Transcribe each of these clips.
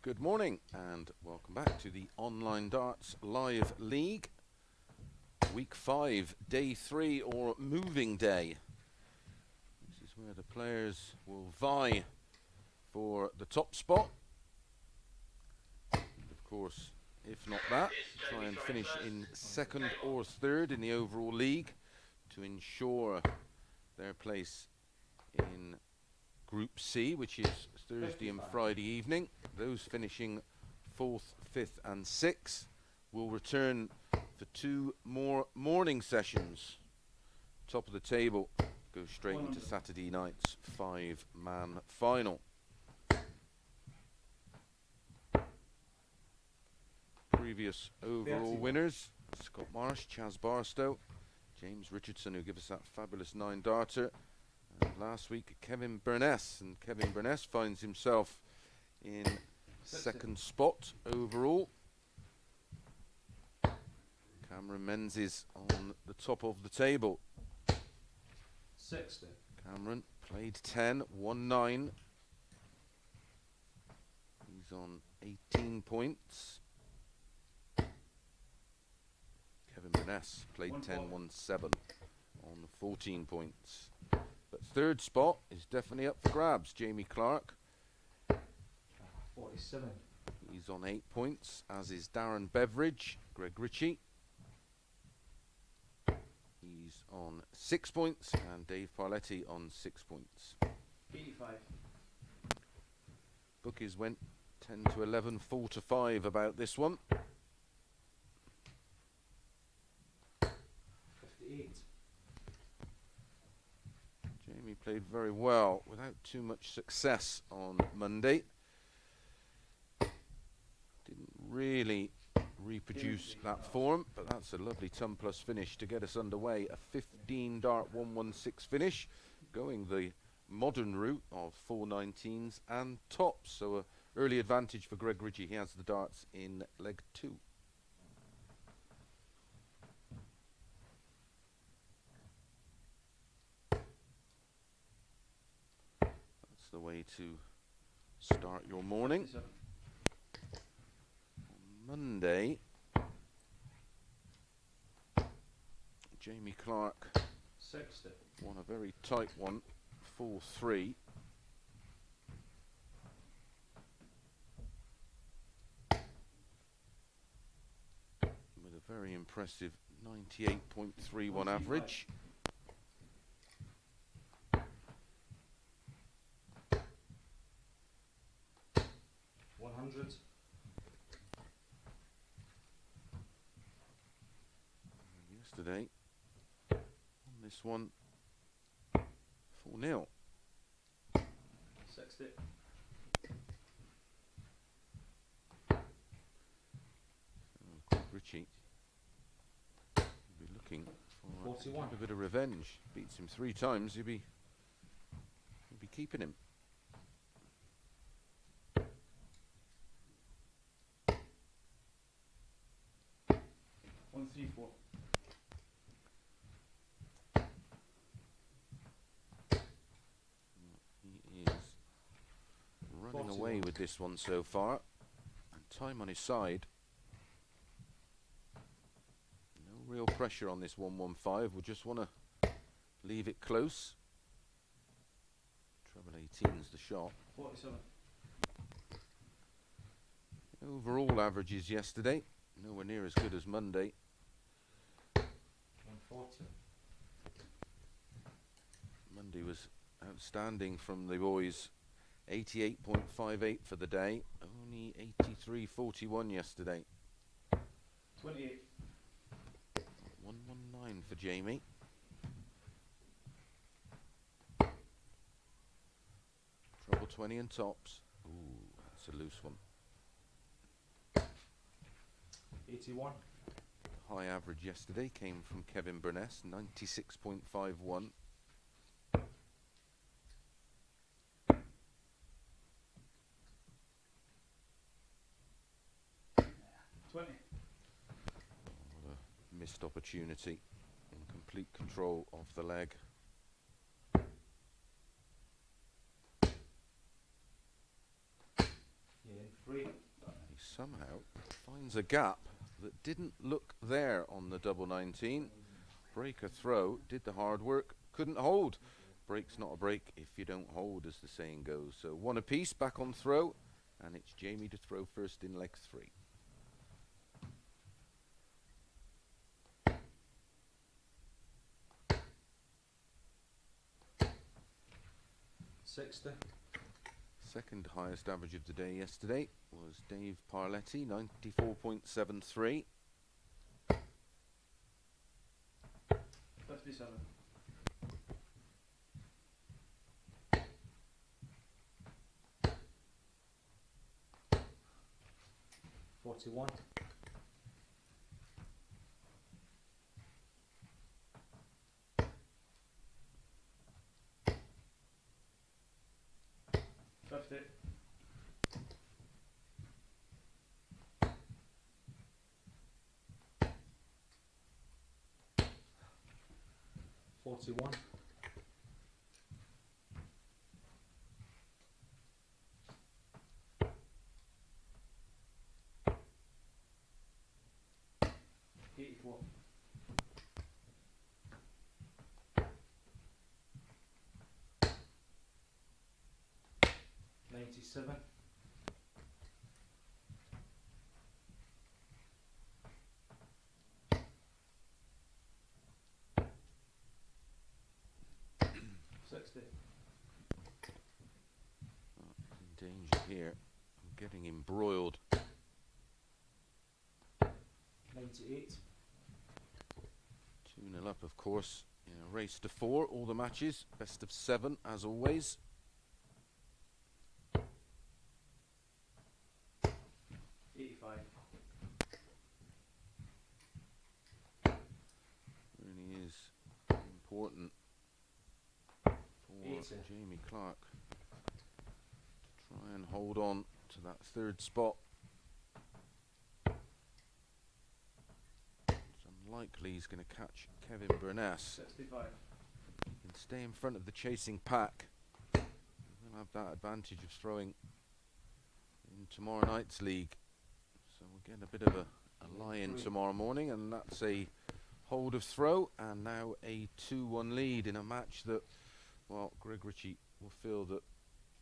Good morning and welcome back to the Online Darts Live League. Week 5, Day 3 or Moving Day. This is where the players will vie for the top spot. Of course, if not that, try and finish in second or third in the overall league to ensure their place in Group C, which is Thursday and Friday evening. Those finishing 4th, 5th and 6th will return for 2 more morning sessions. Top of the table goes straight into Saturday night's 5-man final. Previous overall winners: Scott Marsh, Chaz Barstow, James Richardson, who gave us that fabulous 9-darter. And last week, Kevin Burness, and Kevin Burness finds himself in second spot overall. Cameron Menzies on the top of the table. 60. Cameron played 10, won 9. He's on 18 points. Kevin Burness played 10, won 7 on 14 points. But third spot is definitely up for grabs. Jamie Clark. 47. He's on 8 points, as is Darren Beveridge, Greg Ritchie. He's on 6 points, and Dave Parletti on 6 points. 85. Bookies went 10 to 11, 4 to 5 about this one. 58. Jamie played very well without too much success on Monday. Didn't really reproduce that form, but that's a lovely ton plus finish to get us underway. A 15-dart 116 finish, going the modern route of 419s and tops. So a early advantage for Greg Ritchie. He has the darts in leg 2. That's the way to start your morning. Monday, Jamie Clark 60. won a very tight one, 4-3. With a very impressive 98.31 average. Yesterday, on this one, 4-0. 60. Ritchie will be looking for 41. a bit of revenge. Beats him 3 times, he'll be keeping him. $134. He is running away with this one so far, and time on his side. No real pressure on this 115. We'll just want to leave it close. Treble 18's the shot. 47. Overall averages yesterday, nowhere near as good as Monday. 140. Monday was outstanding from the boys. 88.58 for the day, only 83.41 yesterday. 28. 119 for Jamie. Treble 20 and tops. Ooh, that's a loose one. 81. High average yesterday came from Kevin Burness, 96.51. 20. What a missed opportunity. In complete control of the leg. Yeah, 3. He somehow finds a gap that didn't look there on the double 19. Break a throw, did the hard work, couldn't hold. Break's not a break if you don't hold, as the saying goes. So one apiece, back on throw, and it's Jamie to throw first in leg 3. 60. Second highest average of the day yesterday was Dave Parletti, 94.73. 57. 41. 50. 41. 84. 97. 60. In danger here. I'm getting embroiled. 98. 2-0 up, of course. In a race to 4, all the matches. Best of 7, as always. 85. Really is important for 80. Jamie Clark to try and hold on to that third spot. It's unlikely he's going to catch Kevin Burness. 65. He can stay in front of the chasing pack. He'll have that advantage of throwing in tomorrow night's league. So we'll get a bit of a lie-in tomorrow morning, and that's a hold of throw, and now a 2-1 lead in a match that, well, Greg Ritchie will feel that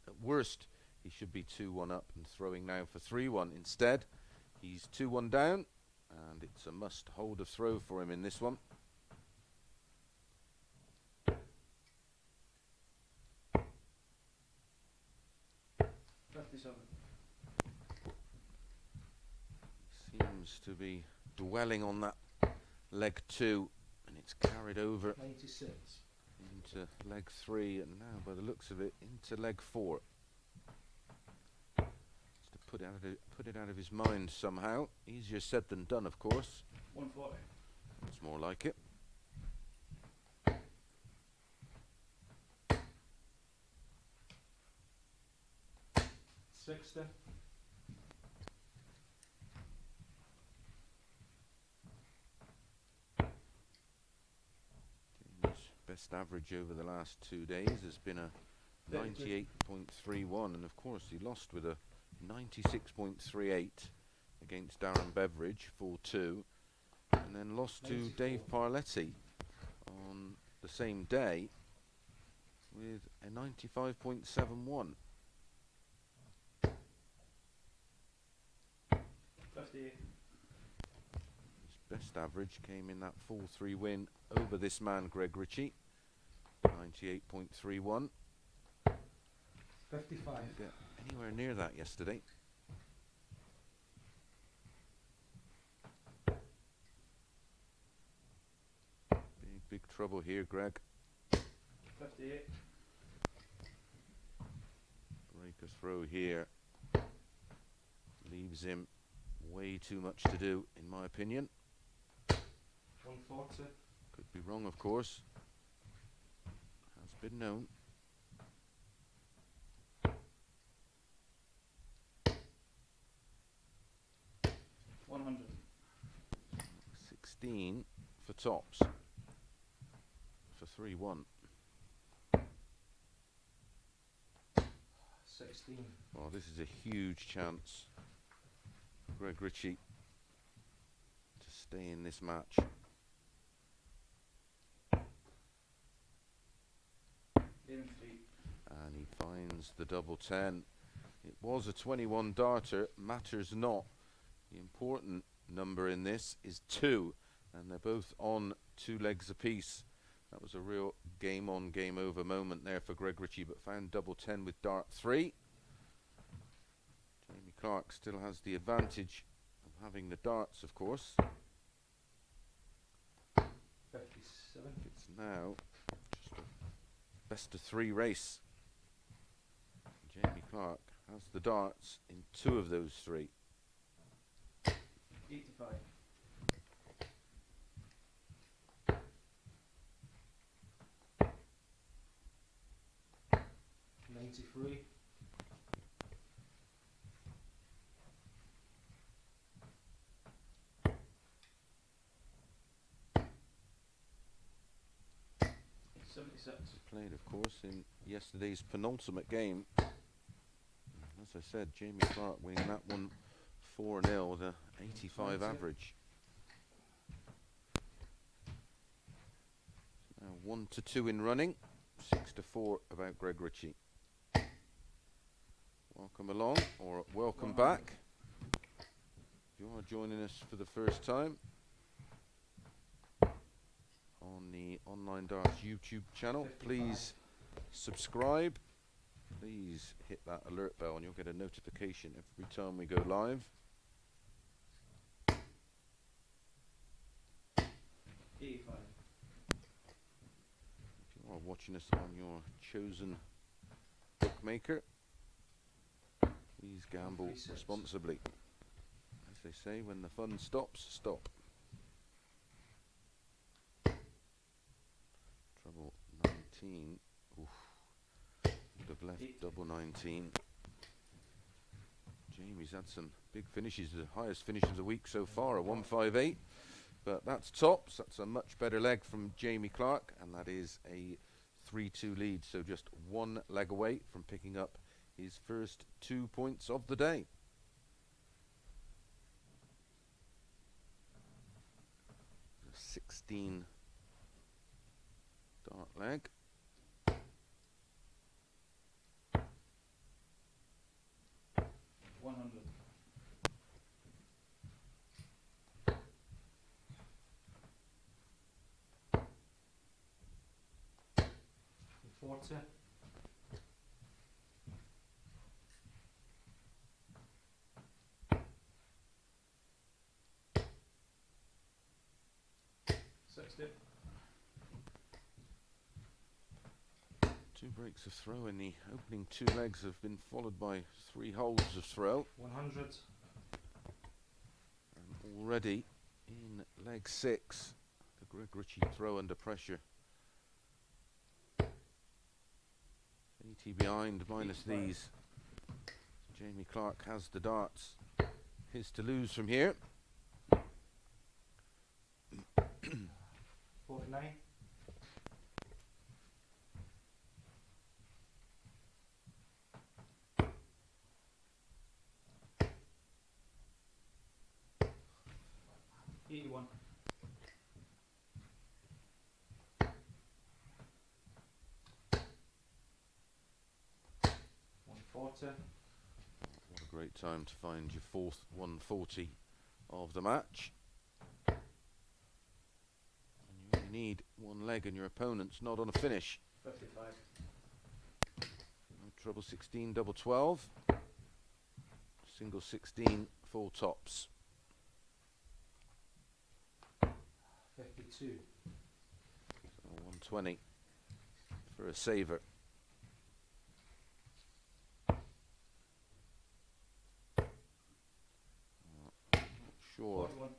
at worst he should be 2-1 up and throwing now for 3-1. Instead, he's 2-1 down, and it's a must hold of throw for him in this one. 57. Seems to be dwelling on that leg 2, and it's carried over 96. into leg 3, and now by the looks of it into leg 4. Just to put it out of his mind somehow. Easier said than done, of course. 140. It's more like it. 60. Best average over the last 2 days has been a 98.31, and of course he lost with a 96.38 against Darren Beveridge, 4-2, and then lost to 94. Dave Parletti on the same day with a 95.71. 58. His best average came in that 4-3 win over this man Greg Ritchie, 98.31. 55. Didn't get anywhere near that yesterday. trouble here, Greg. 58. Break a throw here. Leaves him way too much to do, in my opinion. 140. Could be wrong, of course. Has been known. 100. 16 for tops. For 3-1. 16. Well, this is a huge chance for Greg Ritchie to stay in this match. In 3. And he finds the double 10. It was a 21 darter, matters not. The important number in this is 2, and they're both on 2 legs apiece. That was a real game on, game over moment there for Greg Ritchie, but found double 10 with dart 3. Jamie Clark still has the advantage of having the darts, of course. 57. It's now just a best of 3 race. Jamie Clark has the darts in 2 of those 3. 85. 93. 76. Played, of course, in yesterday's penultimate game. As I said, Jamie Clark winning that one 4-0 with a 85 average. Now 1-2 in running, 6-4 about Greg Ritchie. Welcome along, or welcome back. If you are joining us for the first time on the Online Darts YouTube channel, please subscribe. Please hit that alert bell and you'll get a notification every time we go live. 85. If you are watching us on your chosen bookmaker, please gamble 136. responsibly. As they say, when the fun stops, stop. Trouble 19. Oof. Would have left double 19. Jamie's had some big finishes, the highest finish of the week so far, a 158. But that's tops. That's a much better leg from Jamie Clark, and that is a 3-2 lead. So just 1 leg away from picking up his first 2 points of the day. A 16 dart leg. 100. 40. 60. 2 breaks of throw in the opening 2 legs have been followed by 3 holes of throw. 100. And already in leg 6, the Greg Ritchie throw under pressure. 80 behind minus 85. these. Jamie Clark has the darts. His to lose from here. 49. 81. 140. What a great time to find your 4th 140 of the match. And you only need 1 leg and your opponent's not on a finish. 55. No trouble 16, double 12. Single 16, 4 tops. 52. 120 for a saver. Sure 41.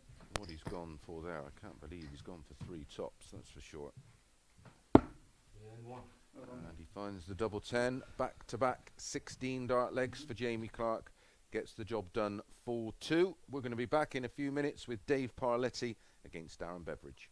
what he's gone for there. I can't believe he's gone for 3 tops, that's for sure. Yeah, and 1. And he finds the double 10. Back-to-back 16 dart legs for Jamie Clark. Gets the job done 4-2. We're going to be back in a few minutes with Dave Parletti against Darren Beveridge.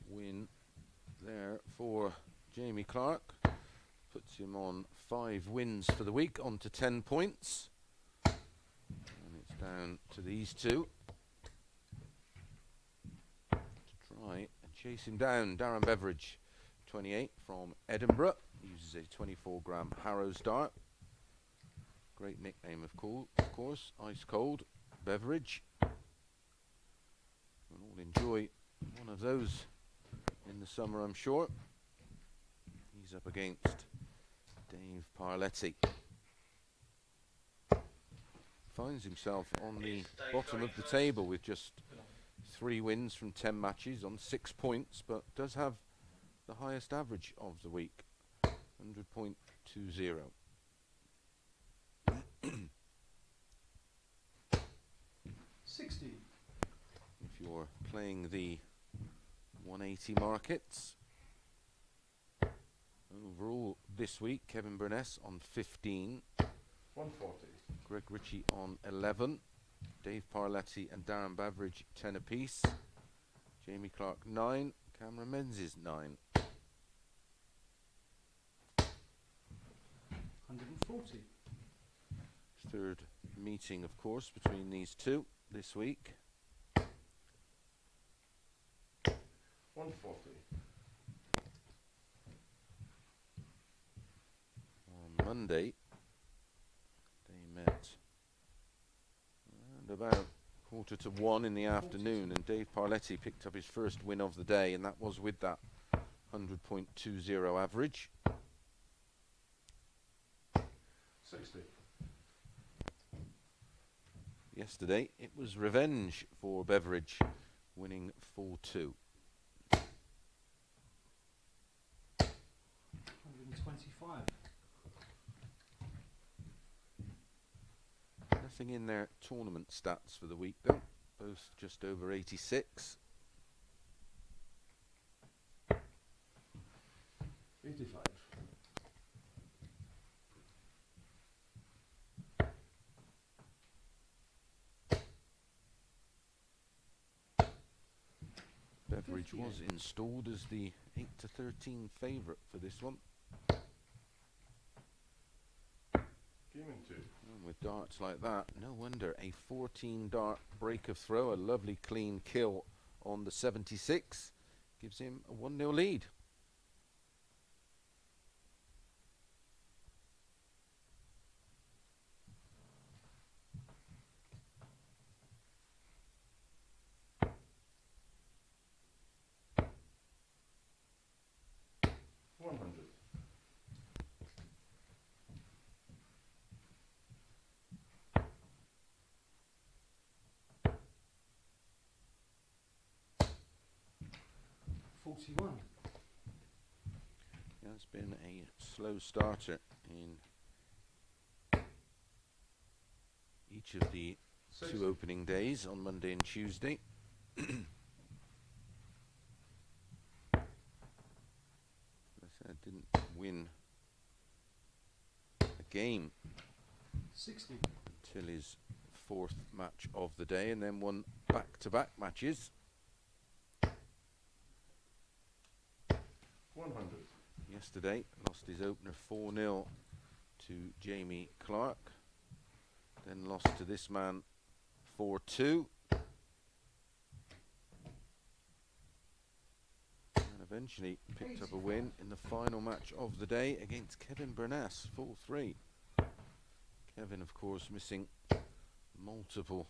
Win there for Jamie Clark. Puts him on 5 wins for the week, on to 10 points. And it's down to these two to try and chase him down. Darren Beveridge, 28, from Edinburgh. Uses a 24-gram Harrows dart. Great nickname, of course. Ice Cold Beveridge. We'll all enjoy one of those in the summer, I'm sure. He's up against Dave Parletti. Finds himself on the bottom of the table with just 3 wins from 10 matches on 6 points, but does have the highest average of the week, 100.20. 60. If you're playing the 180 markets. Overall this week, Kevin Burness on 15. 140. Greg Ritchie on 11. Dave Parletti and Darren Beveridge 10 apiece. Jamie Clark 9. Cameron Menzies 9. 140. Third meeting, of course, between these two this week. 140. On Monday, they met around about 1:45 in the afternoon, and Dave Parletti picked up his first win of the day, and that was with that 100.20 average. 60. Yesterday, it was revenge for Beveridge, winning 4-2. 125. Nothing in their tournament stats for the week, though. Both just over 86. 85. Beveridge was installed as the 8-13 favourite for this one. Gaming 2. And with darts like that, no wonder a 14 dart break of throw, a lovely clean kill on the 76, gives him a 1-0 lead. Yeah, it's been a slow starter in each of the 2 opening days on Monday and Tuesday. win a game 60. until his 4th match of the day, and then won back-to-back matches. 100. Yesterday, lost his opener 4-0 to Jamie Clark. Then lost to this man 4-2. And eventually picked up a win in the final match of the day against Kevin Burness, 4-3. Kevin, of course, missing multiple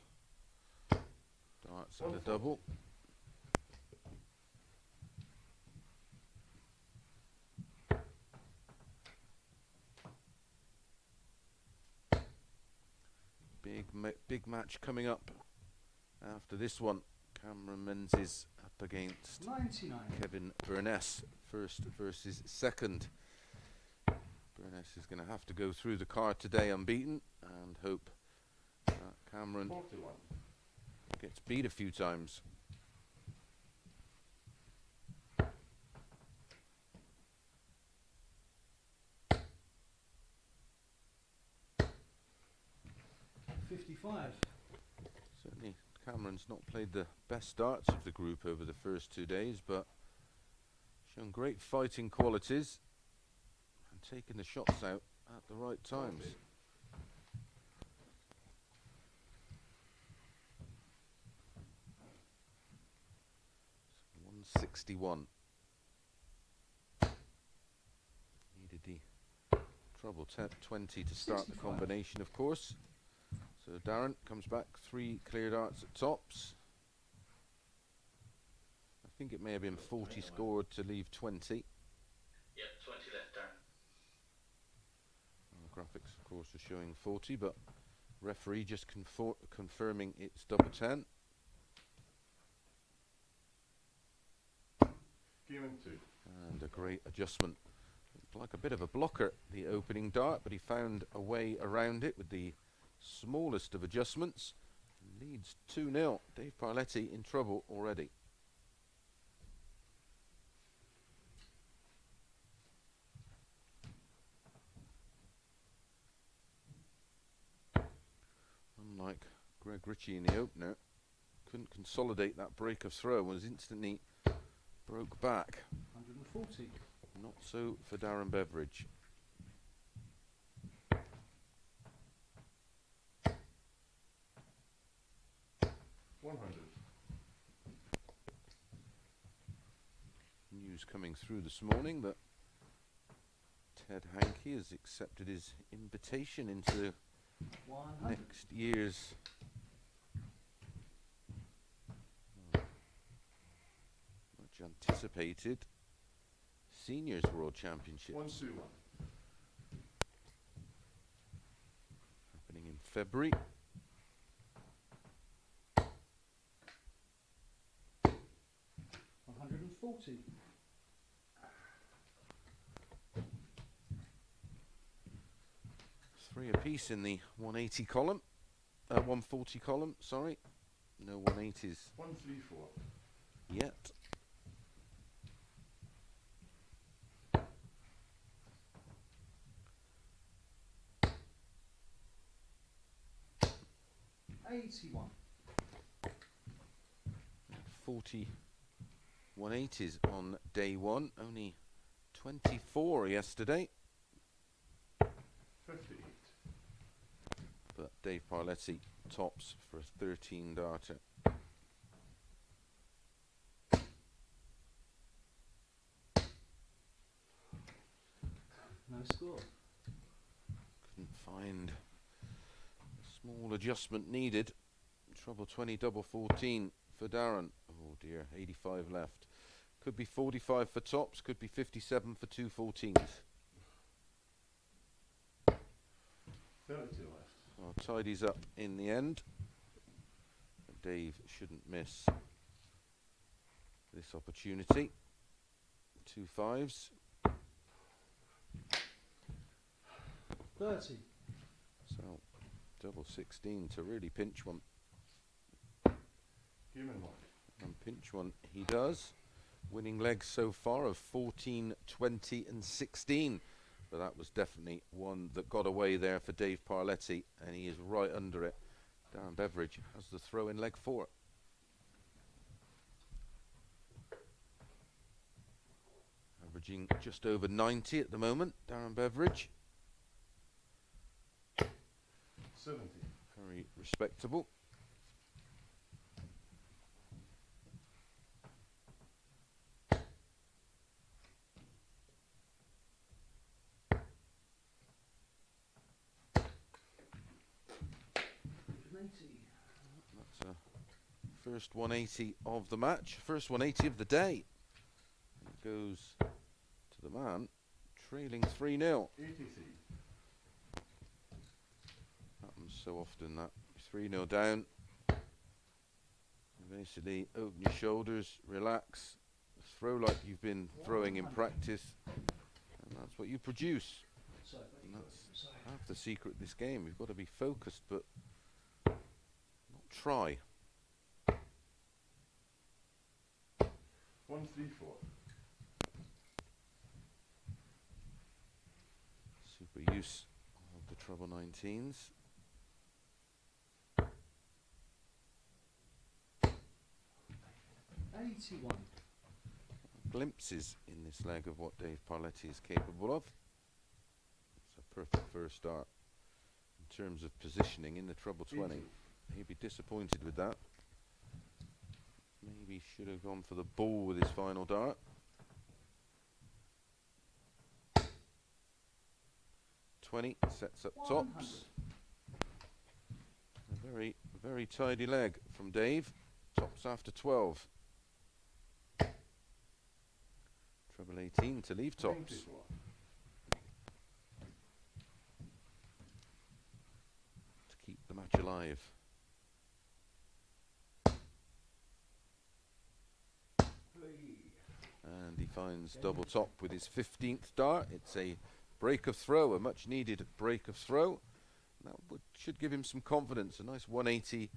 darts and a double. Big match coming up after this one. Cameron Menzies up against 99. Kevin Burness, first versus second. Burness is going to have to go through the card today unbeaten and hope that Cameron 41. gets beat a few times. Certainly Cameron's not played the best darts of the group over the first 2 days, but shown great fighting qualities and taking the shots out at the right times. 161. Needed the treble 20 to start 65. the combination, of course. So Darren comes back, 3 clear darts at tops. I think it may have been 40 scored to leave 20. Yep, 20 left, Darren. The graphics, of course, are showing 40, but referee just confirming it's double 10. Game in 2. And a great adjustment. Looked like a bit of a blocker, the opening dart, but he found a way around it with the smallest of adjustments. Leads 2-0. Dave Parletti in trouble already. Unlike Greg Ritchie in the opener, couldn't consolidate that break of throw, was instantly broke back. 140. Not so for Darren Beveridge. 100. News coming through this morning that Ted Hankey has accepted his invitation into 100. next year's much anticipated Seniors World Championships 121. happening in February. 140. Three apiece in the 180 column, 140 column, sorry. No 180s 134. yet. '81. 40 180s on day one, only 24 yesterday. 58. But Dave Parletti tops for a 13 darter. No score. Couldn't find a small adjustment needed. Trouble 20, double 14 for Darren. Oh dear, 85 left. Could be 45 for tops, could be 57 for 2 14s. 32 left. Well, tidies up in the end. Dave shouldn't miss this opportunity. 2 5s. 30. So, double 16 to really pinch one. Human one. And pinch one he does. winning legs so far of 14, 20 and 16. But that was definitely one that got away there for Dave Parletti, and he is right under it. Darren Beveridge has the throw in leg 4. Averaging just over 90 at the moment, Darren Beveridge. 70. Very respectable. That's a first 180 of the match, first 180 of the day. And it goes to the man trailing 3-0. 83. Happens so often that 3-0 down. You basically open your shoulders, relax, throw like you've been throwing in practice, and that's what you produce. And that's half the secret of this game. We've got to be focused, but not try. 134. Super use of the treble 19s. Glimpses in this leg of what Dave Parletti is capable of. It's a perfect first start in terms of positioning in the treble 20. He'd be disappointed with that. Maybe should have gone for the ball with his final dart. 20 sets up tops. A very, very tidy leg from Dave. Tops after 12. Treble 18 to leave tops. 94. To keep the match alive. And he finds double top with his 15th dart. It's a break of throw, a much needed break of throw. That should give him some confidence. A nice 180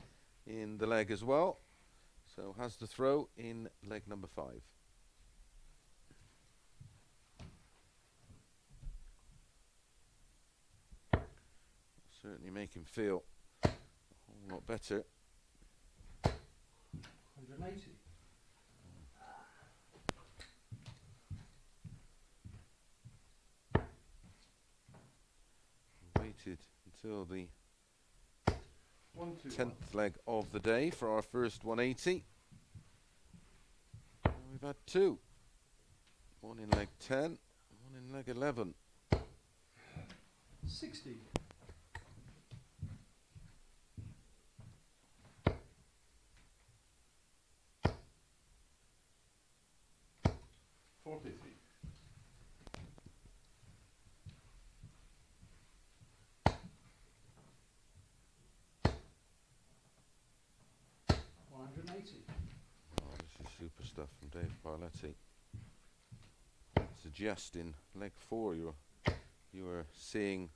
in the leg as well. So has the throw in leg number 5. Certainly make him feel a whole lot better. 180. Waited until the 121. 10th leg of the day for our first 180. And we've had 2. One in leg 10, one in leg 11. 60. 43. 180. Oh, this is super stuff from Dave Parletti. Suggest in leg 4 you are seeing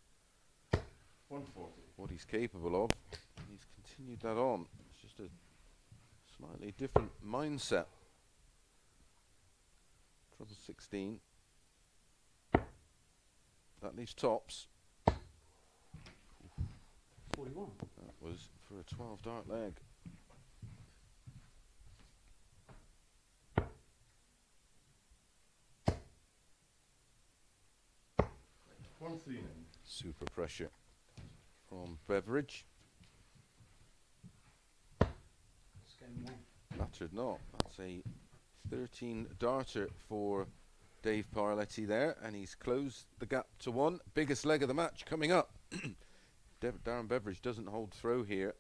140. what he's capable of. And he's continued that on. It's just a slightly different mindset. Treble 16. That leaves tops. 41. That was for a 12 dart leg. 139. Super pressure from Beveridge. It's game 1. Mattered not. That's a 13 darter for Dave Parletti there, and he's closed the gap to 1. Biggest leg of the match coming up. Darren Beveridge doesn't hold throw here.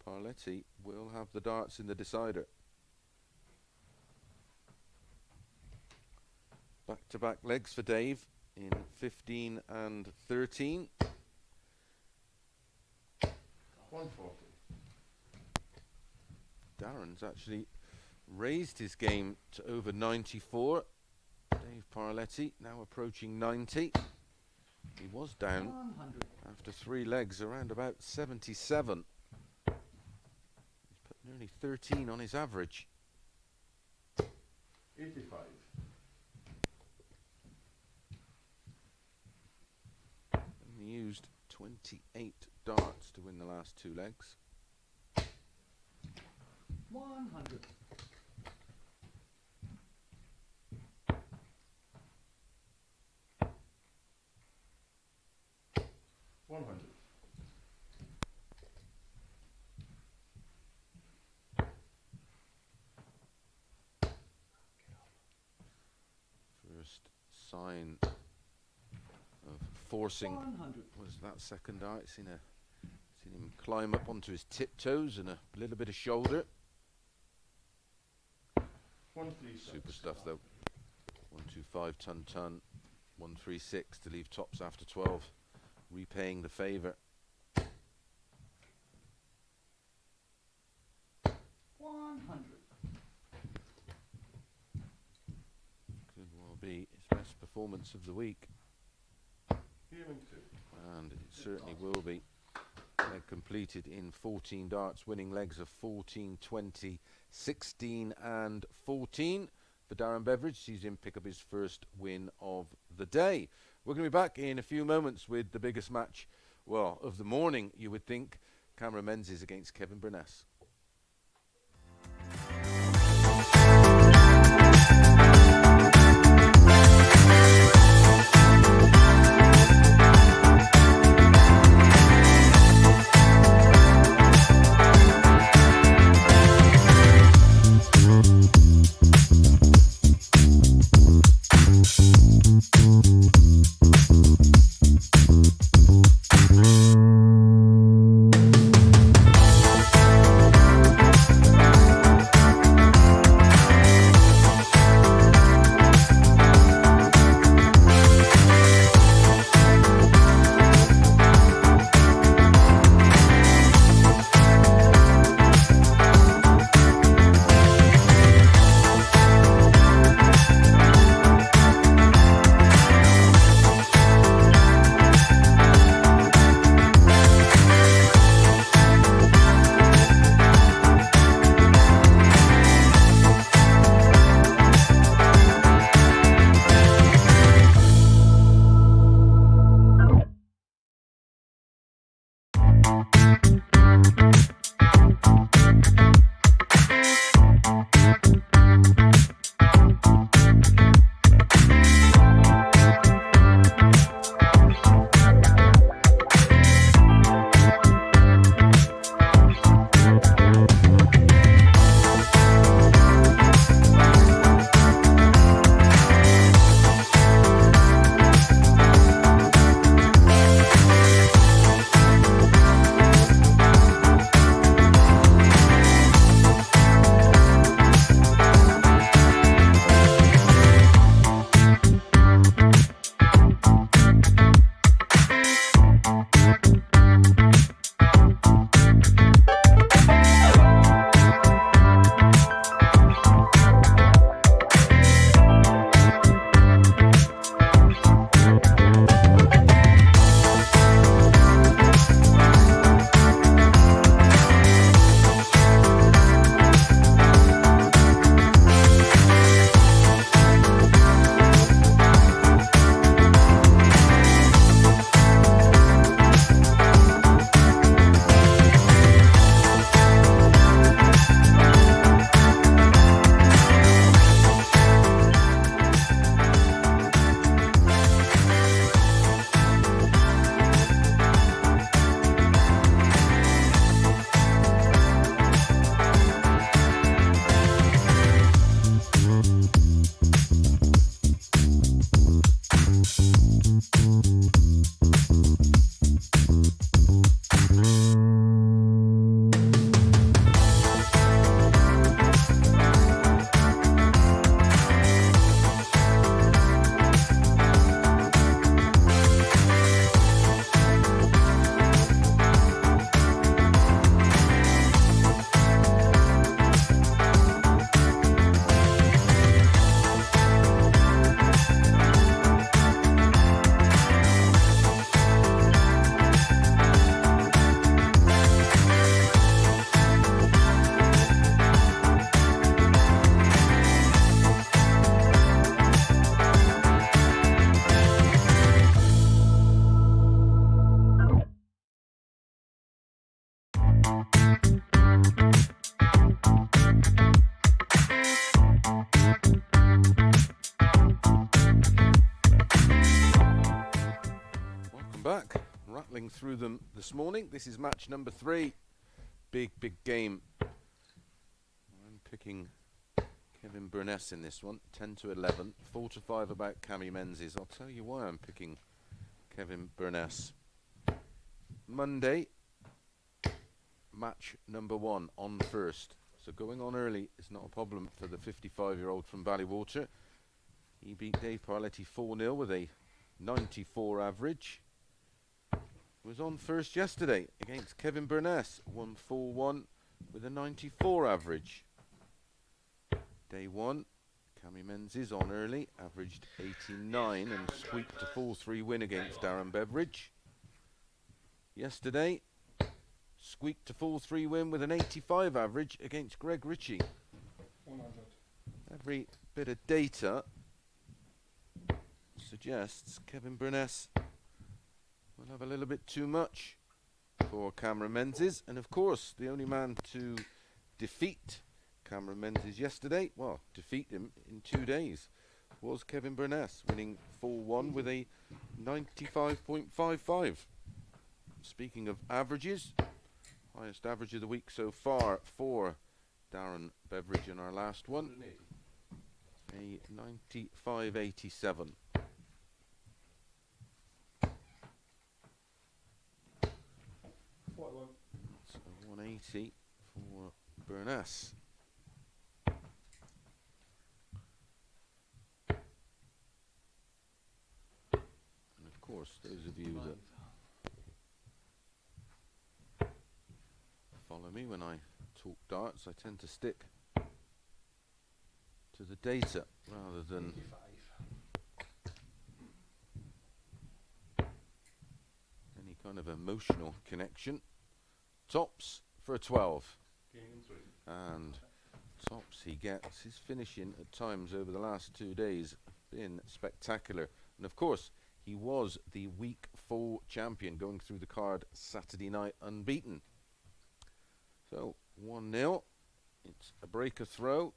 Parletti will have the darts in the decider. Back-to-back legs for Dave in 15 and 13. 140. Darren's actually raised his game to over 94. Dave Parletti now approaching 90. He was down 100. after 3 legs around about 77. He's put nearly 13 on his average. 85. And he used 28 darts to win the last two legs. 100. 100. First sign of forcing 100. was that second dart. Seen him climb up onto his tiptoes and a little bit of shoulder. 136. Super stuff though. 125 ton. 136 to leave tops after 12. Repaying the favour. 100. Could well be his best performance of the week. Hearing 2. And it certainly will be. Leg completed in 14 darts, winning legs of 14, 20, 16 and 14 for Darren Beveridge. Sees him pick up his first win of the day. We're going to be back in a few moments with the biggest match, well, of the morning, you would think. Cameron Menzies against Kevin Burness. rattling through them this morning. This is match number 3. Big game. I'm picking Kevin Burness in this one. 10-11. 4-5 about Cammy Menzies. I'll tell you why I'm picking Kevin Burness. Monday, match number 1 on first. So going on early is not a problem for the 55-year-old from Ballywater. He beat Dave Parletti 4-0 with a 94 average. Was on first yesterday against Kevin Burness. Won 4-1 with a 94 average. Day 1, Cammy Menzies on early, averaged 89 and squeaked a 4-3 win against Darren Beveridge. Yesterday, squeaked a 4-3 win with an 85 average against Ritchie. 100. Every bit of data suggests Kevin Burness will have a little bit too much for Cameron Menzies. And of course, the only man to defeat Cameron Menzies yesterday, well, defeat him in 2 days, was Kevin Burness, winning 4-1 with a 95.55. Speaking of averages, highest average of the week so far for Darren Beveridge in our last one, a 95.87. So 180 for Burness. And of course, those of you that follow me when I talk darts, I tend to stick to the data rather than any kind of emotional connection. Tops for a 12. And tops he gets. His finishing at times over the last 2 days been spectacular. And of course, he was the week 4 champion, going through the card Saturday night unbeaten. So 1-0. It's a breaker throw,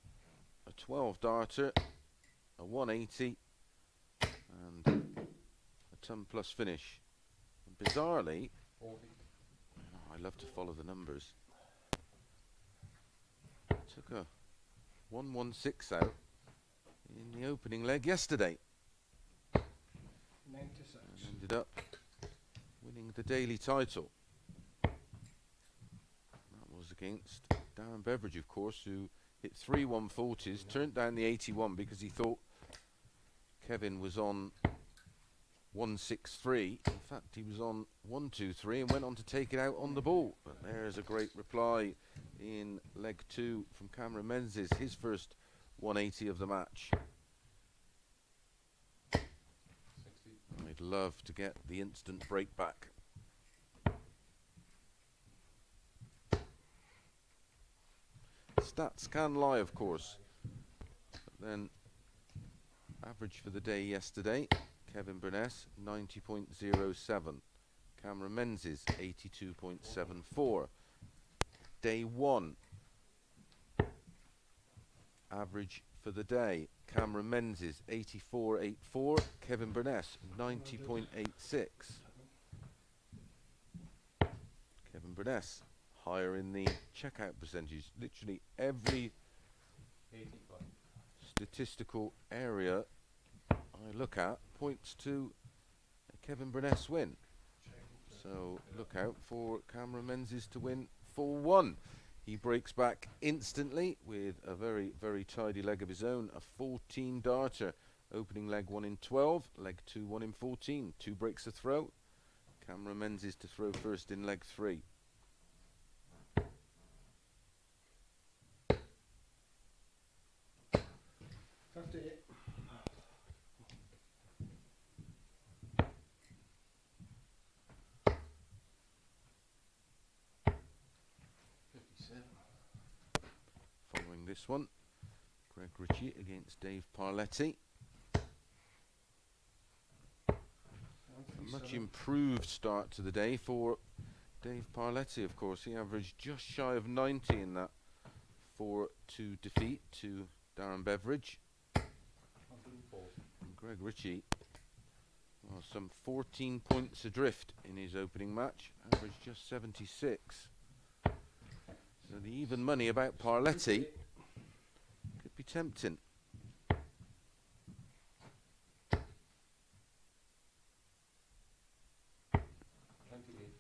a 12 darter, a 180, and a ton plus finish. And bizarrely, I love to follow the numbers. Took a 116 out in the opening leg yesterday. 96. And ended up winning the daily title. That was against Darren Beveridge, of course, who hit 3 140s, turned down the 81 because he thought Kevin was on 163. In fact, he was on 123 and went on to take it out on the ball. But there's a great reply in leg 2 from Cameron Menzies, his first 180 of the match. 60. I'd love to get the instant break back. Stats can lie, of course. But then, average for the day yesterday, Kevin Burness, 90.07. Cameron Menzies, 82.74. Day 1. Average for the day, Cameron Menzies, 84.84. Kevin Burness, 90.86. Kevin Burness, higher in the checkout percentage. Literally every 85. statistical area I look at points to a Kevin Burness win. So look out for Cameron Menzies to win 4-1. He breaks back instantly with a very tidy leg of his own. A 14 darter. Opening leg 1 in 12. Leg 2 1 in 14. 2 breaks a throw. Cameron Menzies to throw first in leg 3. Following this one, Ritchie against Dave Parletti. A much improved start to the day for Dave Parletti, of course. He averaged just shy of 90 in that 4-2 defeat to Darren Beveridge. And Ritchie Well, some 14 points adrift in his opening match, average just 76. So the even money about Parletti could be tempting. 28.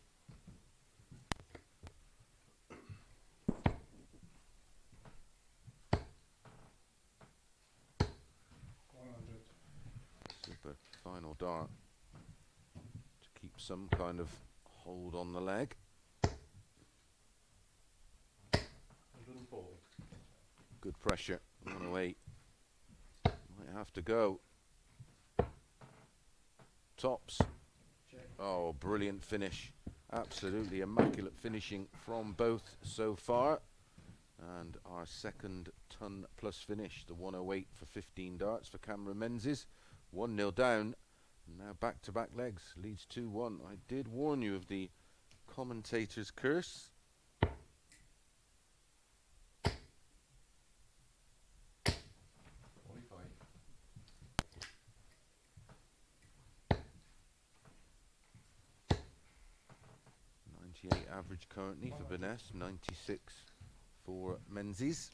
100. Super final dart to keep some kind of hold on the leg. 140. Good pressure. 108. Might have to go. Tops. Check. Oh, brilliant finish. Absolutely immaculate finishing from both so far. And our second ton plus finish, the 108 for 15 darts for Cameron Menzies. 1-0 down. Now back-to-back legs. Leads 2-1. I did warn you of the commentator's curse. 45. 98 average currently for Burness, 96 for Menzies.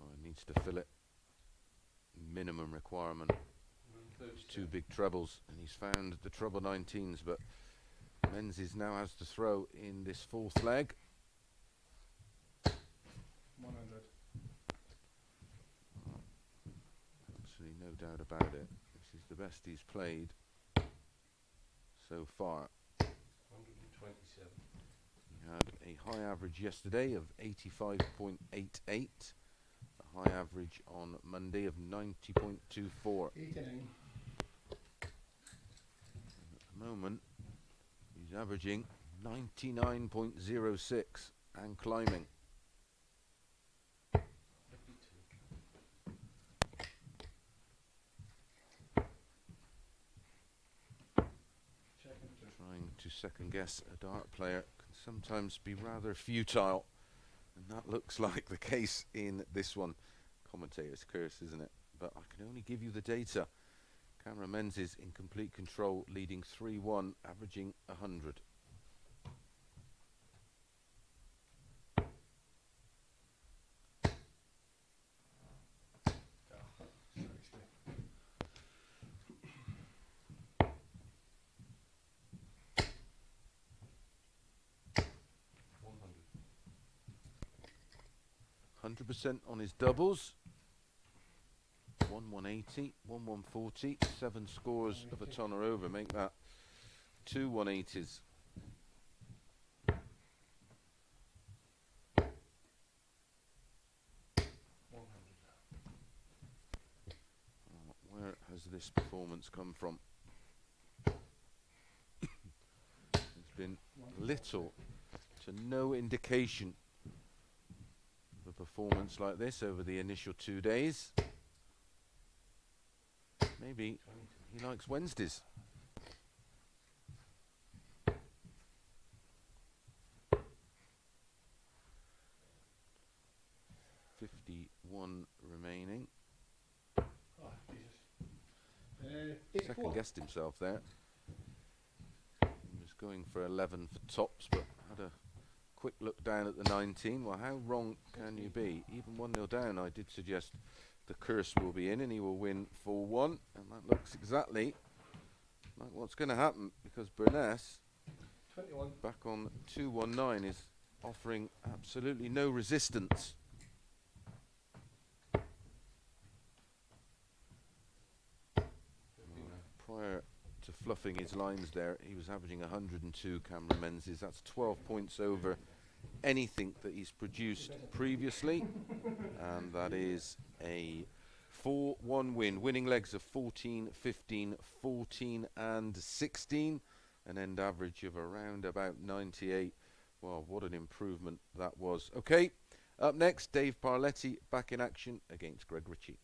Oh, it needs to fill it. Minimum requirement. It's two big trebles, and he's found the treble 19s, but Menzies now has to throw in this fourth leg. 100. Absolutely no doubt about it. This is the best he's played so far. 127. He had a high average yesterday of 85.88. High average on Monday of 90.24. 89. At the moment, he's averaging 99.06 and climbing. 52. Trying to second guess a dart player can sometimes be rather futile. And that looks like the case in this one. Commentator's curse, isn't it? But I can only give you the data. Cameron Menzies in complete control, leading 3-1, averaging 100. $100. 100% on his doubles. 180, 140, 7 scores of a ton or over. Make that 2 180s. Where has this performance come from? There's been little to no indication of a performance like this over the initial 2 days. Maybe he likes Wednesdays. $51 remaining. Oh, Jesus. Second guessed himself there. He was going for 11 for tops, but had a quick look down at the 19. Well, how wrong can you be? Even 1-0 down, I did suggest the curse will be in and he will win 4-1, and that looks exactly like what's going to happen, because Burness 21. back on 219 is offering absolutely no resistance. Prior to fluffing his lines there, he was averaging 102, Cameron Menzies. That's 12 points over anything that he's produced previously, and that is a 4-1 win. Winning legs of 14, 15, 14 and 16, an end average of around about 98. Well, what an improvement that was. Okay, Up next, Dave Parletti back in action against Greg Ritchie.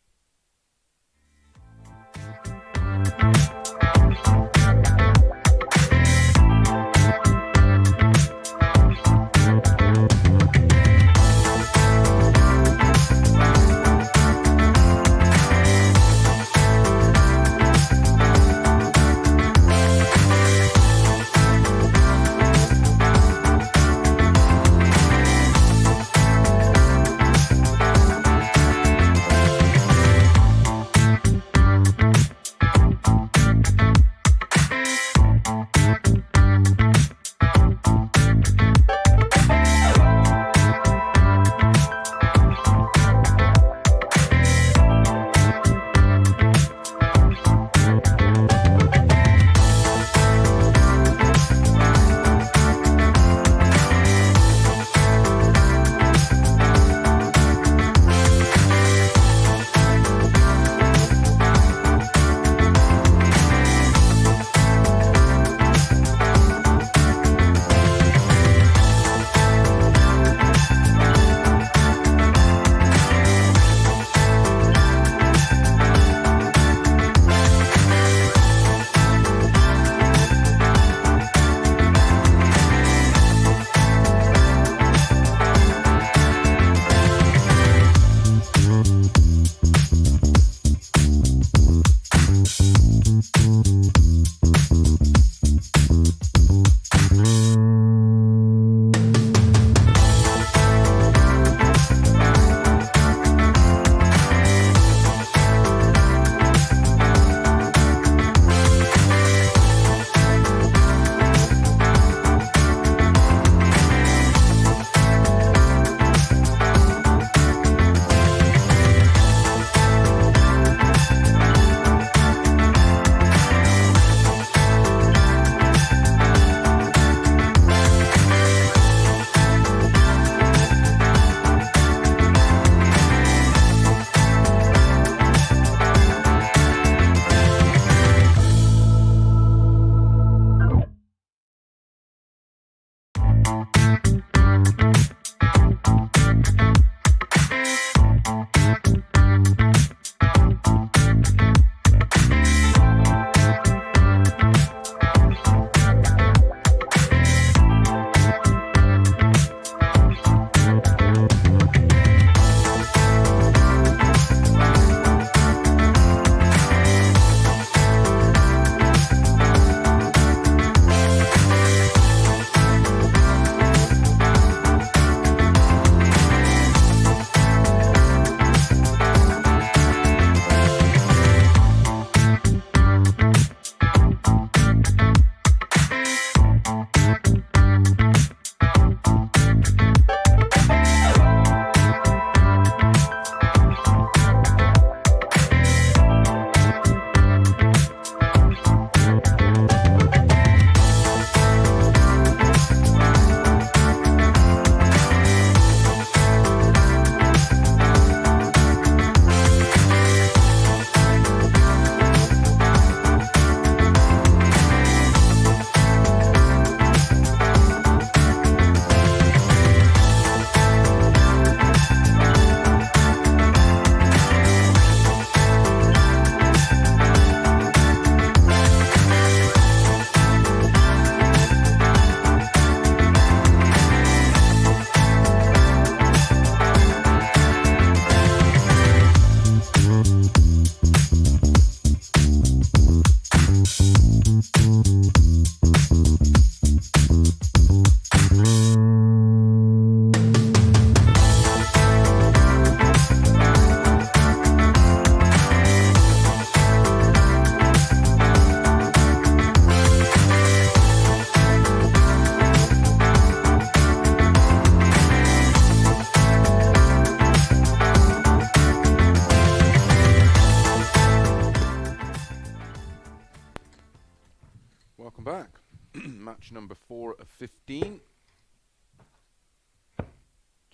Match number 4 of 15.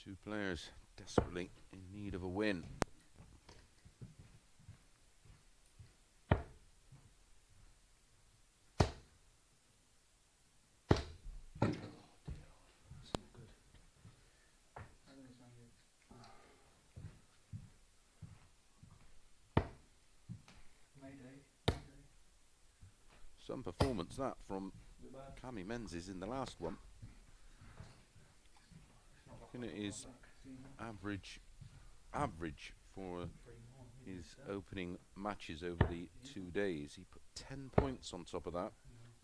Two players desperately in need of a win. Some performance that from Is it bad? Cammy Menzies in the last one. And it is average for his opening matches over the 2 days. He put 10 points on top of that.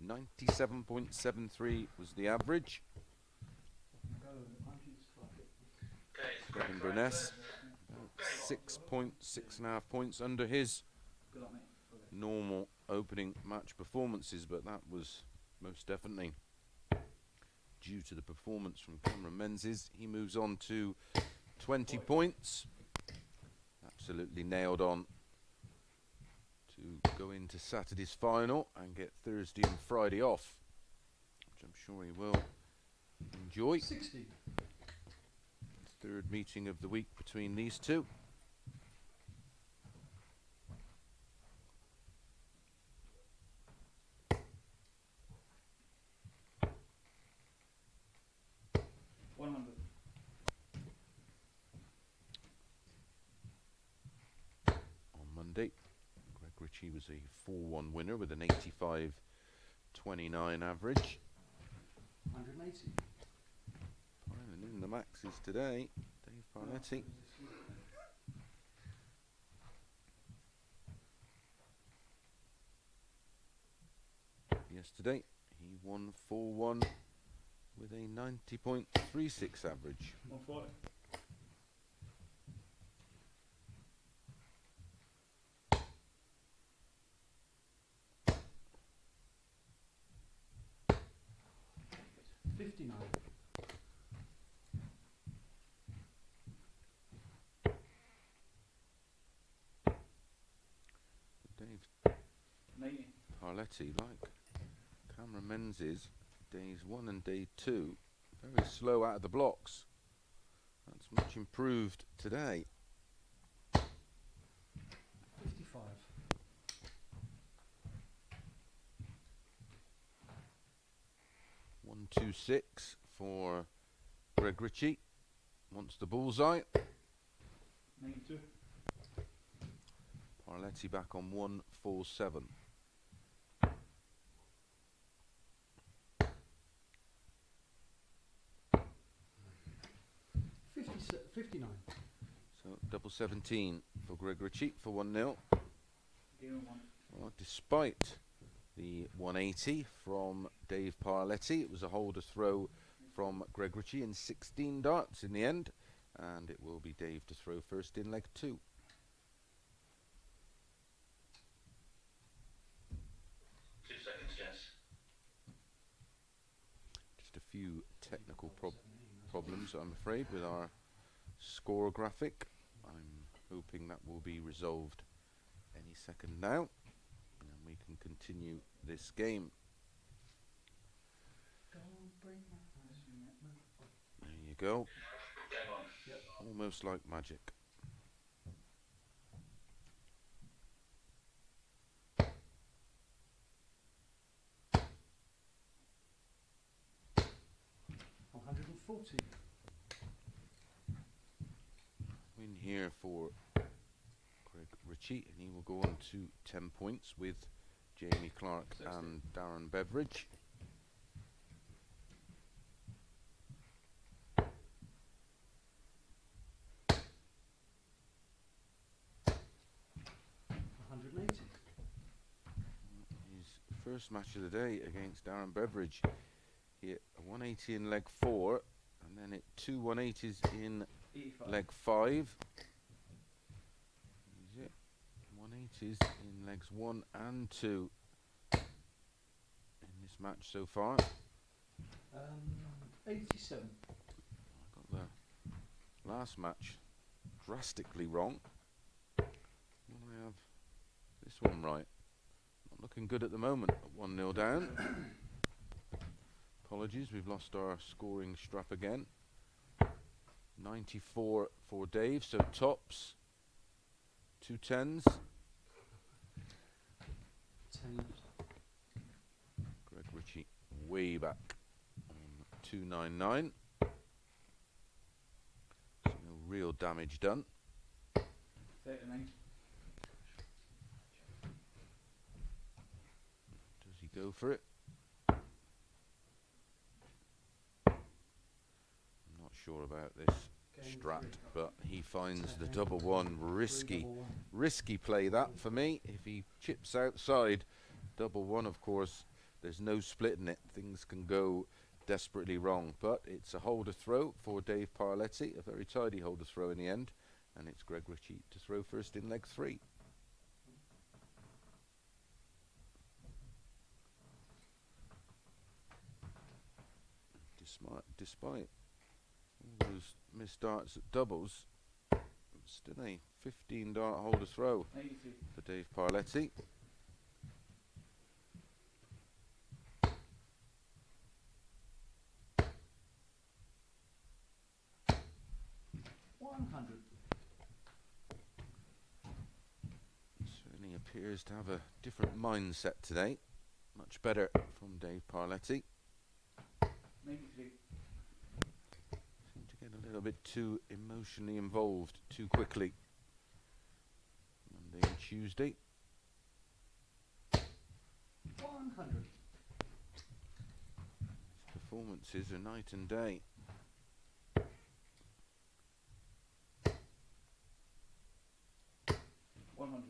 97.73 was the average. Kevin Burness, 6.5 points under his normal opening match performances, but that was most definitely due to the performance from Cameron Menzies. He moves on to 20 points. Absolutely nailed on to go into Saturday's final and get Thursday and Friday off, which I'm sure he will enjoy. 60. Third meeting of the week between these two. On Monday, Greg Ritchie was a 4-1 winner with an 85.29 average. 180. Piling in the maxes today, Dave Parletti. Yesterday, he won 4-1 with a 90.36 average. 140. $59. Dave 90. Parletti, like Cameron Menzies, days 1 and day 2, very slow out of the blocks. That's much improved today. 55. One, 2, 6 for Greg Ritchie. Wants the bullseye. 92. Parletti back on 1, 4, 7. 59. So double 17 for Greg Ritchie for 1-0. Game 1. Well, despite the 180 from Dave Parletti, it was a holder throw from Greg Ritchie in 16 darts in the end, and it will be Dave to throw first in leg 2. 2 seconds, yes. Just a few technical problems, I'm afraid, with our score graphic. I'm hoping that will be resolved any second now, and we can continue this game. There you go. Game on. Almost like magic. $140. Win here for Greg Ritchie, and he will go on to 10 points with Jamie Clark 60. and Darren Beveridge. His first match of the day against Darren Beveridge. He hit a 180 in leg 4, and then hit 2 180s in 85. leg 5. Is it 180s in legs 1 and 2 in this match so far? 87. I got the last match drastically wrong. Will I have this one right? Not looking good at the moment. 1-0 down. Apologies, we've lost our scoring strap again. 94 for Dave, so tops. 2 10s. 10 left. Greg Ritchie way back on 299. So no real damage done. 39. Does he for it. I'm not sure about this Game strat, 3. but he finds the double one risky. Double one. Risky play that for me. If he chips outside, double one, of course, there's no splitting it. Things can go desperately wrong, but it's a holder throw for Dave Parletti, a very tidy holder throw in the end, and it's Greg Ritchie to throw first in leg 3. Despite all those missed darts at doubles, still a 15 dart holder throw 83. for Dave Parletti. 100. Certainly appears to have a different mindset today. Much better from Dave Parletti. 93. Seemed to get a little bit too emotionally involved too quickly. Monday and Tuesday. 100. His performances are night and day. 100.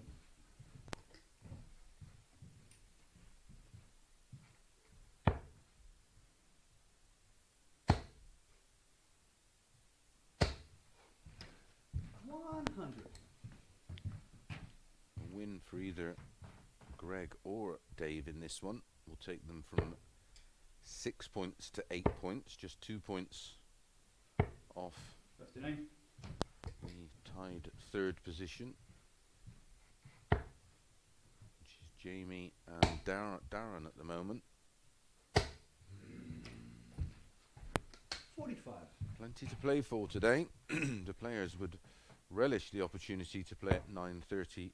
100. A win for either Greg or Dave in this one will take them from 6 points to 8 points, just 2 points off 59. the tied third position, which is Jamie and Darren at the moment. 45. Plenty to play for today. The players would relish the opportunity to play at 9:30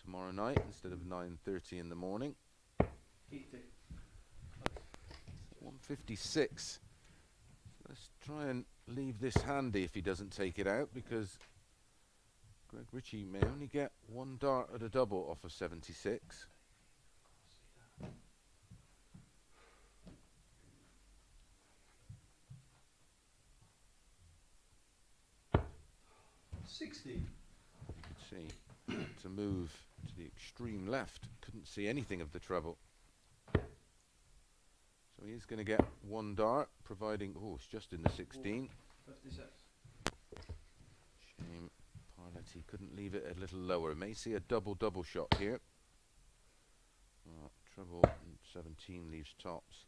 tomorrow night instead of 9:30 in the morning. 80. 156. Let's try and leave this handy if he doesn't take it out, because Greg Ritchie may only get one dart at a double off of 76. $60. You could see to move to the extreme left. Couldn't see anything of the treble. So he is going to get one dart, providing, oh, it's just in the 16. 56. Shame Parletti couldn't leave it a little lower. May see a double shot here. Treble and 17 leaves tops.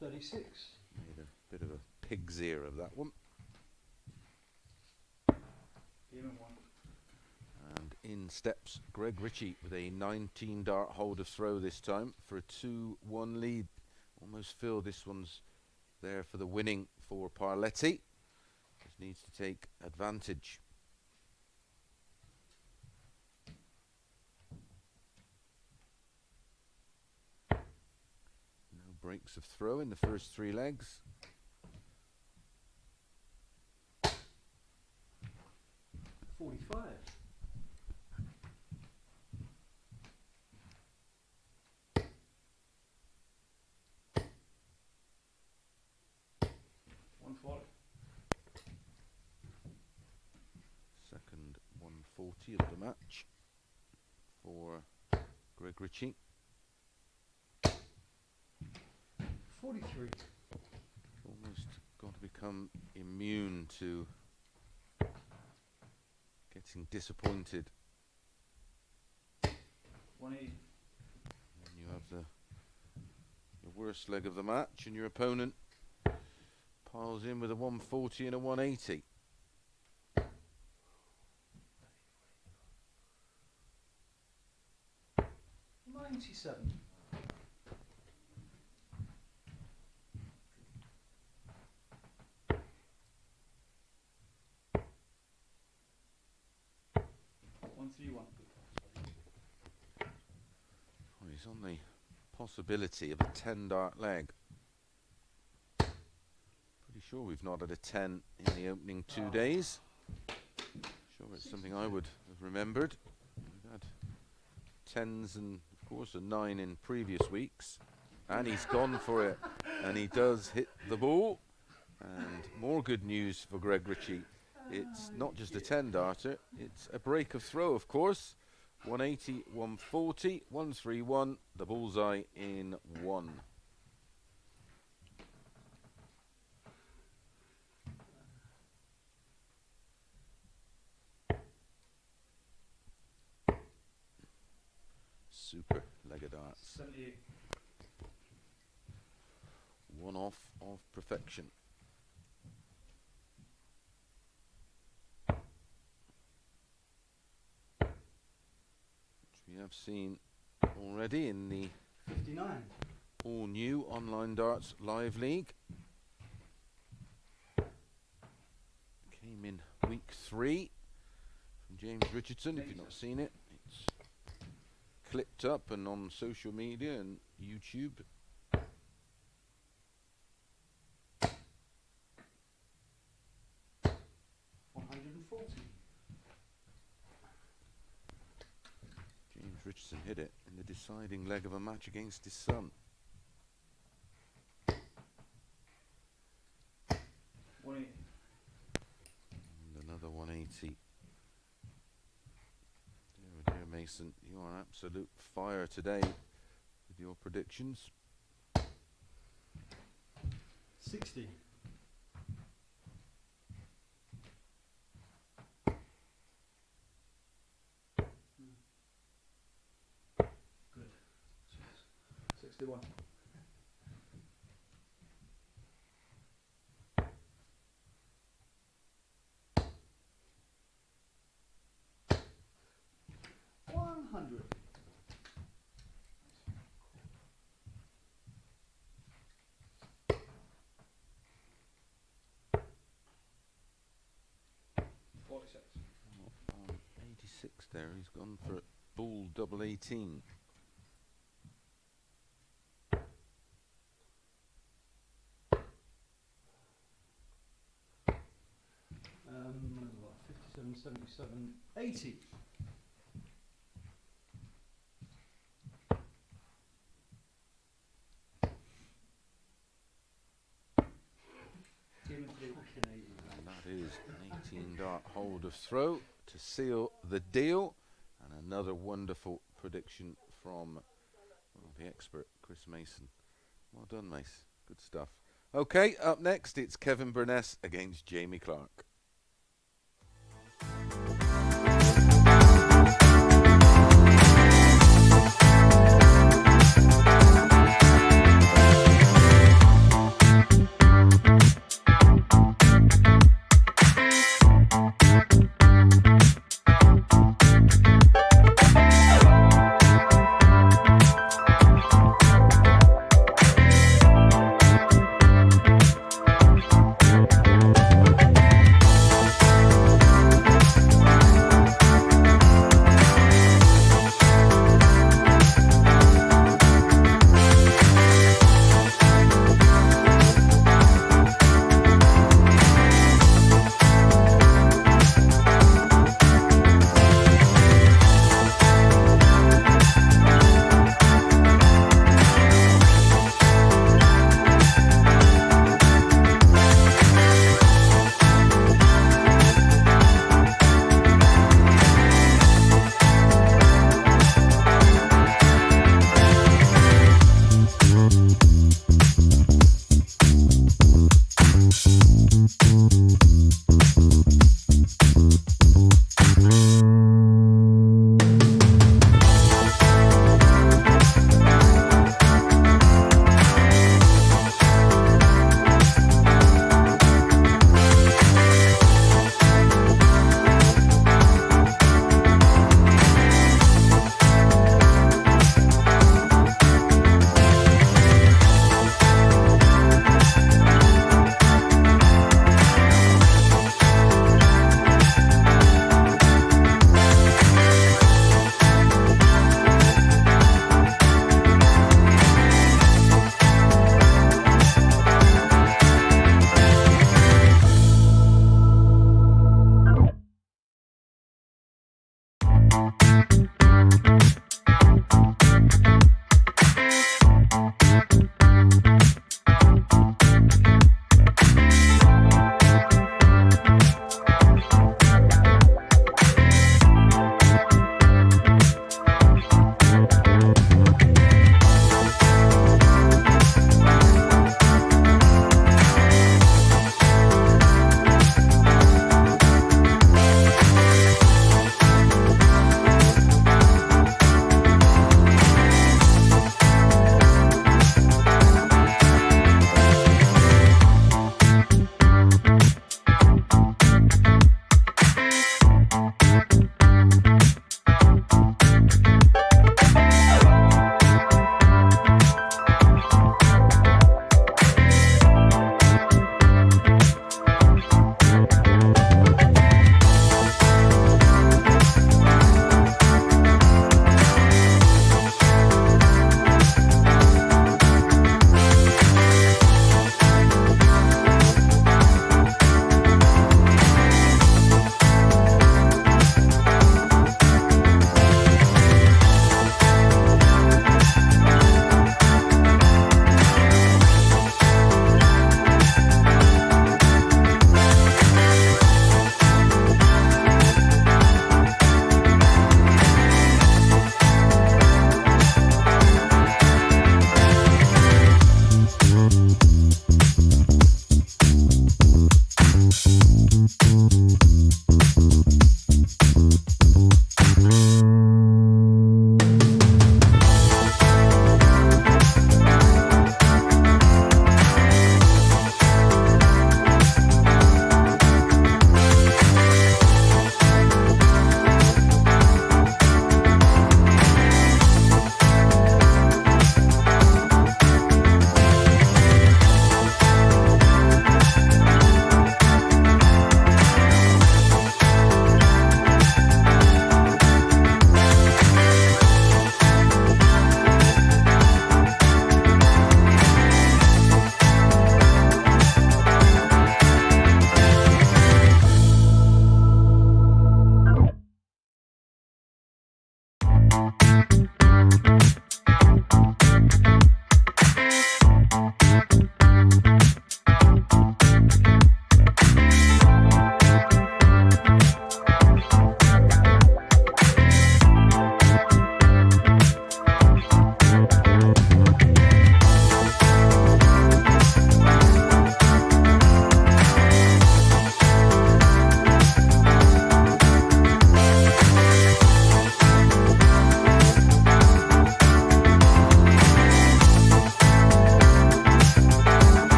36. Made a bit of a pig's ear of that one. Game and 1. And in steps Greg Ritchie with a 19 dart holder throw this time for a 2-1 lead. Almost feel this one's there for the winning for Parletti. Just needs to take advantage. No breaks of throw in the first 3 legs. 45. 140. Second 140 of the match for Greg Ritchie. 43. Almost got to become immune to getting disappointed 180. when you have the worst leg of the match and your opponent piles in with a 140 and a 180. 97. 131. Well, he's on the possibility of a 10 dart leg. Pretty sure we've not had a 10 in the opening 2 days. Sure it's something I would have remembered. We've had 10s and, of course, a 9 in previous weeks. And he's gone for it. And he does hit the ball. And more good news for Greg Ritchie. It's not just a 10 darter, it's a break of throw, of course. 180, 140, 131, the bullseye in 1. Super leg of darts. 78. One off of perfection. Which we have seen already in the 59. all new Online Darts Live League. Came in week 3 from James Richardson. If you've not seen it, it's clipped up and on social media and YouTube. James Richardson hit it in the deciding leg of a match against his son. 180. And another 180. Dear Mason, you are on absolute fire today with your predictions. 60. Good. 61. $100. On 86 there, he's gone for bull double 18. What, 57, 77, 80. And that is an 18 dart hold of throw to seal the deal. And another wonderful prediction from the expert, Chris Mason. Well done, Mace. Good stuff. Okay, up next, it's Kevin Burness against Jamie Clark.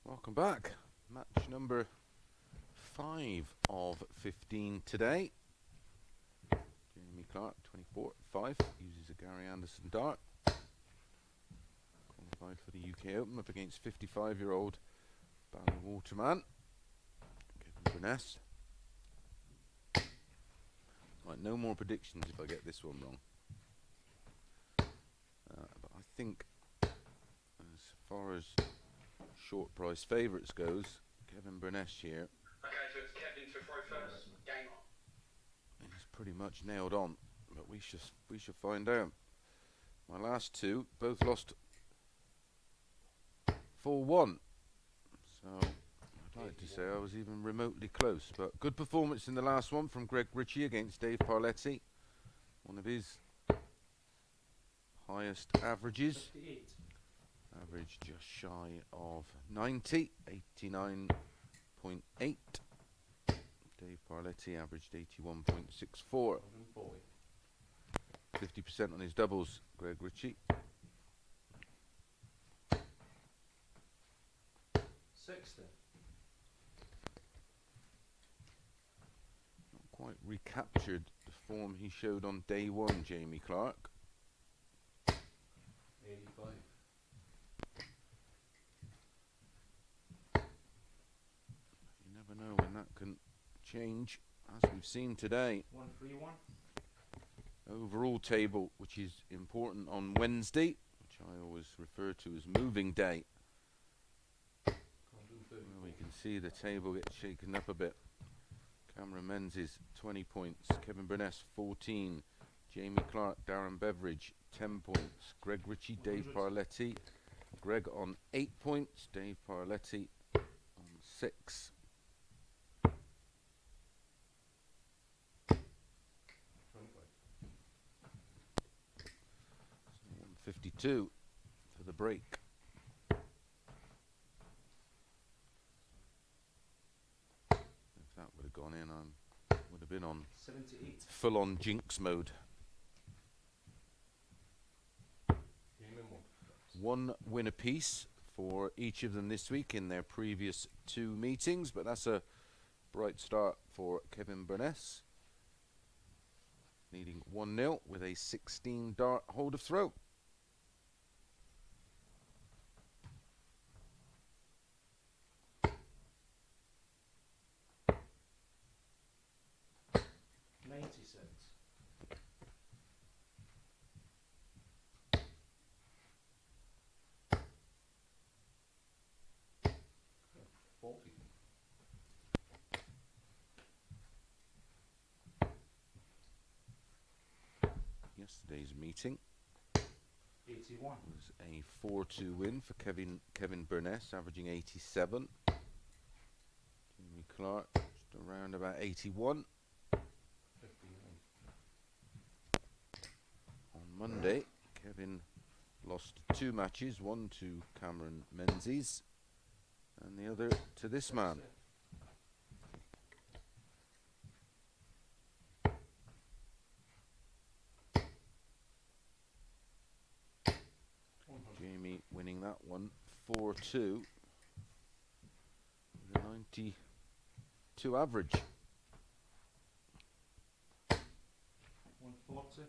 Welcome back. Match number 5 of 15 today. Jamie Clark, 24-5, uses a Gary Anderson dart. Qualified for the UK Open up against 55-year-old Barry Waterman, Kevin Burness. Right, no more predictions if I get this one wrong. But I think, as far as short price favourites goes, Kevin Burness here Okay, so it's Kevin to throw first. Game on. is pretty much nailed on, but we should find out. My last two both lost 4-1, so I'd like to say I was even remotely close. But good performance in the last one from Greg Ritchie against Dave Parletti, one of his highest averages. 58. Average just shy of 90, 89.8. Dave Parletti averaged 81.64. 50% on his doubles, Greg Ritchie. 60. Not quite recaptured the form he showed on day one, Jamie Clark. 85. You never know when that can change, as we've seen today. 131. Overall table, which is important on Wednesday, which I always refer to as moving day. see the table get shaken up a bit. Cameron Menzies, 20 points. Kevin Burness, 14. Jamie Clark, Darren Beveridge, 10 points. Greg Ritchie, Dave 100. Parletti. Greg on 8 points. Dave Parletti on 6. 152 for the break. If that would have gone in, I would have been on 78. full-on jinx mode. One win apiece for each of them this week in their previous 2 meetings, but that's a bright start for Kevin Burness, leading 1-0 with a 16 dart hold of throw. Yesterday's meeting 81. was a 4-2 win for Kevin Burness, averaging 87. Jamie Clark just around about 81. 59. On Monday, Kevin lost 2 matches, one to Cameron Menzies and the other to this man. Jamie winning that one 4-2 with a 92 average. 140.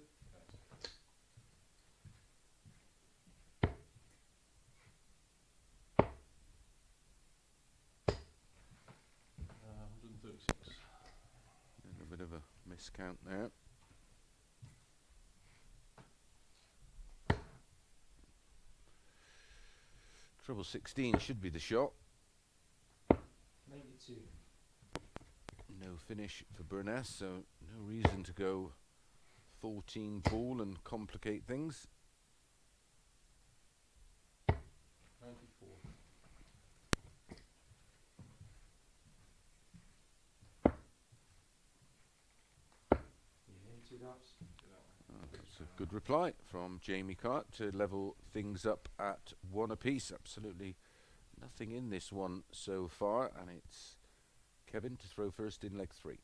There's a bit of a miscount there. Treble 16 should be the shot. 92. No finish for Burness, so no reason to go 14 ball and complicate things. 94. Yeah, 2 darts. That's a good reply from Jamie Cart to level things up at 1 apiece. Absolutely nothing in this one so far, and it's Kevin to throw first in leg 3.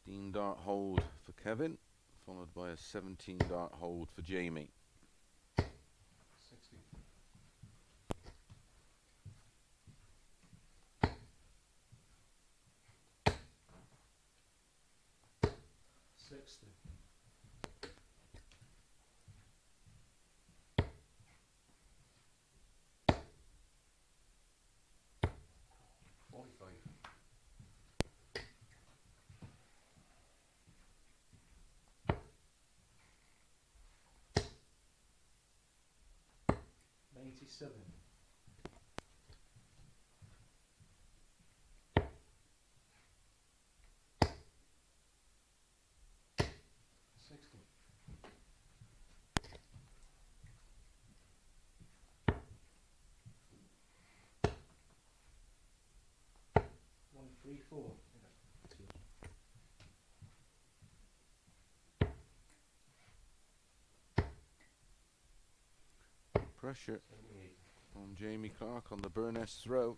$16 dart hold for Kevin, followed by a 17 dart hold for Jamie. 60. 60. 45. 97. 60. 134. Pressure 78. on Jamie Clark on the Burness throw.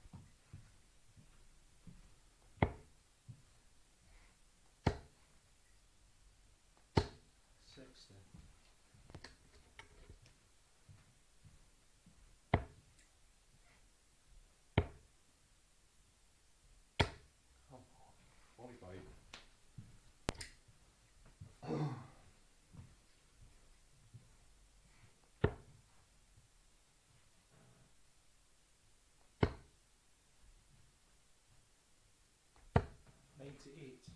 60. 45. 98.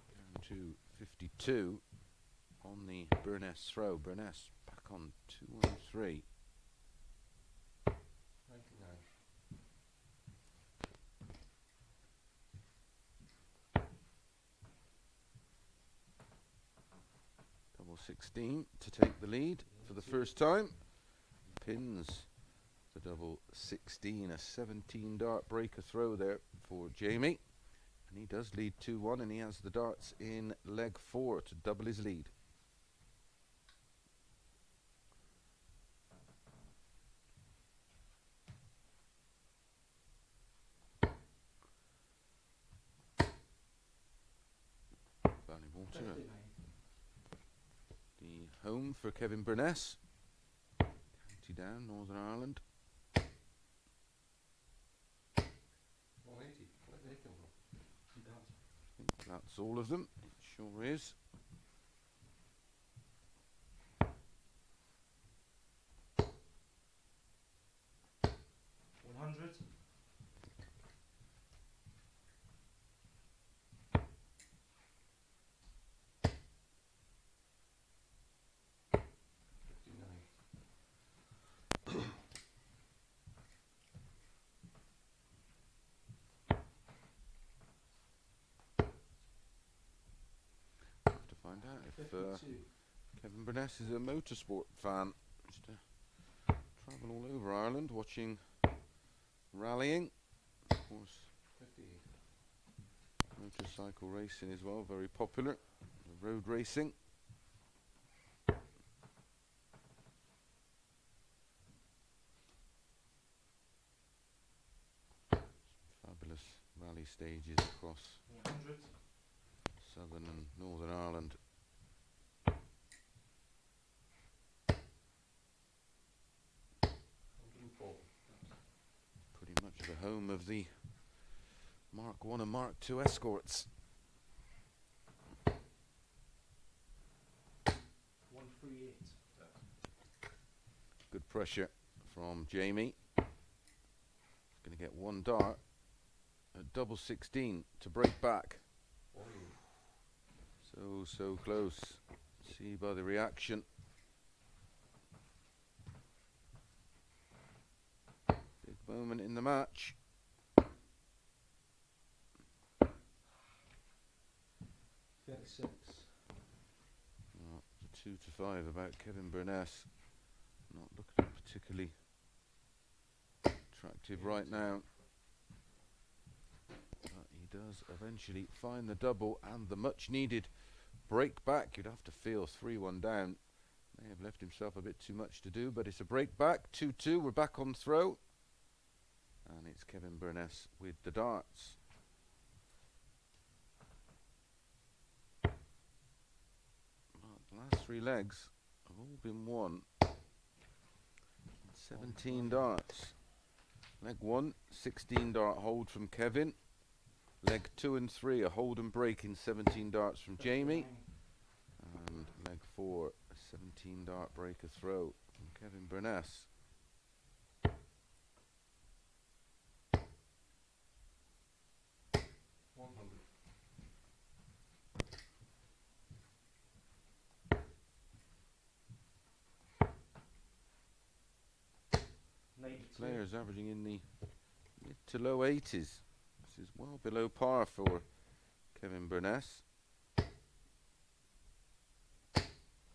Down to 52 on the Burness throw. Burness back on 213. 99. Double 16 to take the lead for the first time. Pins the double 16, a 17 dart breaker throw there for Jamie. And he does lead 2-1, and he has the darts in leg 4 to double his lead. Water, 59. the home for Kevin Burness. County Down, Northern Ireland. 180. Where did they come from? That. I think that's all of them. It sure is. $100. 59. Have to find out if 52. Kevin Burness is a motorsport fan. Used to travel all over Ireland watching rallying. Of course, 58. motorcycle racing as well, very popular. Road racing. Fabulous rally stages across 100. Southern and Northern Ireland. Pretty much the home of the Mark 1 and Mark 2 escorts. 138. Good pressure from Jamie. Going to get one dart at double 16 to break back. So close. See by the reaction. Big moment in the match. 36. Oh, it's a 2-5 about Kevin Burness. Not looking particularly attractive right now. But he does eventually find the double and the much needed break back. You'd have to feel 3-1 down. May have left himself a bit too much to do, but it's a break back. 2-2, we're back on throw. And it's Kevin Burness with the darts. Well, the last 3 legs have all been won. 17 darts. Leg 1, 16 dart hold from Kevin. Leg 2 and 3, a hold and break in 17 darts from Jamie. And leg 4, a 17 dart breaker throw from Kevin Burness. Players averaging in the mid to low 80s. This is well below par for Kevin Burness,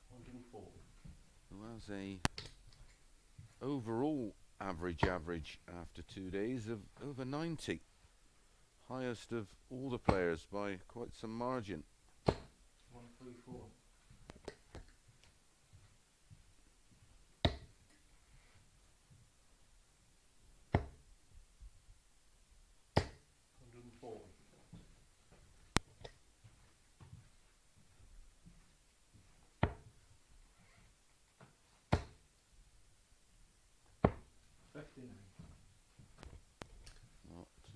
104. who has a overall average after 2 days of over 90. Highest of all the players by quite some margin. 134. 140. 59. Well, to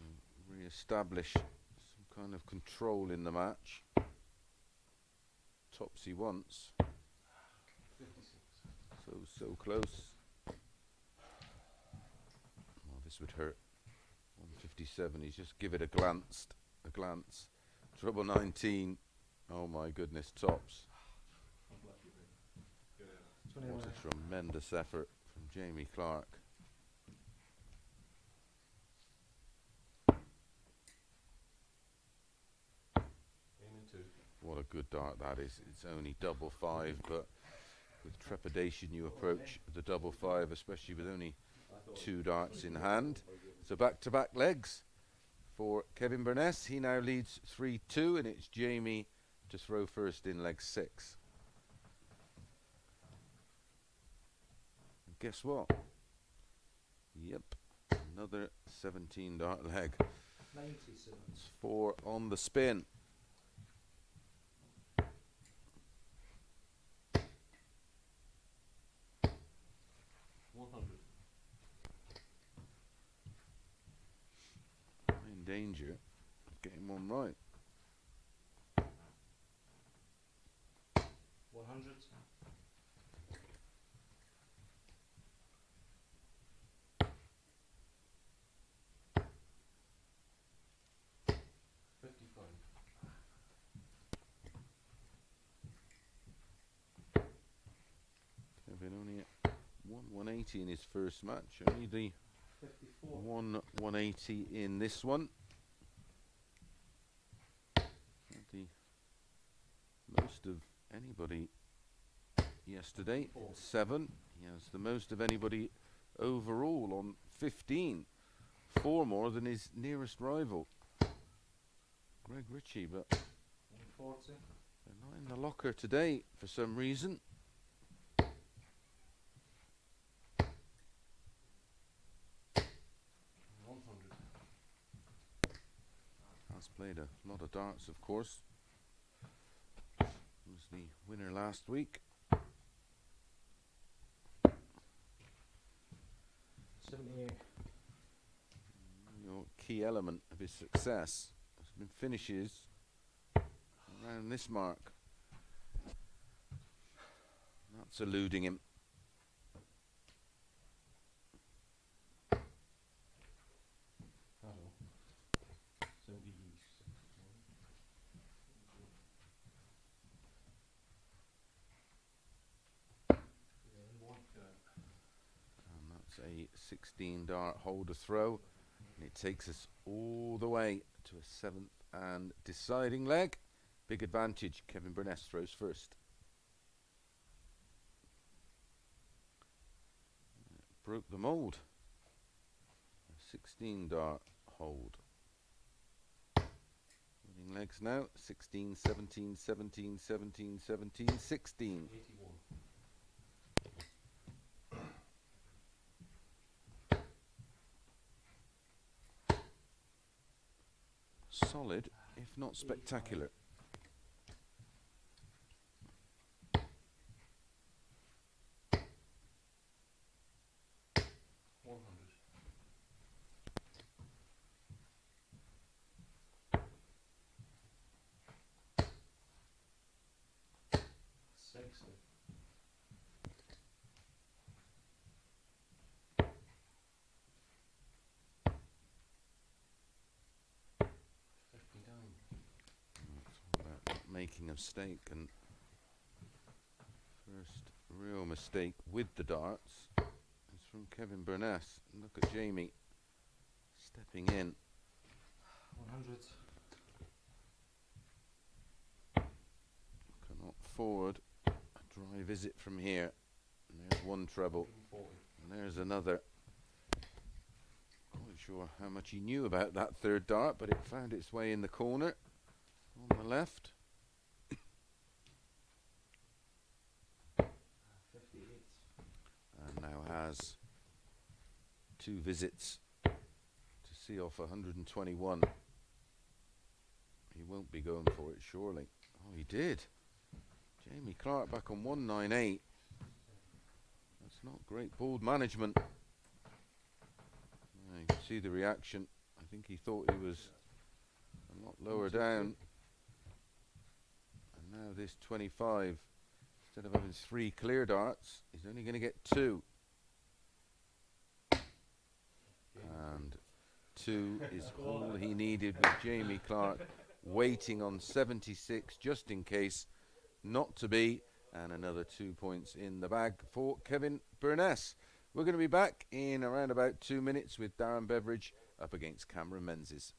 re-establish some kind of control in the match. Tops he wants. 56. So close. Well, this would hurt. 157. He's just give it a glance. Trouble 19. Oh my goodness, tops. What a tremendous effort from Jamie Clark. Aiming 2. What a good dart that is. It's only double 5, but with trepidation you approach the double 5, especially with only 2 darts in hand. So back-to-back legs for Kevin Burness. He now leads 3-2, and it's Jamie to throw first in leg 6. And guess what? Yep, another 17 dart leg. 97. It's 4 on the spin. In danger of getting one right. 100. 55. Kevin only at 180 in his first match. Only the 54. 180 in this one. The most of anybody yesterday, 7. He has the most of anybody overall on 15. 4 more than his nearest rival, Greg Ritchie, but 140. they're not in the locker today for some reason. Has played a lot of darts, of course. Was the winner last week. 78. Your key element of his success has been finishes around this mark. That's eluding him. Hello. 76. And that's a 16 dart hold to throw. And it takes us all the way to a 7th and deciding leg. Big advantage. Kevin Burness throws first. Broke the mold. A 16 dart hold. Winning legs now. 16, 17, 17, 17, 17, 16. 81. Solid, if not spectacular. Making a mistake, and first real mistake with the darts is from Kevin Burness. And look at Jamie stepping in. 100. Cannot afford a dry visit from here. And there's one treble, 140. and there's another. Not sure how much he knew about that third dart, but it found its way in the corner on the left. 58. And now has 2 visits to see off 121. He won't be going for it, surely. Oh, he did. Jamie Clark back on 198. That's not great board management. You can see the reaction. I think he thought he was a lot lower down. And now this 25. Instead of having 3 clear darts, he's only going to get 2. And 2 is all he needed, with Jamie Clark waiting on 76 just in case, not to be. And another 2 points in the bag for Kevin Burness. We're going to be back in around about 2 minutes with Darren Beveridge up against Cameron Menzies.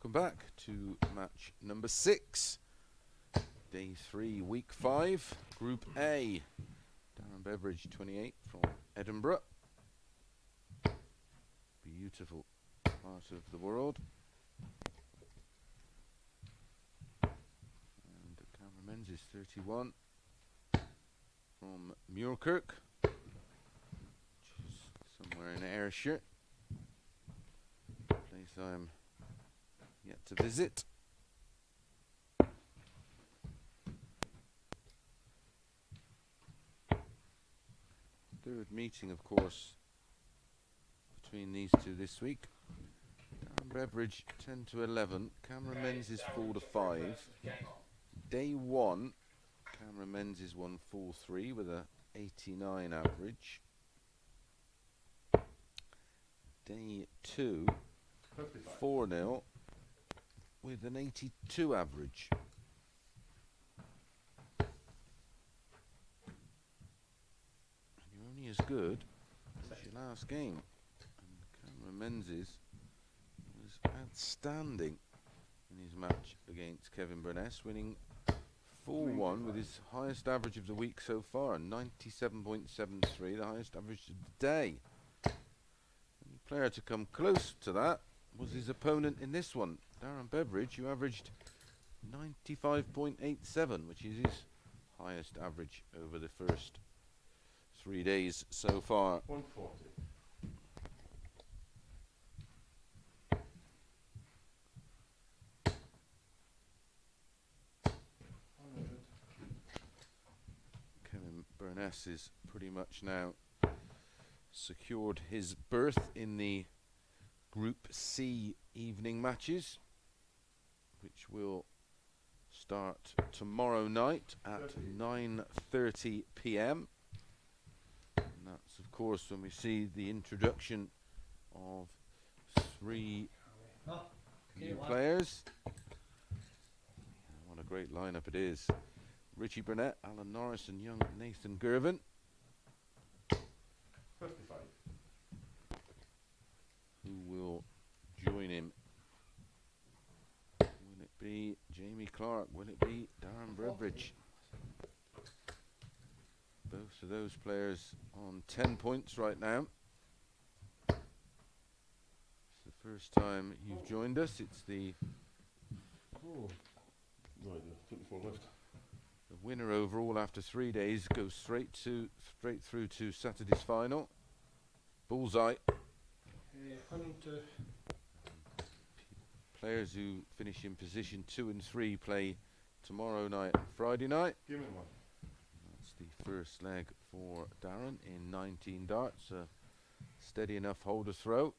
Back to match number 6, day 3, week 5, Group A. Darren Beveridge, 28, from Edinburgh. Beautiful part of the world. And Cameron Menzies, 31, from Muirkirk, which is somewhere in Ayrshire. Place I'm yet to visit. Third meeting, of course, between these two this week. Darren Beveridge 10 to 11. Cameron Menzies 4 to 5. Day 1, Cameron Menzies won 4-3 with a 89 average. Day 2, 4-0. with an 82 average. And you're only as good as your last game. And Cameron Menzies was outstanding in his match against Kevin Burness, winning 4-1 with his highest average of the week so far, 97.73, the highest average of the day. The only player to come close to that was his opponent in this one, Darren Beveridge, who averaged 95.87, which is his highest average over the first 3 days so far. 140. Kevin Burness is pretty much now secured his berth in the Group C evening matches, which will start tomorrow night at 9:30 p.m. And that's, of course, when we see the introduction of 3 new players. What a great lineup it is. Ritchie Burnett, Alan Norris and young Nathan Girvin. 55. Who will join him when it be Jamie Clark? Will it be Darren Beveridge? Both of those players on 10 points right now. It's the first time you've joined us. It's the Oh. Right, 24 left. winner overall after 3 days goes straight through to Saturday's final. Bullseye. 100. Players who finish in position 2 and 3 play tomorrow night and Friday night. Give me one. That's the first leg for Darren in 19 darts. A steady enough holder throw.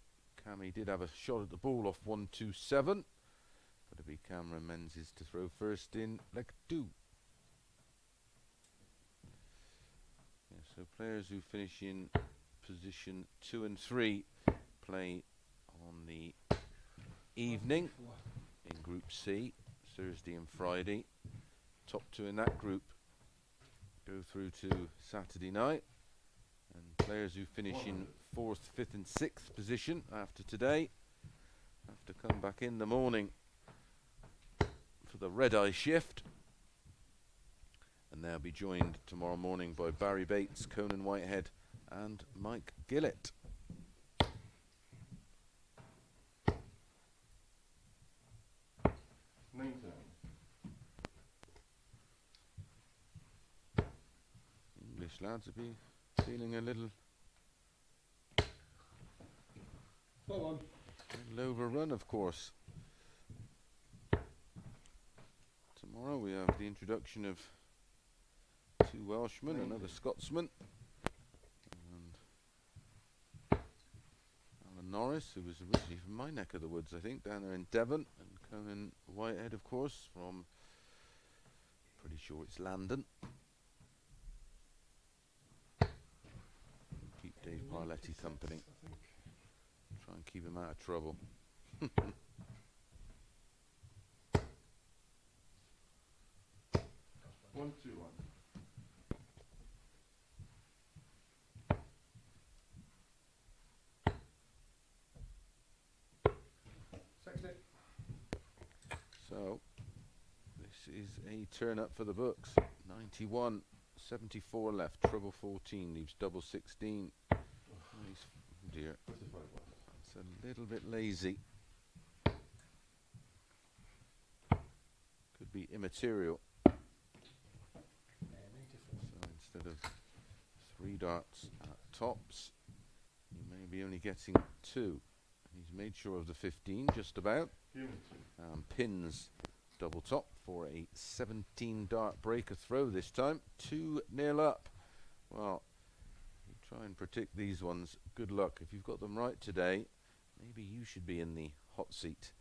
Cammy did have a shot at the ball off 127. But it'll be Cameron Menzies to throw first in leg 2. Yeah, so players who finish in position 2 and 3 play on the evening in Group C, Thursday and Friday. Top 2 in that group go through to Saturday night, and players who finish in 4th, 5th and 6th position after today have to come back in the morning for the red-eye shift, and they'll be joined tomorrow morning by Barry Bates, Conan Whitehead and Mike Gillett. English lads will be feeling a little overrun, of course. Tomorrow we have the introduction of 2 Welshmen, another Scotsman, and Alan Norris, who was originally from my neck of the woods, I think, down there in Devon, and Conan Whitehead, of course, from, pretty sure it's Landon. Keep Dave Parletti company. Try and keep him out of trouble. 1, 2, 1. So, this is a turn up for the books. 91, 74 left, treble 14, leaves double 16. Oh dear, that's a little bit lazy. Could be immaterial. So instead of 3 darts at tops, he may be only getting 2. He's made sure of the 15 just about. Pins double top for a 17 dart breaker throw this time. 2-0 up. Well, you try and predict these ones. Good luck. If you've got them right today, maybe you should be in the hot seat.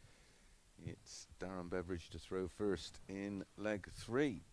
It's Darren Beveridge to throw first in leg 3.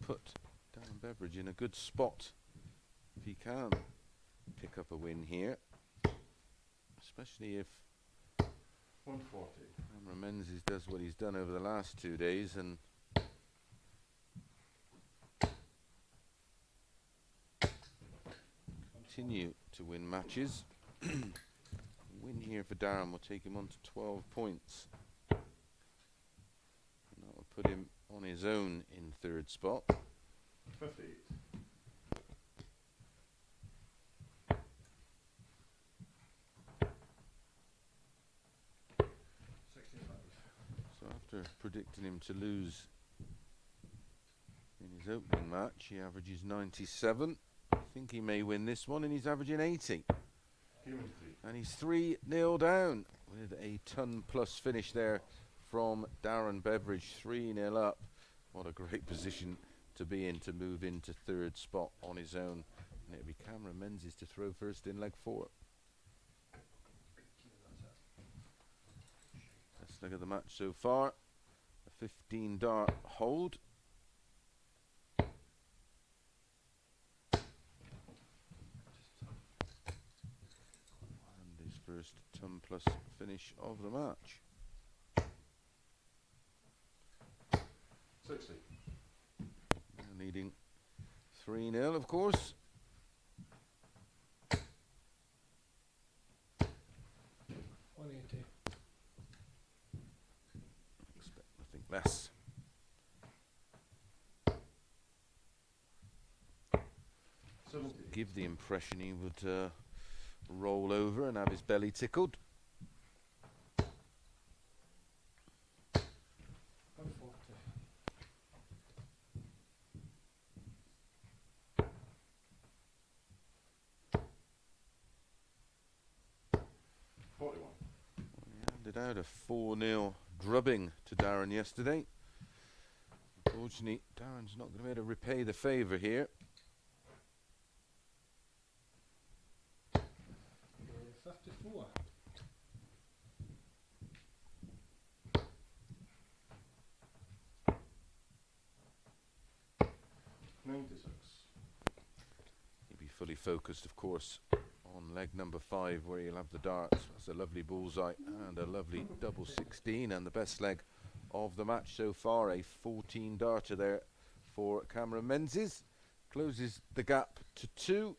Put Darren Beveridge in a good spot if he can pick up a win here, especially if 140. Cameron Menzies does what he's done over the last 2 days and continue to win matches. Win here for Darren will take him on to 12 points. And that will put him on his own in 3rd spot. 58. So after predicting him to lose in his opening match, he averages 97. I think he may win this one, and he's averaging 80. And he's 3-0 down with a ton-plus finish there from Darren Beveridge. 3-0 up. What a great position to be in to move into 3rd spot on his own And it'll be Cameron Menzies to throw first in leg 4. Let's look at the match so far. A 15 dart hold. And his first ton plus finish of the match. 60. Needing 3-0, of course. 180. Expect nothing less. 70. Give the impression he would roll over and have his belly tickled. 140. 41. He handed out a 4-0 drubbing to Darren yesterday. Unfortunately, Darren's not going to be able to repay the favour here. 54. 96. He'll be fully focused, of course, on leg number 5, where he'll have the darts. That's a lovely bullseye and a lovely double 16, and the best leg of the match so far, a 14 darter there for Cameron Menzies. Closes the gap to 2,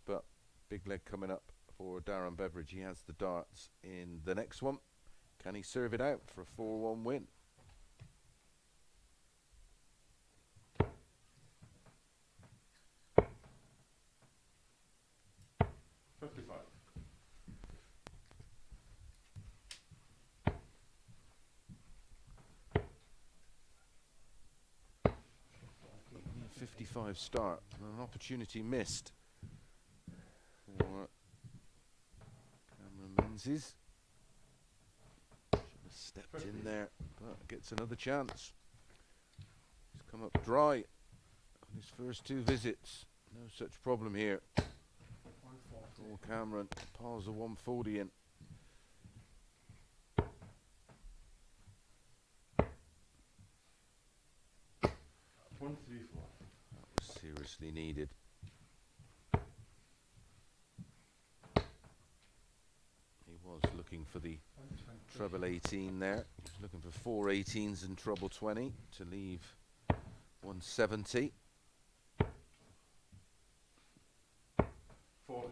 but big leg coming up for Darren Beveridge. He has the darts in the next one. Can he serve it out for a 4-1 win? Yeah, 55 start, and an opportunity missed for Cameron Menzies. Should have stepped in there, but gets another chance. He's come up dry on his first 2 visits. No such problem here 140. for Cameron. Piles a 140 in. 134. That was seriously needed. He was looking for the 120. treble 18 there. He was looking for 4 18s and treble 20 to leave 170. 40.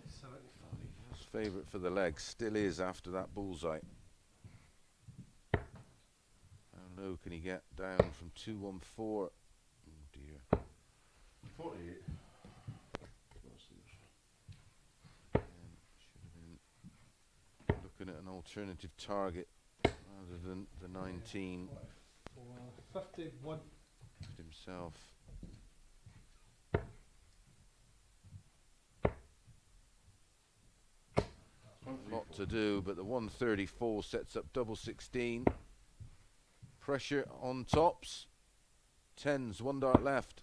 75. His favourite for the leg, still is after that bullseye. How low can he get down from 214? Oh dear. 48. Should have been looking at an alternative target rather than the 19. 51. Himself. Lot to do, but the 134 sets up double 16. Pressure on tops. 10s, 1 dart left.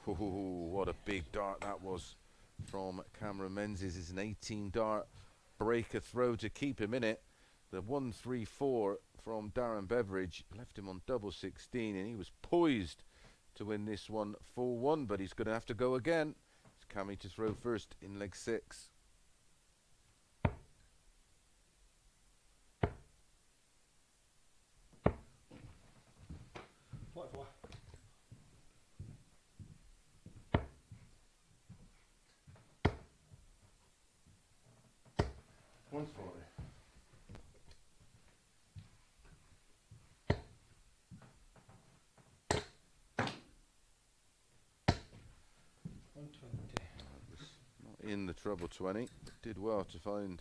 Ooh, what a big dart that was from Cameron Menzies. It's an 18 dart breaker throw to keep him in it. The 134 from Darren Beveridge left him on double 16, and he was poised to win this one 4-1, but he's going to have to go again. It's Cammy to throw first in leg 6. 44. 140. 120. Not in the treble 20. Did well to find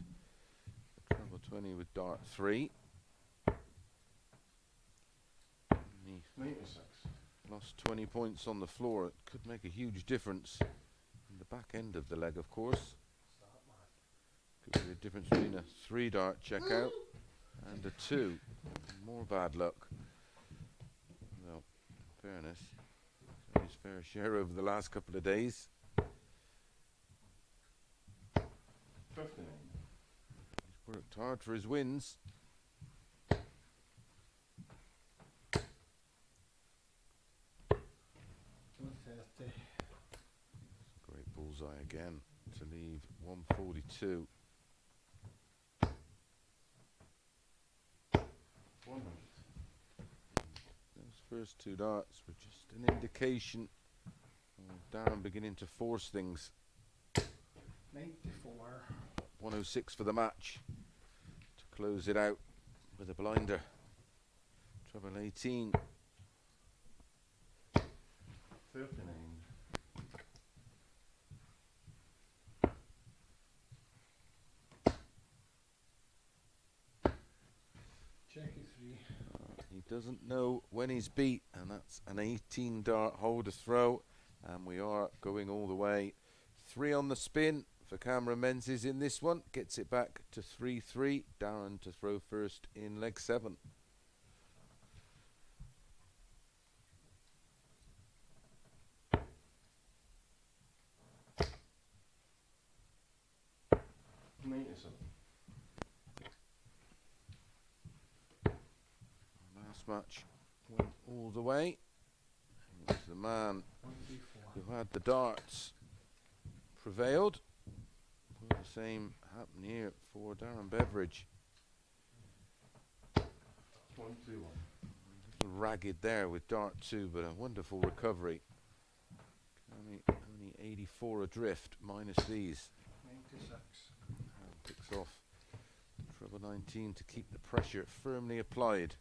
the treble 20 with dart 3. He 96. lost 20 points on the floor. It could make a huge difference in the back end of the leg, of course. Could be the difference between a 3 dart check out and a 2. More bad luck. Well, fairness, his fair share over the last couple of days. 59. He's worked hard for his wins. 130. Great bullseye again to leave 142. 100. Those first 2 darts were just an indication of Darren beginning to force things. 94. 106 for the match to close it out with a blinder. Treble 18. 39. Checky 3. He doesn't know when he's beat, and that's an 18 dart hole to throw, and we are going all the way. 3 on the spin for Cameron Menzies in this one. Gets it back to 3-3. Darren to throw first in leg 7. 97. Last match went all the way. It was the man 134. who had the darts prevailed. Will the same happen here for Darren Beveridge? 121. A little ragged there with dart 2, but a wonderful recovery. Only 84 adrift minus these. 96. And picks off treble 19 to keep the pressure firmly applied.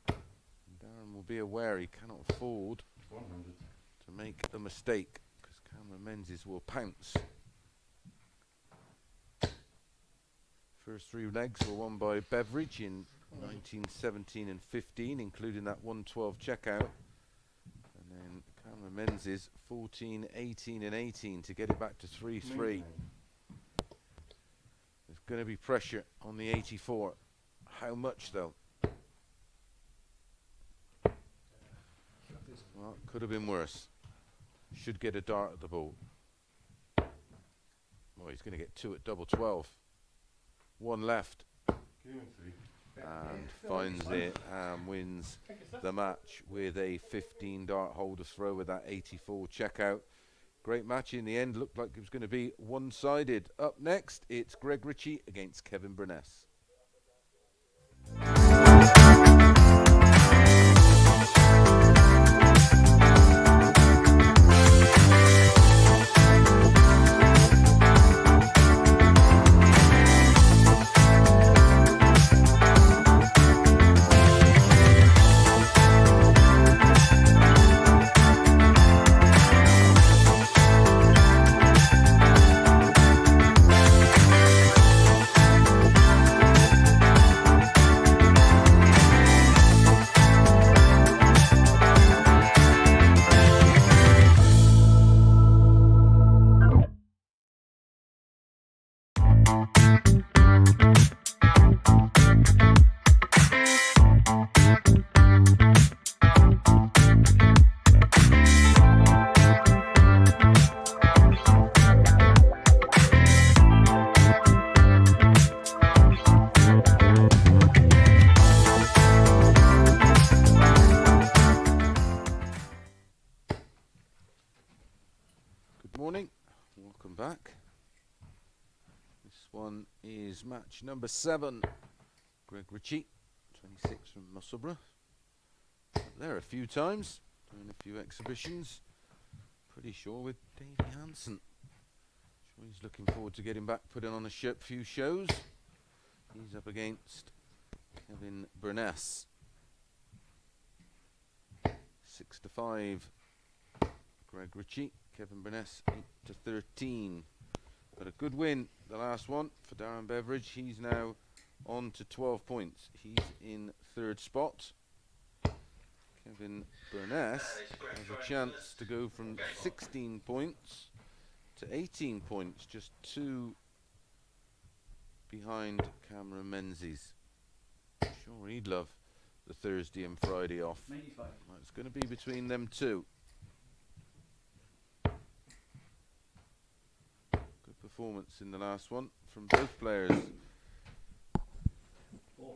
And Darren will be aware he cannot afford 100. to make a mistake, because Cameron Menzies will pounce. First 3 legs were won by Beveridge in 1917 and 15, including that 112 checkout. And then Cameron Menzies 14, 18 and 18 to get it back to 3-3. 99. There's going to be pressure on the 84. How much though? Well, it could have been worse. Should get a dart at the ball. Oh, he's going to get 2 at double 12. 1 left. Game in 3. And finds it and wins the match with a 15 dart hole to throw with that 84 checkout. Great match in the end. Looked like it was going to be one-sided. Up next, it's Greg Ritchie against Kevin Burness. Morning, welcome back. This one is match number 7. Greg Ritchie, 26 from Musselburgh. There a few times, doing a few exhibitions. Pretty sure with Davey Hansen. Sure he's looking forward to getting back, putting on a few shows. He's up against Kevin Burness. 6-5. Greg Ritchie. Kevin Burness 8-13. But a good win, the last one for Darren Beveridge. He's now on to 12 points. He's in 3rd spot. Kevin Burness has a chance to go from 16 points to 18 points, just 2 behind Cameron Menzies. Sure, he'd love the Thursday and Friday off. 95. Well, it's going to be between them two. Good performance in the last one from both players. 40.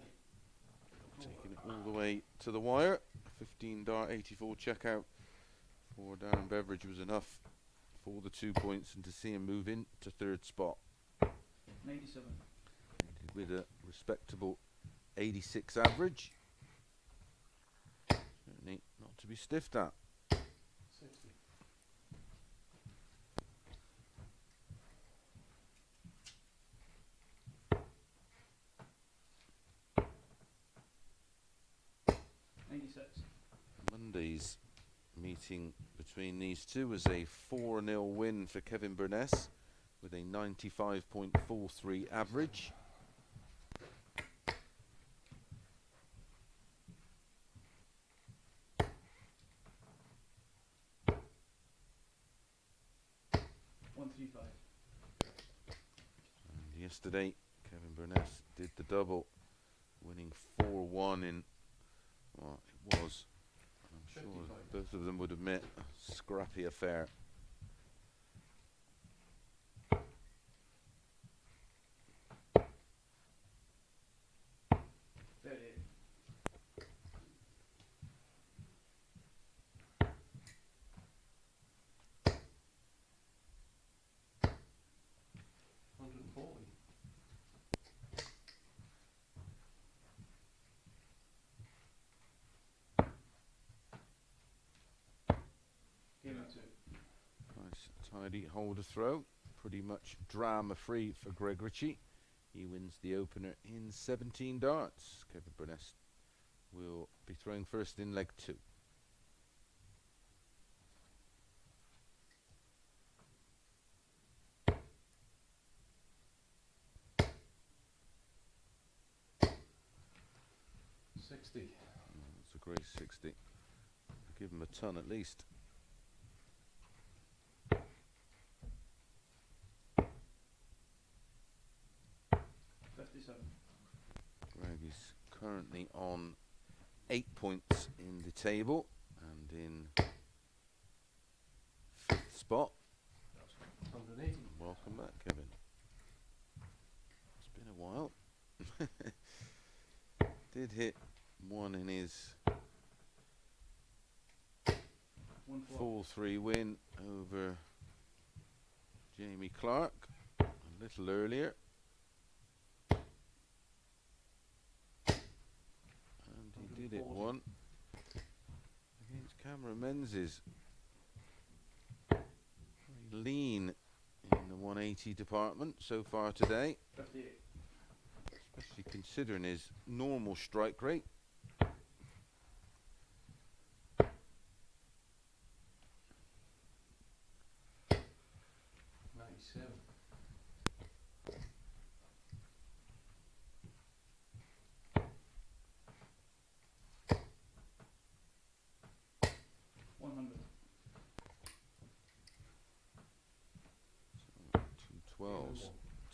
Taking it all the way to the wire. 15 dart 84 checkout for Darren Beveridge was enough for the 2 points and to see him move in to third spot. 97. With a respectable 86 average. Certainly not to be stiffed at. 60. Monday's meeting between these two was a 4-0 win for Kevin Burness with a 95.43 average. And yesterday, Kevin Burness did the double, winning 4-1 in, well, it was, I'm sure 55. both of them would admit, a scrappy affair. Nice tidy holder throw, pretty much drama free for Greg Ritchie. He wins the opener in 17 darts. Kevin Burness will be throwing first in leg 2. It's a great 60. Give him a ton at least. Greg is currently on 8 points in the table and in 5th spot. 180. Welcome back, Kevin. It's been a while. Did hit one in his 4-3 win over Jamie Clark a little earlier. And he did it one against Cameron Menzies. Very lean in the 180 department so far today. 58. Especially considering his normal strike rate.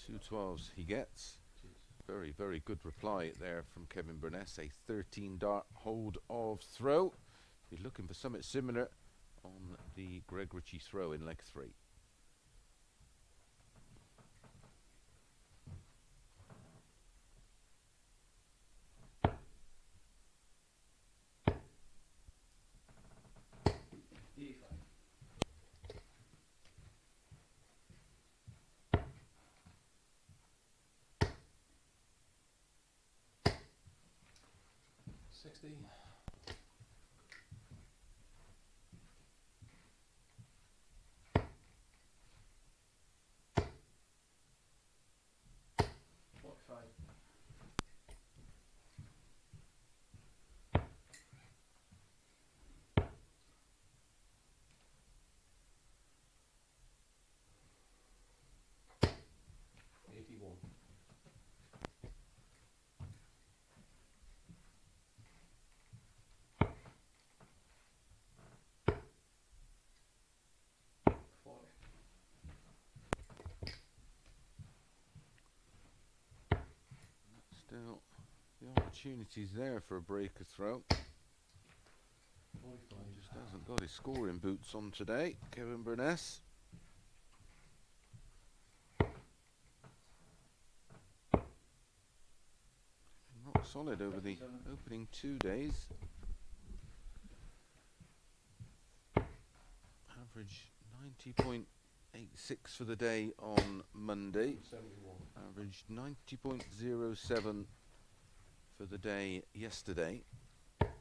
Two 12s he gets. Very, very good reply there from Kevin Burness. A 13 dart hold of throw. Be looking for something similar on the Greg Ritchie throw in leg 3. opportunities there for a breaker throw. 45. Just hasn't got his scoring boots on today, Kevin Burness. Rock solid over the 57. opening 2 days. Average 90.86 for the day on Monday. 71. Average 90.07 for the day yesterday. Shouldn't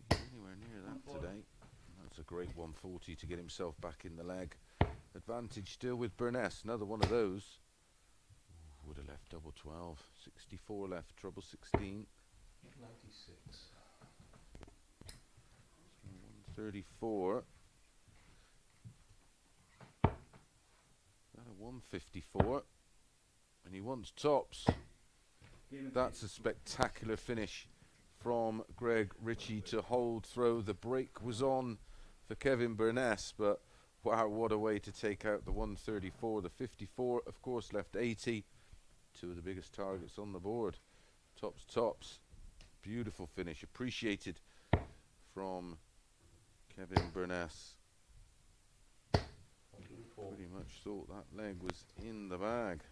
be anywhere near that 140. today. That's a great 140 to get himself back in the leg. Advantage still with Burness. Another one of those. Ooh, would have left double 12. 64 left, treble 16. 96. 134. That a 154. And he wants tops. Game and That's a spectacular finish from Greg Ritchie to hold throw. The break was on for Kevin Burness, but wow, what a way to take out the 134. The 54, of course, left 80. Two of the biggest targets on the board. Tops, tops. Beautiful finish. Appreciated from Kevin Burness. 104. Pretty much thought that leg was in the bag.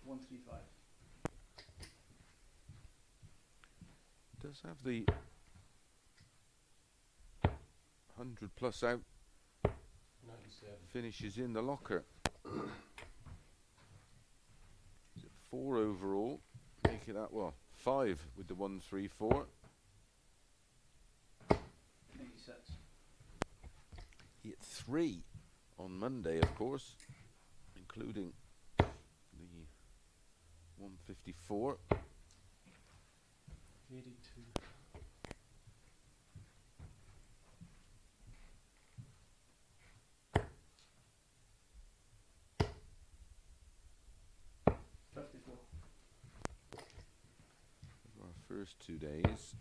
135. Does have the 100 plus out 97. finishes in the locker. Is it 4 overall? Make it that, well, 5 with the 134. 96. He hit 3 on Monday, of course, including the 154. 82. 54. Our first 2 days.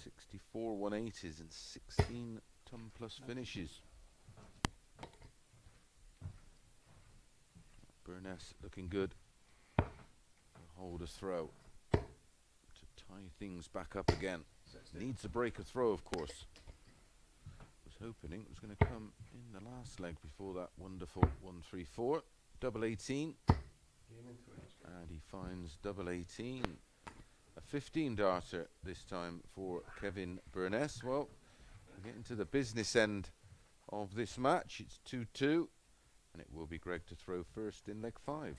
64 180s and 16 ton plus finishes. Burness looking good. Hold a throw to tie things back up again. 60. Needs a break a throw, of course. Was hoping it was going to come in the last leg before that wonderful 134. Double 18. Game in 3. And he finds double 18. A 15 darter this time for Kevin Burness. Well, we're getting to the business end of this match. It's 2-2. And it will be Greg to throw first in leg 5.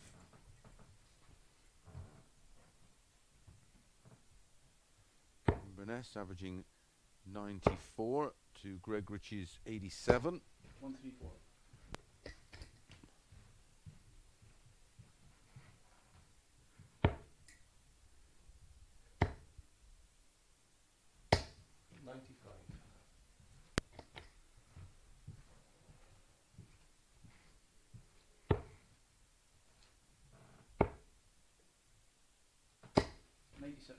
Kevin Burness averaging 94 to Greg Ritchie's 87. 134. 95. 96.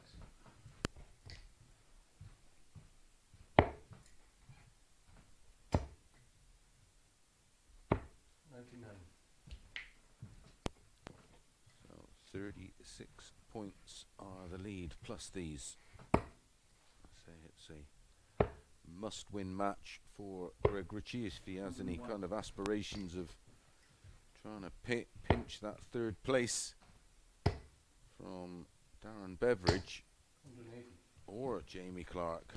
99. So 36 points are the lead, plus these. Say it's a must-win match for Greg Ritchie if he has any kind of aspirations of trying to pinch that third place from Darren Beveridge 180. or Jamie Clark.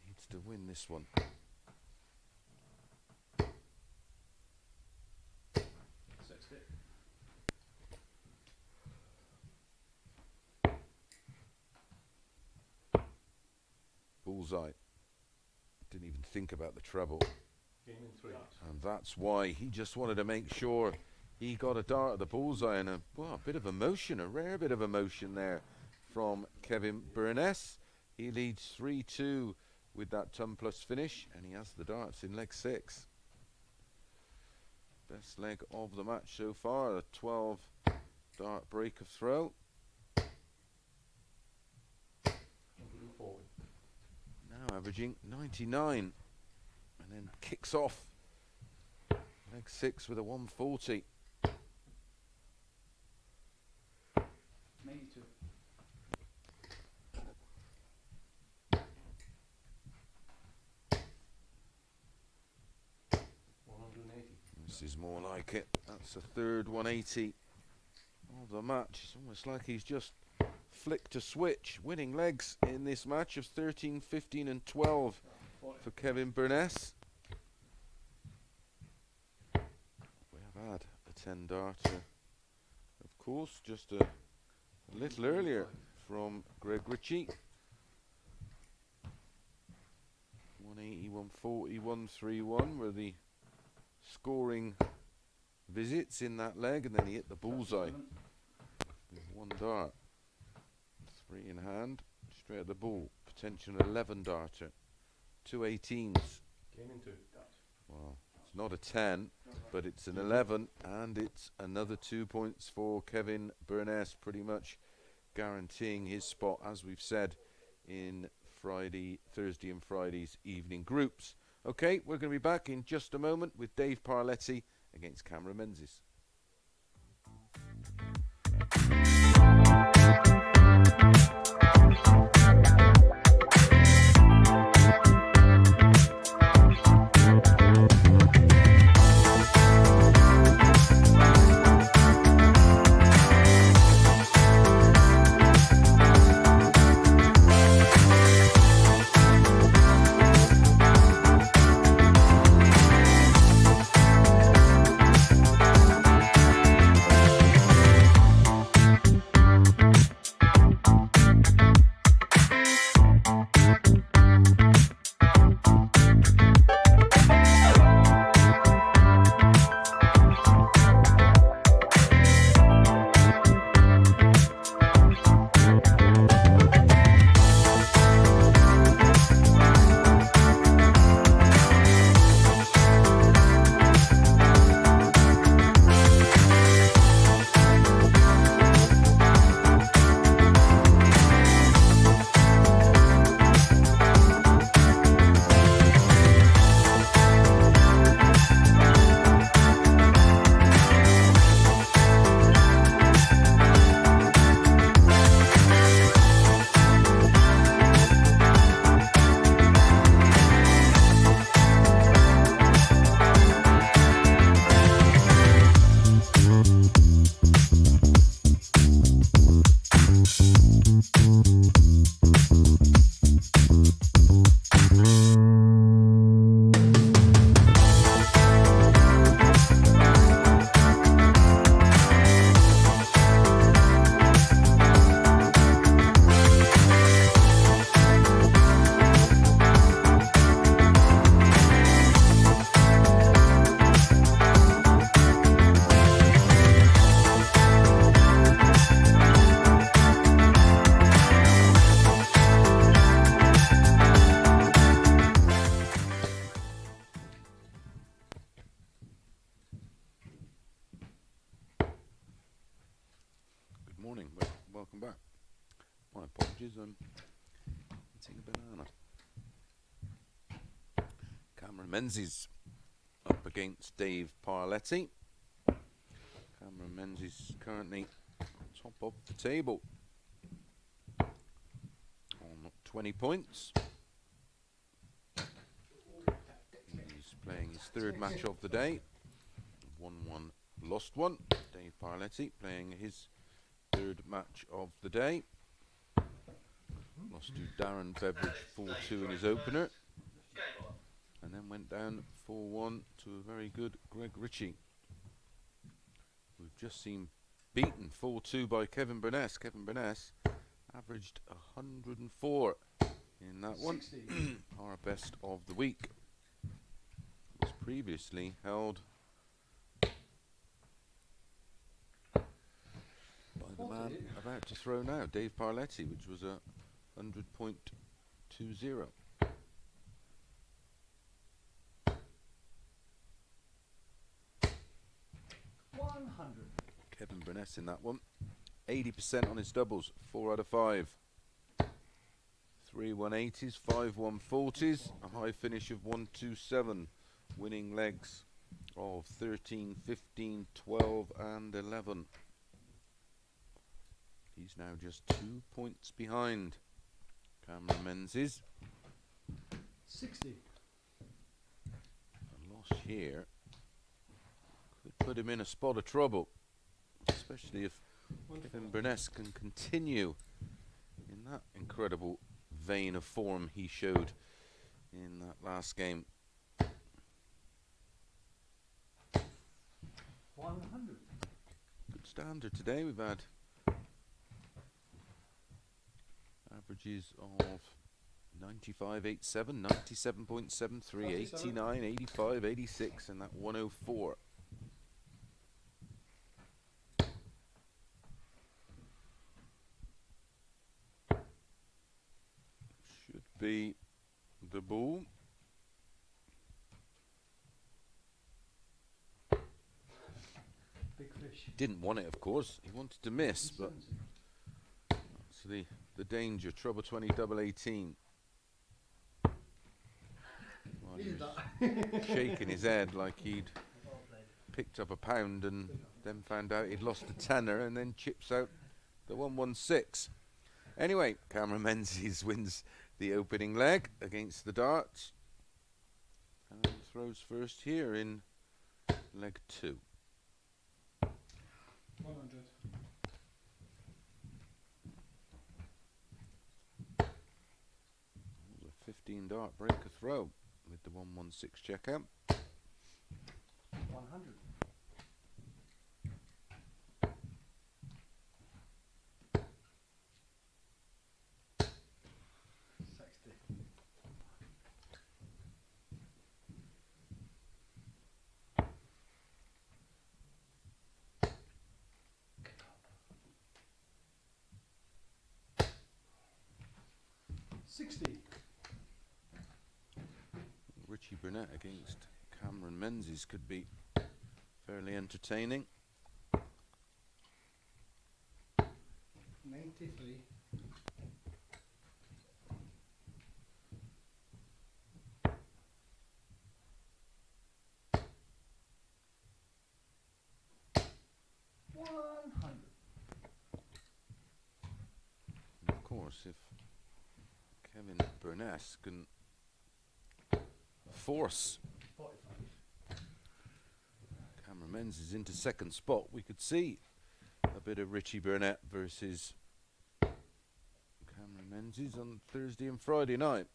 Needs to win this one. 60. Bullseye. Didn't even think about the treble. Game in 3. And that's why he just wanted to make sure he got a dart at the bullseye, and a bit of emotion, a rare bit of emotion there from Kevin Burness. He leads 3-2 with that ton plus finish, and he has the darts in leg 6. Best leg of the match so far, a 12 dart break of throw. Now averaging 99. And then kicks off leg 6 with a 140. 92. 180. This is more like it. That's the third 180 of the match. It's almost like he's just flicked a switch. Winning legs in this match of 13, 15 and 12 for Kevin Burness. We have had a 10 darter, of course, just a little earlier from Greg Ritchie. 180, 140, 131 were the scoring visits in that leg, and then he hit the bullseye with 1 dart. 3 in hand, straight at the ball. Potential 11 darter. 2 18s. Gaining 2. Well, it's not a 10, but it's an 11, and it's another 2 points for Kevin Burness, pretty much guaranteeing his spot, as we've said, in Thursday and Friday's evening groups. Okay, we're going to be back in just a moment with Dave Parletti against Cameron Menzies. Morning, welcome back. My apologies, I'm eating a banana. Cameron Menzies up against Dave Parletti. Cameron Menzies currently on top of the table on 20 points. He's playing his third match of the day. Won one, lost one. Dave Parletti playing his third match of the day. Lost to Darren Beveridge 4-2 in his opener, and then went down 4-1 to a very good Greg Ritchie. We've just seen beaten 4-2 by Kevin Burness. Kevin Burness averaged 104 in that one. Our best of the week. Was previously held by the man about to throw now, Dave Parletti, which was a 100.20. Kevin Burness in that one. 80% on his doubles, 4 out of 5. 3 180s, 5 140s, a high finish of 127, winning legs of 13, 15, 12 and 11. He's now just 2 points behind Cameron Menzies. 60. A loss here could put him in a spot of trouble, especially if Kevin Burness can continue in that incredible vein of form he showed in that last game. 100. Good standard today. We've had averages of 95.87, 97.73, 89, 85, 86 and that 104. Should be the ball. Big fish. Didn't want it, of course. He wanted to miss, but that's the danger. Trouble 20, double 18. Well, he was shaking his head like he'd picked up a pound and then found out he'd lost a tenner and then chips out the 116. Anyway, Cameron Menzies wins the opening leg against the darts and throws first here in leg 2. 100. It was a 15 dart breaker throw with the 116 checkout. 100. 60. 60. Ritchie Burnett against Cameron Menzies could be fairly entertaining. 93. 100. And of course, if Kevin Burness can force 45. Cameron Menzies into second spot, we could see a bit of Ritchie Burnett versus Cameron Menzies on Thursday and Friday night.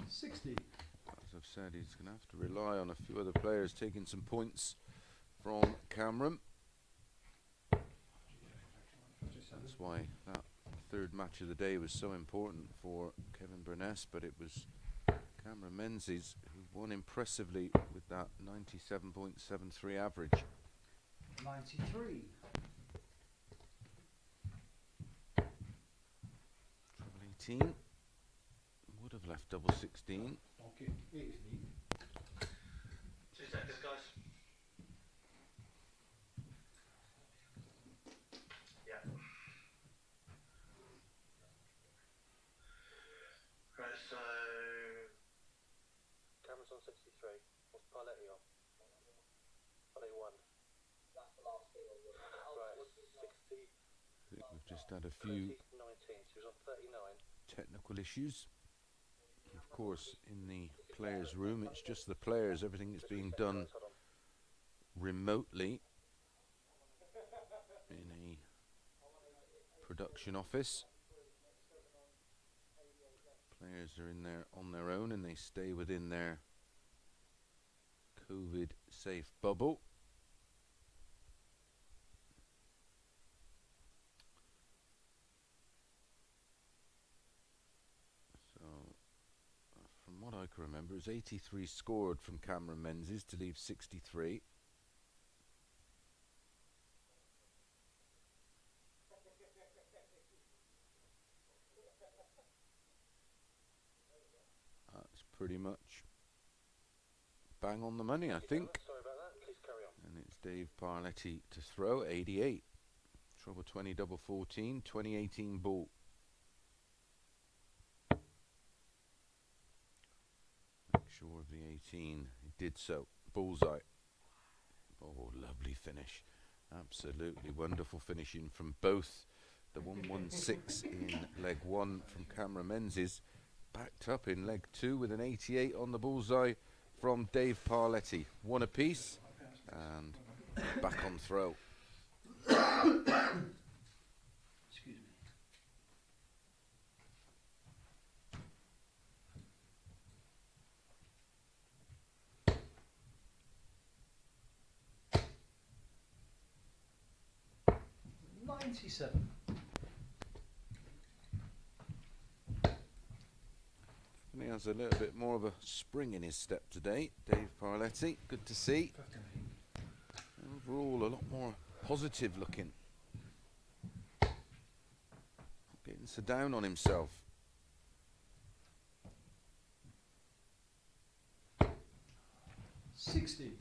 60. As I've said, he's going to have to rely on a few other players taking some points from Cameron. That's why that third match of the day was so important for Kevin Burness, but it was Cameron Menzies who won impressively with that 97.73 average. 93. Treble 18 would have left double 16. Okay, 83. 2 seconds, guys. Yeah. Right, so Cameron's on 63. What's Parletti on? 21. that's the last thing on the Right, 60. I think we've just had a few 19. So he was on 39. technical issues. Of course, in the players' room, it's just the players. Everything is being done Hold on. remotely in a production office. Players are in there on their own and they stay within their COVID safe bubble. So from what I can remember, it was 83 scored from Cameron Menzies to leave 63. That's pretty much bang on the money, I think. Sorry about that. Please carry on. And it's Dave Parletti to throw, 88. Trouble 20, double 14, 2018 ball. shore of the 18. He did so. Bullseye. Oh, lovely finish. Absolutely wonderful finishing from both. The 116 in leg 1 from Cameron Menzies, backed up in leg 2 with an 88 on the bullseye from Dave Parletti. One apiece and back on throw. Excuse me. $97. And he has a little bit more of a spring in his step today, Dave Parletti. Good to see. Overall, a lot more positive looking. Getting so down on himself. $60.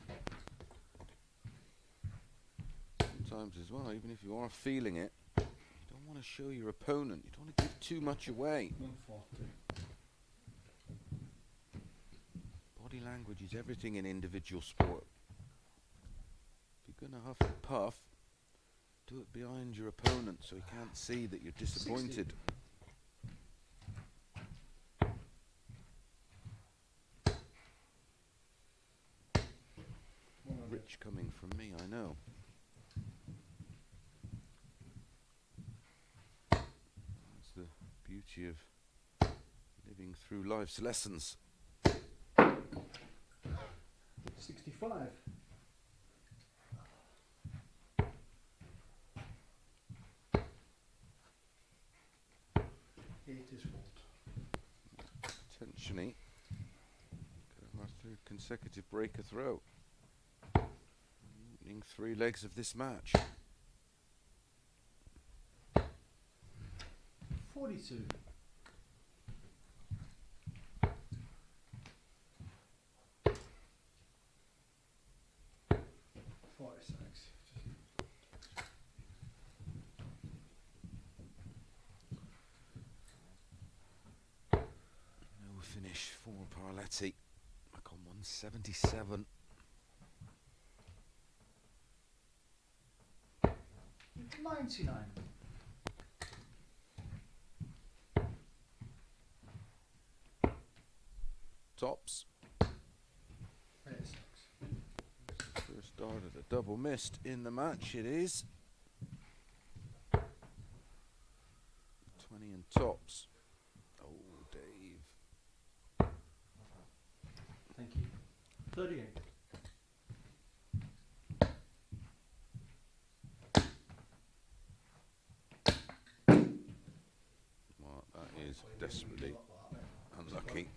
Sometimes as well, even if you are feeling it, you don't want to show your opponent. You don't want to give too much away. 140. Body language is everything in individual sport. If you're going to huff and puff, do it behind your opponent so he can't see that you're disappointed. 100. Rich coming from me, I know. That's the beauty of living through life's lessons. 65. It is fault. Potentially our third consecutive break a throw. Opening 3 legs of this match. 42. No finish for Parletti. Back on 177. 99. Tops. 36. First start of the double missed in the match, it is. 20 and tops. Oh, Dave. Thank you. 38. Well, that is desperately unlucky.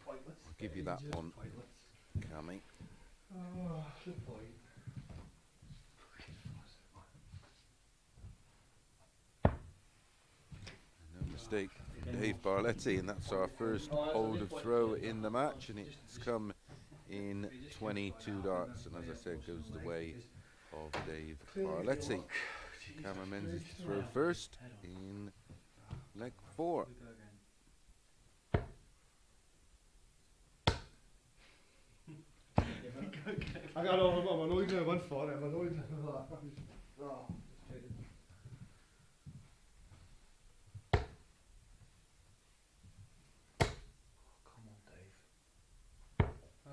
Pointless. I'll give you that one, Pointless. Cammy. Oh, good point. No mistake from Dave Parletti, and that's our first hold of throw in the match, and it's come in 22 darts, and as I said, goes the way of Dave Parletti. Cameron Menzies to throw first in leg 4. We go again. I got all of them. I'm only doing one for them. I'm only doing oh. Come on, Dave.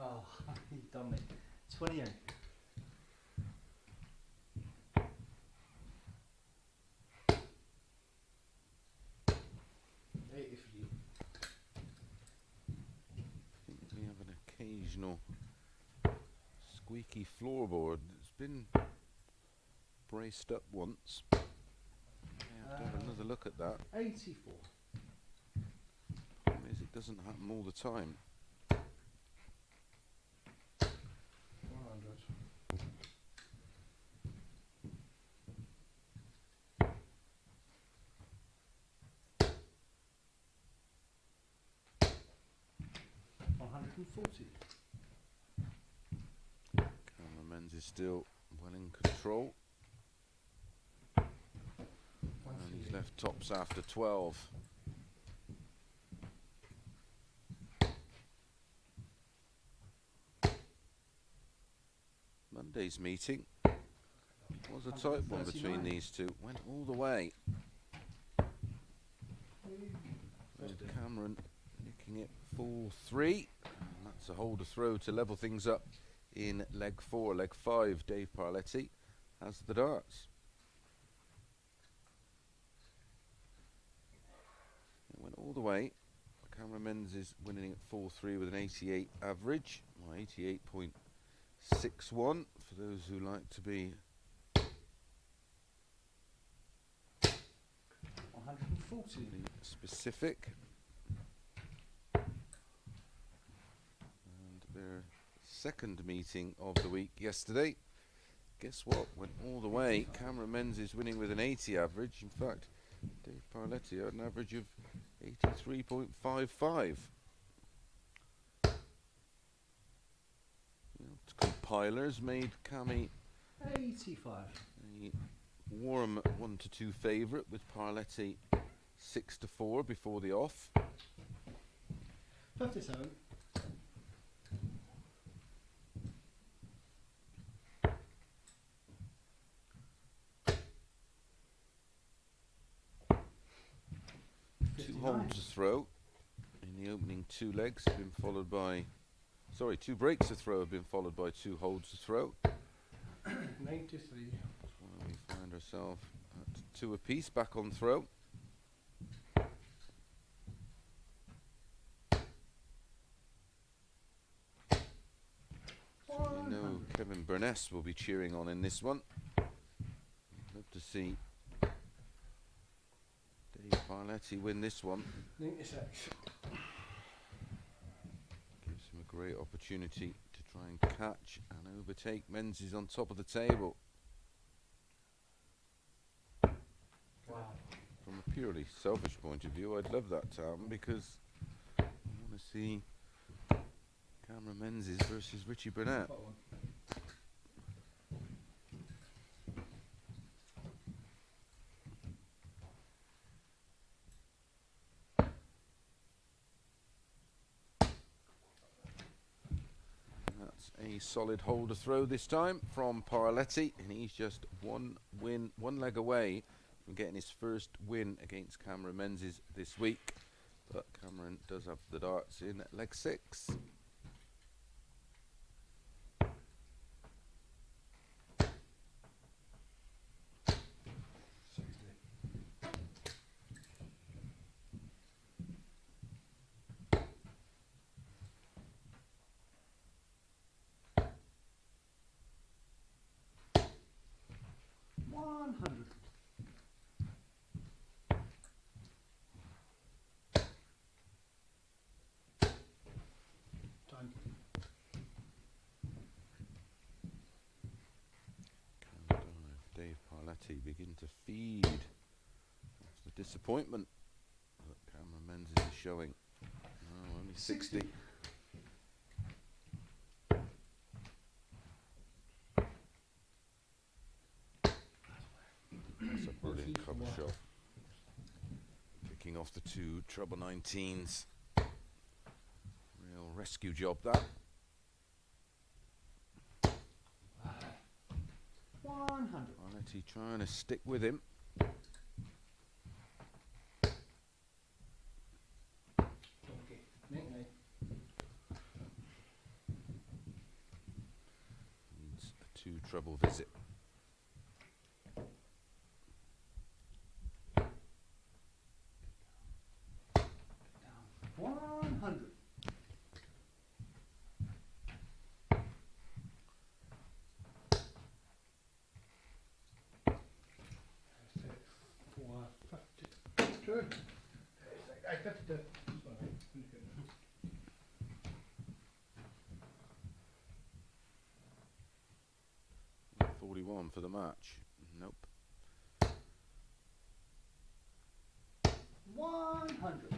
Oh, you done me. 28. I think we have an occasional squeaky floorboard. It's been braced up once. I have to have another look at that. 84. Problem is, it doesn't happen all the time. 100. Cameron Menzies still well in control. And he's left tops after 12. Monday's meeting was a tight one between 139. these two. Went all the way. And Cameron nicking it 4-3. And that's a holder throw to level things up in leg 4. Leg 5, Dave Parletti has the darts. It went all the way. Cameron Menzies winning at 4-3 with an 88 average. Well, 88.61 for those who like to be 140. specific. And their second meeting of the week yesterday. Guess what? Went all the way. Cameron Menzies winning with an 80 average. In fact, Dave Parletti had an average of 83.55. Compilers made Cammy 85. a warm 1-2 favourite with Parletti 6-4 before the off. 57. Two holds to throw in the opening two legs have been followed by, sorry, two breaks to throw have been followed by two holds to throw. 93. Well, we find ourselves at two apiece, back on throw. So we know Kevin Burness will be cheering on in this one. Love to see Dave Parletti win this one. 96. Gives him a great opportunity to try and catch and overtake Menzies on top of the table. Wow. From a purely selfish point of view, I'd love that to happen because I want to see Cameron Menzies versus Ritchie Burnett. Got one. That's a solid holder throw this time from Parletti, and he's just one leg away from getting his first win against Cameron Menzies this week. But Cameron does have the darts in leg 6. Done. Dave Parletti begin to feed off the disappointment that Cameron Menzies is showing. Oh, only 60. That's a brilliant cover shot. Picking off the two treble 19s. Real rescue job that. 100. Parletti trying to stick with him. Okay. 99. Needs a two treble visit. Down. 100. For 52. I 52. 41 for the match. Nope. 100.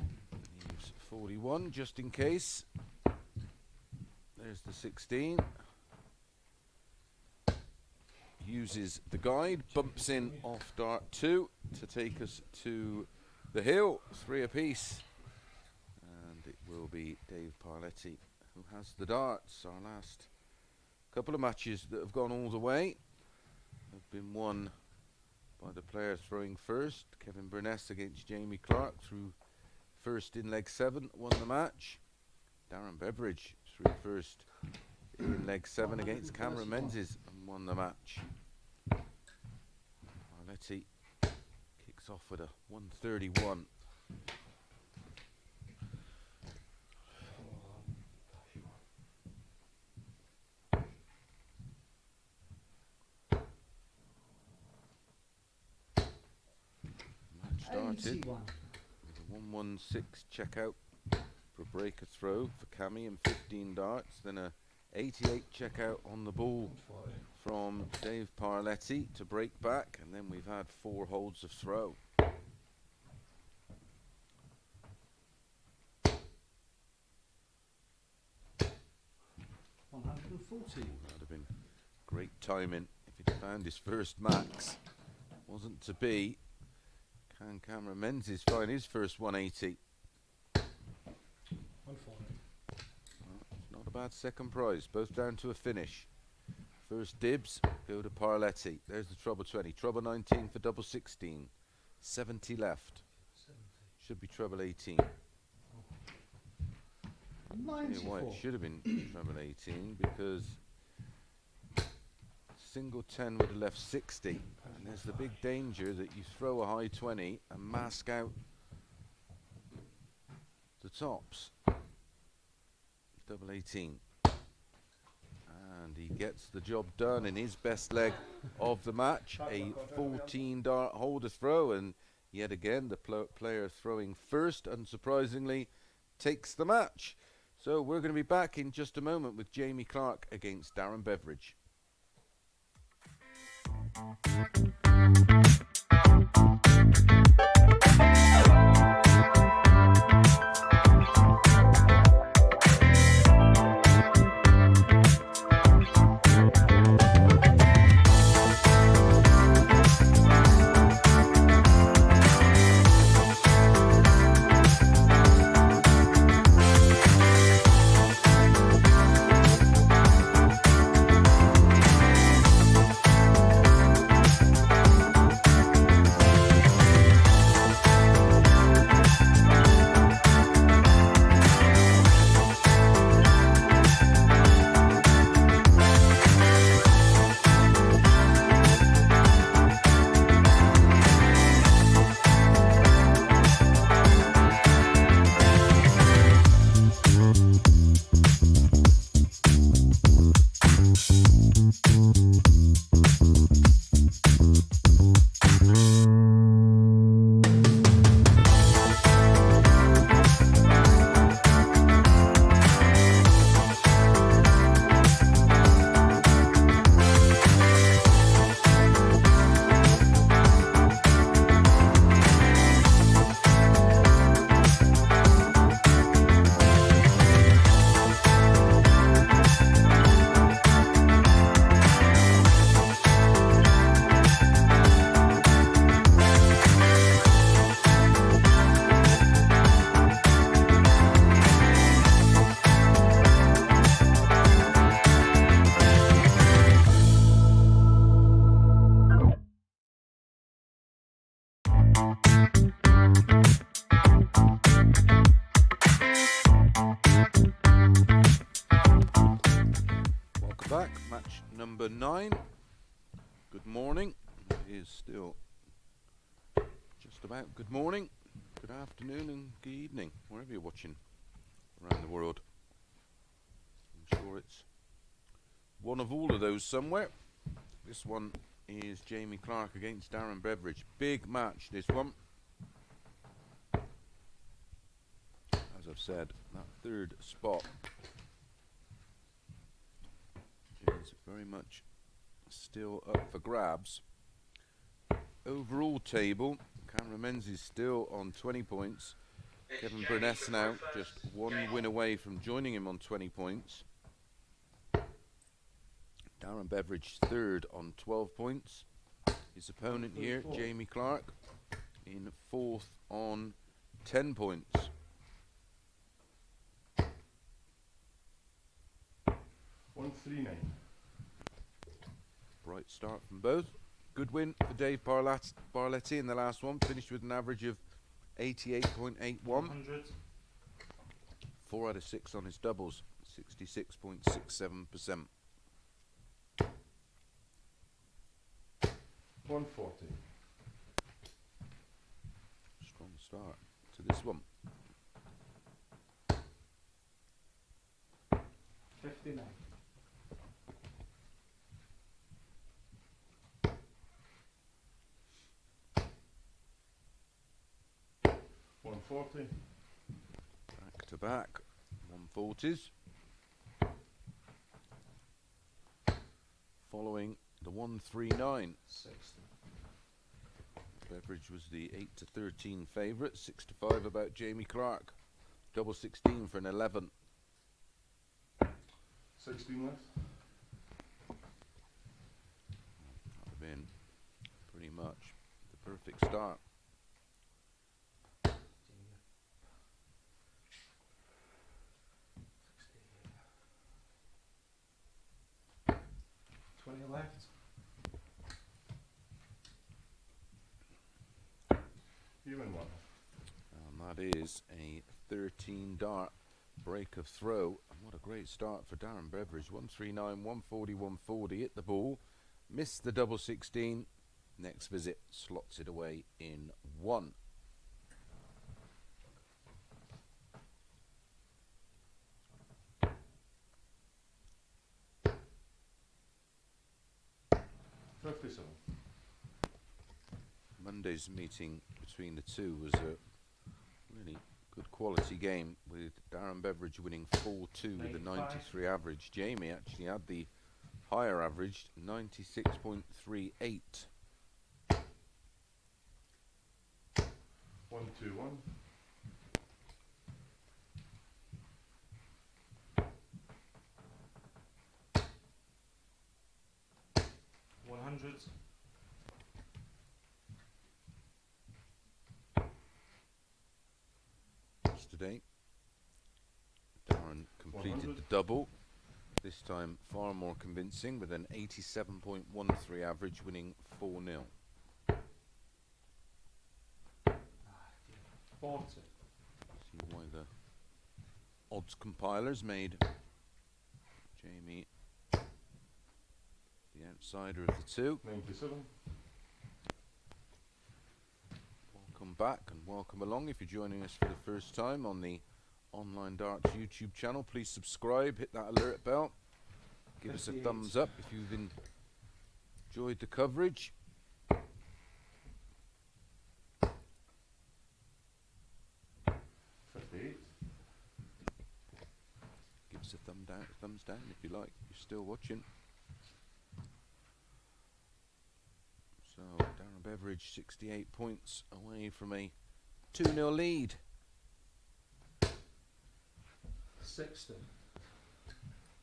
Leaves 41 just in case. There's the 16. Uses the guide, bumps in off dart 2 to take us to the hill. 3 apiece. And it will be Dave Parletti who has the darts. Our last couple of matches that have gone all the way have been won by the player throwing first. Kevin Burness against Jamie Clark threw first in leg 7, won the match. Darren Beveridge threw first in leg 7 against Cameron Menzies and won the match. Parletti kicks off with a 131. Match started 81. with a 116 checkout for a breaker throw for Cammy and 15 darts, then a 88 checkout on the ball from Dave Parletti to break back, and then we've had 4 holds of throw. 140. That'd have been great timing if he'd found his first max. Wasn't to be. Can Cameron Menzies find his first 180? 140. Not a bad second prize, both down to a finish. First dibs go to Parletti. There's the treble 20. Treble 19 for double 16. 70 left. Should be treble 18. Why 94. it should have been treble 18, because single 10 would have left 60, and there's the big danger that you throw a high 20 and mask out the tops. Double 18, and he gets the job done in his best leg of the match, a 14 dart holder throw, and yet again the player throwing first, unsurprisingly, takes the match. So we're going to be back in just a moment with Jamie Clark against Darren Beveridge. Back, match number 9. Good morning. It is still just about good morning, good afternoon and good evening, wherever you're watching around the world. I'm sure it's one of all of those somewhere. This one is Jamie Clark against Darren Beveridge. Big match, this one. As I've said, that 3rd spot is very much still up for grabs. Overall table, Cameron Menzies still on 20 points. Kevin Burness now just 1 win away from joining him on 20 points. Darren Beveridge 3rd on 12 points. His opponent here, Jamie Clark, in 4th on 10 points. 139. Bright start from both. Good win for Dave Parletti in the last one. Finished with an average of 88.81. 100. 4 out of 6 on his doubles. 66.67%. 140. Strong start to this one. 59. 140. Back to back. 140s. Following the 139. 60. Beveridge was the 8 to 13 favourite. 6 to 5 about Jamie Clark. Double 16 for an 11. 16 left. That would have been pretty much the perfect start. 20 left. Human one. And that is a 13 dart break of throw. And what a great start for Darren Beveridge. 139, 140, 140 at the ball. Missed the double 16. Next visit slots it away in 1. Monday's meeting between the two was a really good quality game, with Darren Beveridge winning 4-2 with a 93 average. Jamie actually had the higher average, 96.38. 121. 100. Yesterday, Darren completed 100. the double. This time far more convincing with an 87.13 average, winning 4-0. 40. See why the odds compilers made Jamie the outsider of the two. 97. Welcome back and welcome along. If you're joining us for the first time on the Online Darts YouTube channel, please subscribe, hit that alert bell, give us a 58. thumbs up if you've enjoyed the coverage. 58. Give us a thumbs down if you like, if you're still watching. So Darren Beveridge 68 points away from a 2-0 lead. 60.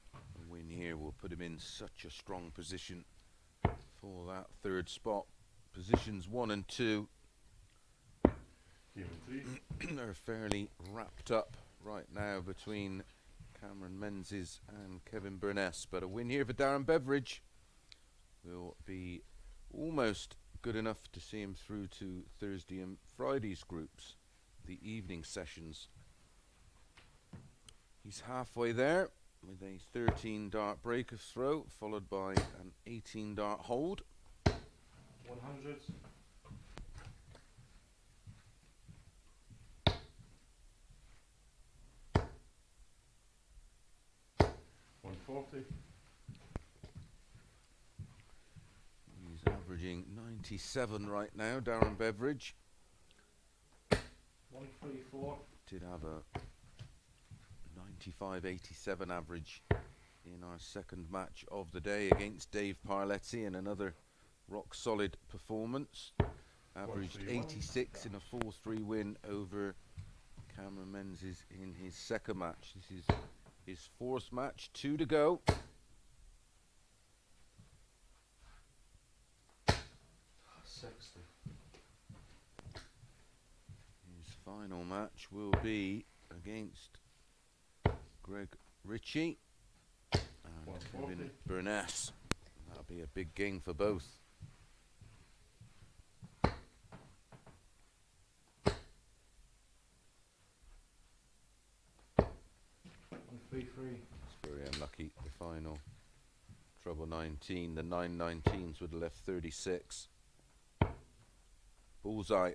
A win here will put him in such a strong position for that third spot. Positions 1 and 2 Human 3. are fairly wrapped up right now between Cameron Menzies and Kevin Burness, but a win here for Darren Beveridge will be almost good enough to see him through to Thursday and Friday's groups, the evening sessions. He's halfway there with a 13 dart break of throw, followed by an 18 dart hold. 100. 140. He's averaging 97 right now, Darren Beveridge. 134. Did have a 95.87 average in our second match of the day against Dave Parletti, and another rock solid performance. Averaged 86 in a 4-3 win over Cameron Menzies in his second match. This is his fourth match, 2 to go. 60. His final match will be against Ritchie and 140. Kevin Burness. That'll That'll be a big gain for both. 3-3. It's very unlucky, the final. Treble 19, the 9-19s would have left 36. Bullseye.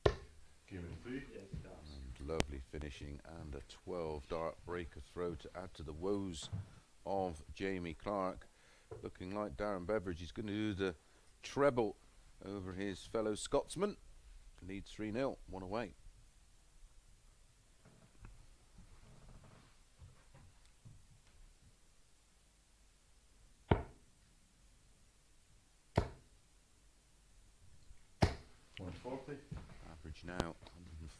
Game in 3. And lovely finishing, and a 12 dart breaker throw to add to the woes of Jamie Clark. Looking like Darren Beveridge is going to do the treble over his fellow Scotsman. Leads 3-0, one away. Average now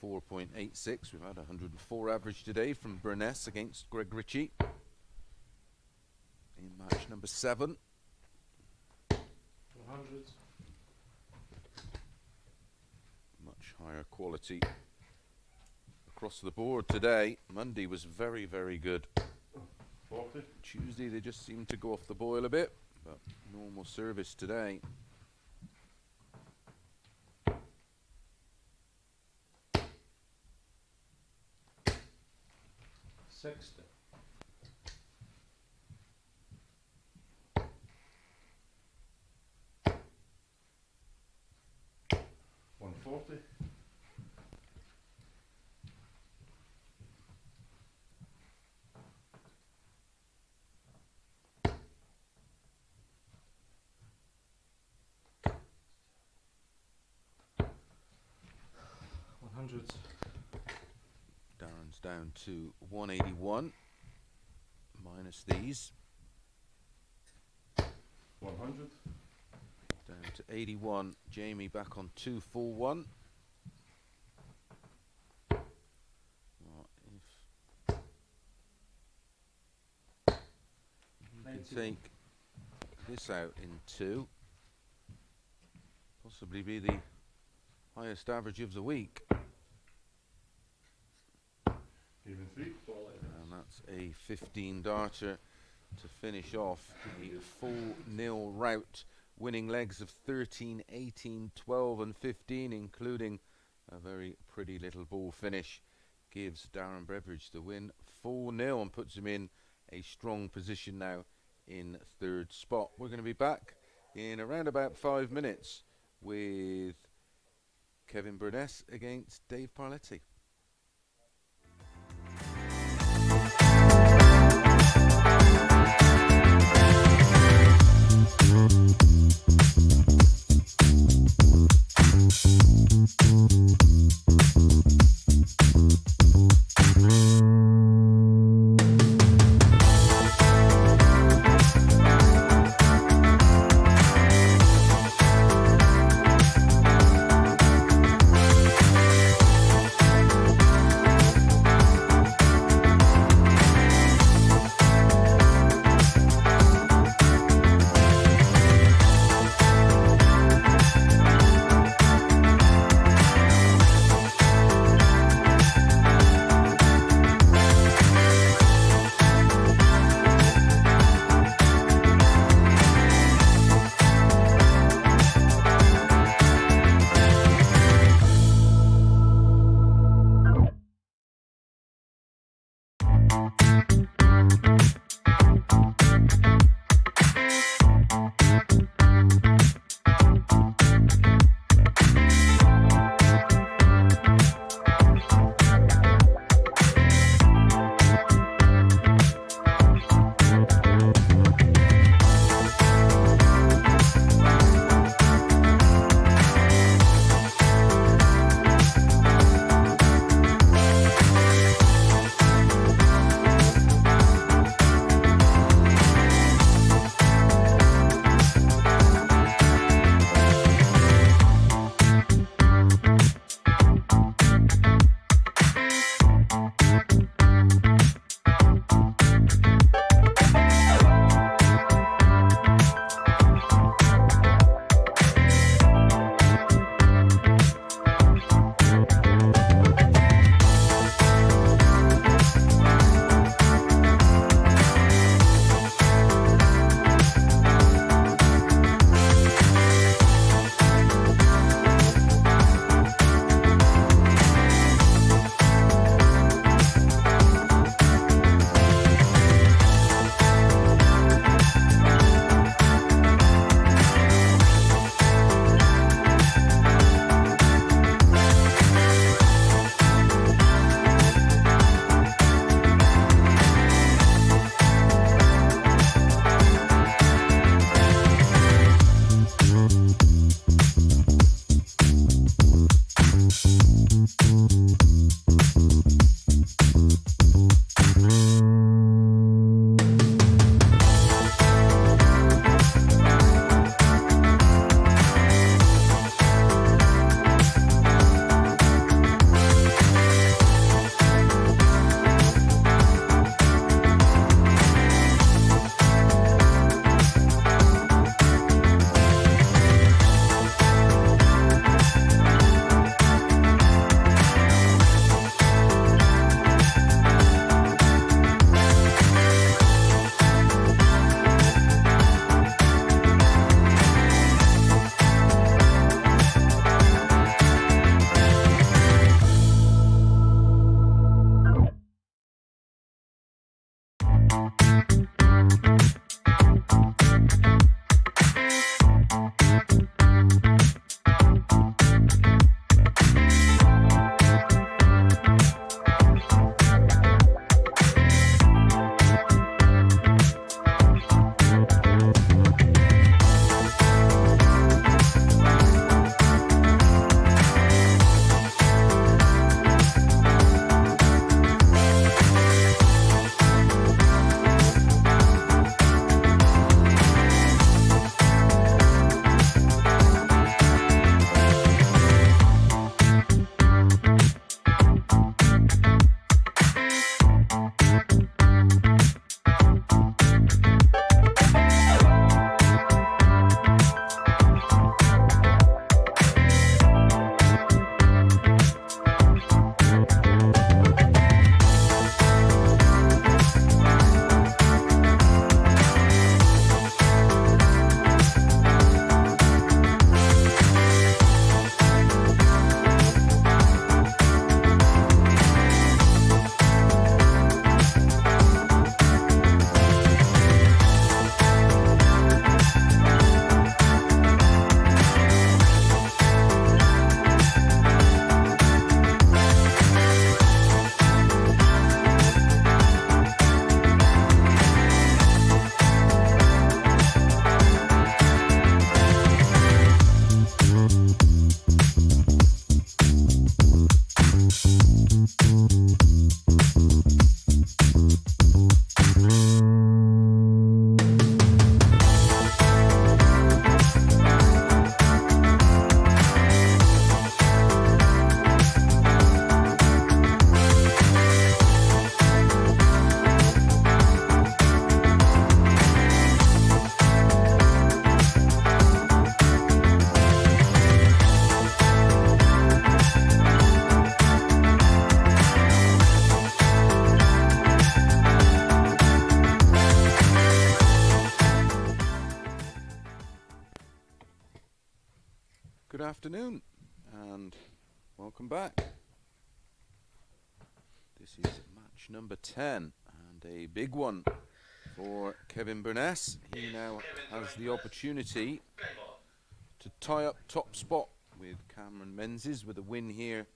104.86. We've had 104 average today from Burness against Greg Ritchie in match number 7. 100s. Much higher quality across the board today. Monday was very, very good. 40. Tuesday they just seemed to go off the boil a bit, but normal service today. 60. 140. 100s. Darren's down to 181 minus these. 100. Down to 81. Jamie back on 241. Well, if you can take this out in 2, possibly be the highest average of the week. Game in 3. And that's a 15 darter to finish off a 4-0 rout, winning legs of 13, 18, 12 and 15, including a very pretty little ball finish. Gives Darren Beveridge the win 4-0 and puts him in a strong position now in 3rd spot. We're going to be back in around about 5 minutes with Kevin Burness against Dave Parletti. afternoon and welcome back. This is match number 10 and a big one for Kevin Burness. He now has the opportunity to tie up top spot with Cameron Menzies with a win here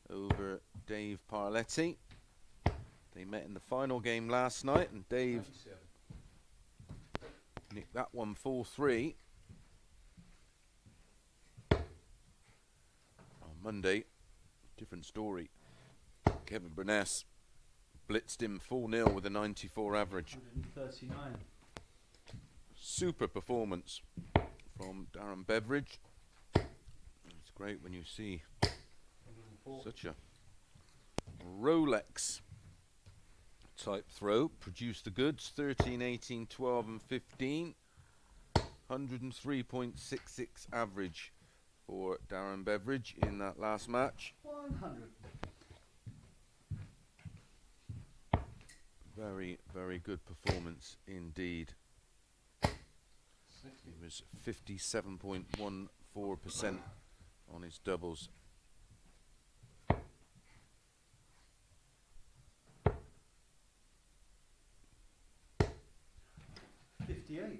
over Dave Parletti. They met in the final game last night and Dave nicked that one 4-3. Monday, different story. Kevin Burness blitzed him 4-0 with a 94 average. 139. Super performance from Darren Beveridge. It's great when you see such a Rolex type throw. Produce the goods, 13, 18, 12 and 15. 103.66 average for Darren Beveridge in that last match. 100. Very, very good performance indeed. He was 57.14% on his doubles. $58.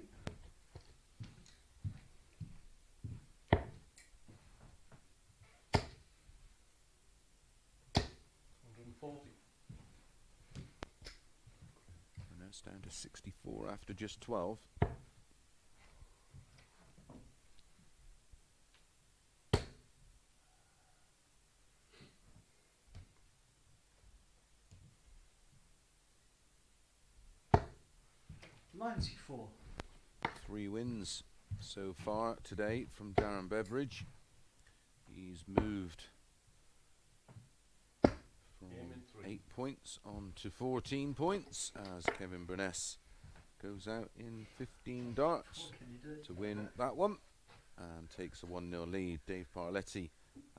140. And that's down to 64 after just 12. $94. 3 wins so far today from Darren Beveridge. He's moved from 8 points on to 14 points as Kevin Burness goes out in 15 darts What can you do? to win that one and takes a 1-0 lead. Dave Parletti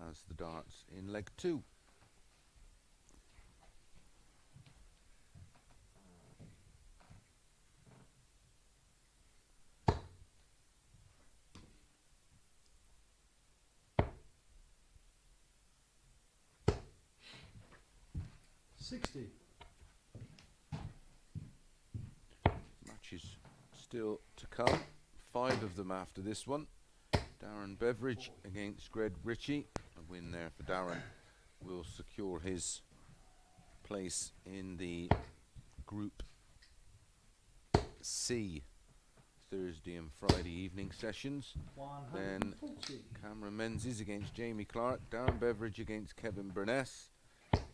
has the darts in leg 2. $60. Matches still to come. 5 of them after this one. Darren Beveridge against Ritchie. A win there for Darren will secure his place in the Group C Thursday and Friday evening sessions. Then 140. Cameron Menzies against Jamie Clark. Darren Beveridge against Kevin Burness.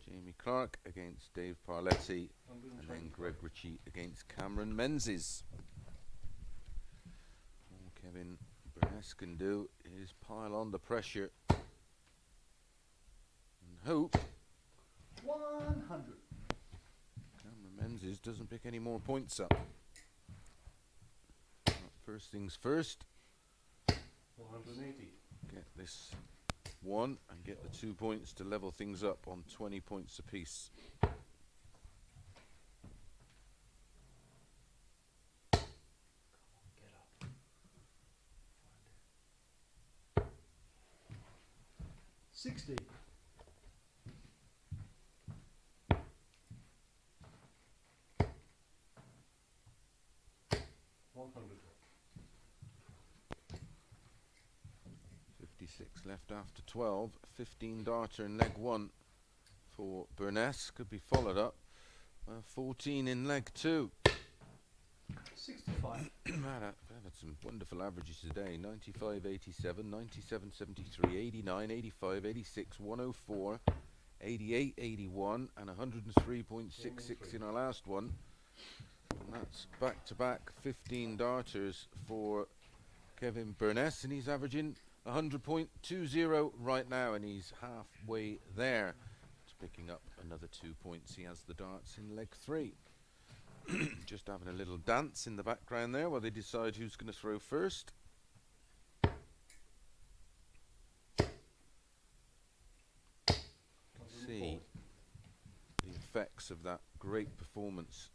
Jamie Clark against Dave Parletti. And then Greg Ritchie against Cameron Menzies. All Kevin Burness can do is pile on the pressure and hope 100. Cameron Menzies doesn't pick any more points up. First things first, 180. get this one and get the 2 points to level things up on 20 points apiece. $60. 100. 56 left after 12. 15 darter in leg 1 for Burness. Could be followed up. 14 in leg 2. 65. I've had some wonderful averages today. 95, 87, 97, 73, 89, 85, 86, 104, 88, 81 and 103.66 in our last one. And that's back-to-back 15 darters for Kevin Burness, and he's averaging 100.20 right now, and he's halfway there. It's picking up another 2 points. He has the darts in leg 3. Just having a little dance in the background there while they decide who's going to throw first. See the effects of that great performance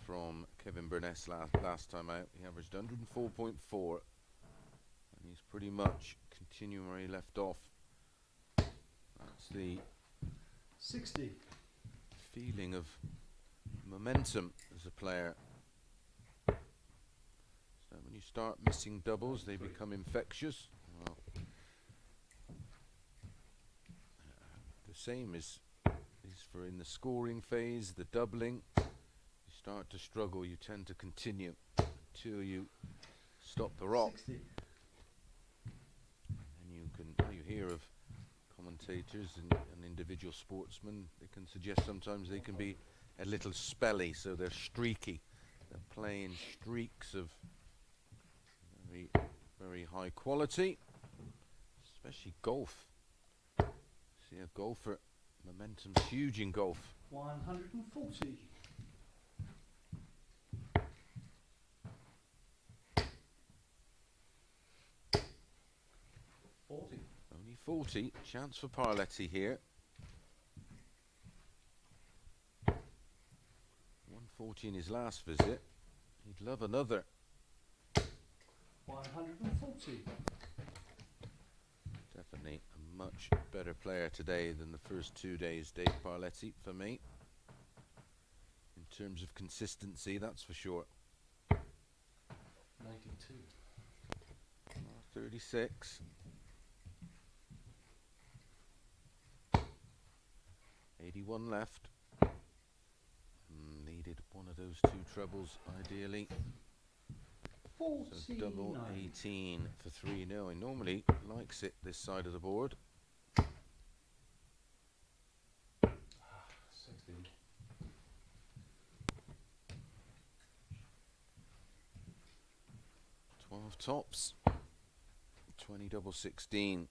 from Kevin Burness last time out. He averaged 104.4 and he's pretty much continue where he left off. That's the 60. feeling of momentum as a player. So when you start missing doubles, they become infectious. Well, the same is for in the scoring phase, the doubling. You start to struggle, you tend to continue until you stop the rock. 60. And you hear of commentators and individual sportsmen. They can suggest sometimes they can be a little spelly, so they're streaky. They're playing streaks of very, very high quality, especially golf. See a golfer, momentum's huge in golf. 140. Only 40, chance for Parletti here. 140 in his last visit. He'd love another. 140. Definitely a much better player today than the first 2 days, Dave Parletti, for me. In terms of consistency, that's for sure. 92. 36. 81 left. Needed one of those two trebles, ideally. So double 49. 18 for 3-0. He normally likes it this side of the board. 16. 12 tops. 20 double 16.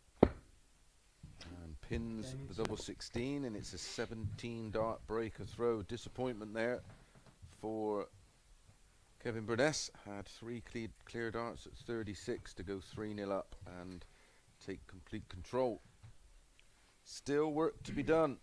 And pins Game the two. double 16, and it's a 17 dart breaker throw. Disappointment there for Kevin Burness. Had 3 clear darts at 36 to go 3-0 up and take complete control. Still work to be done.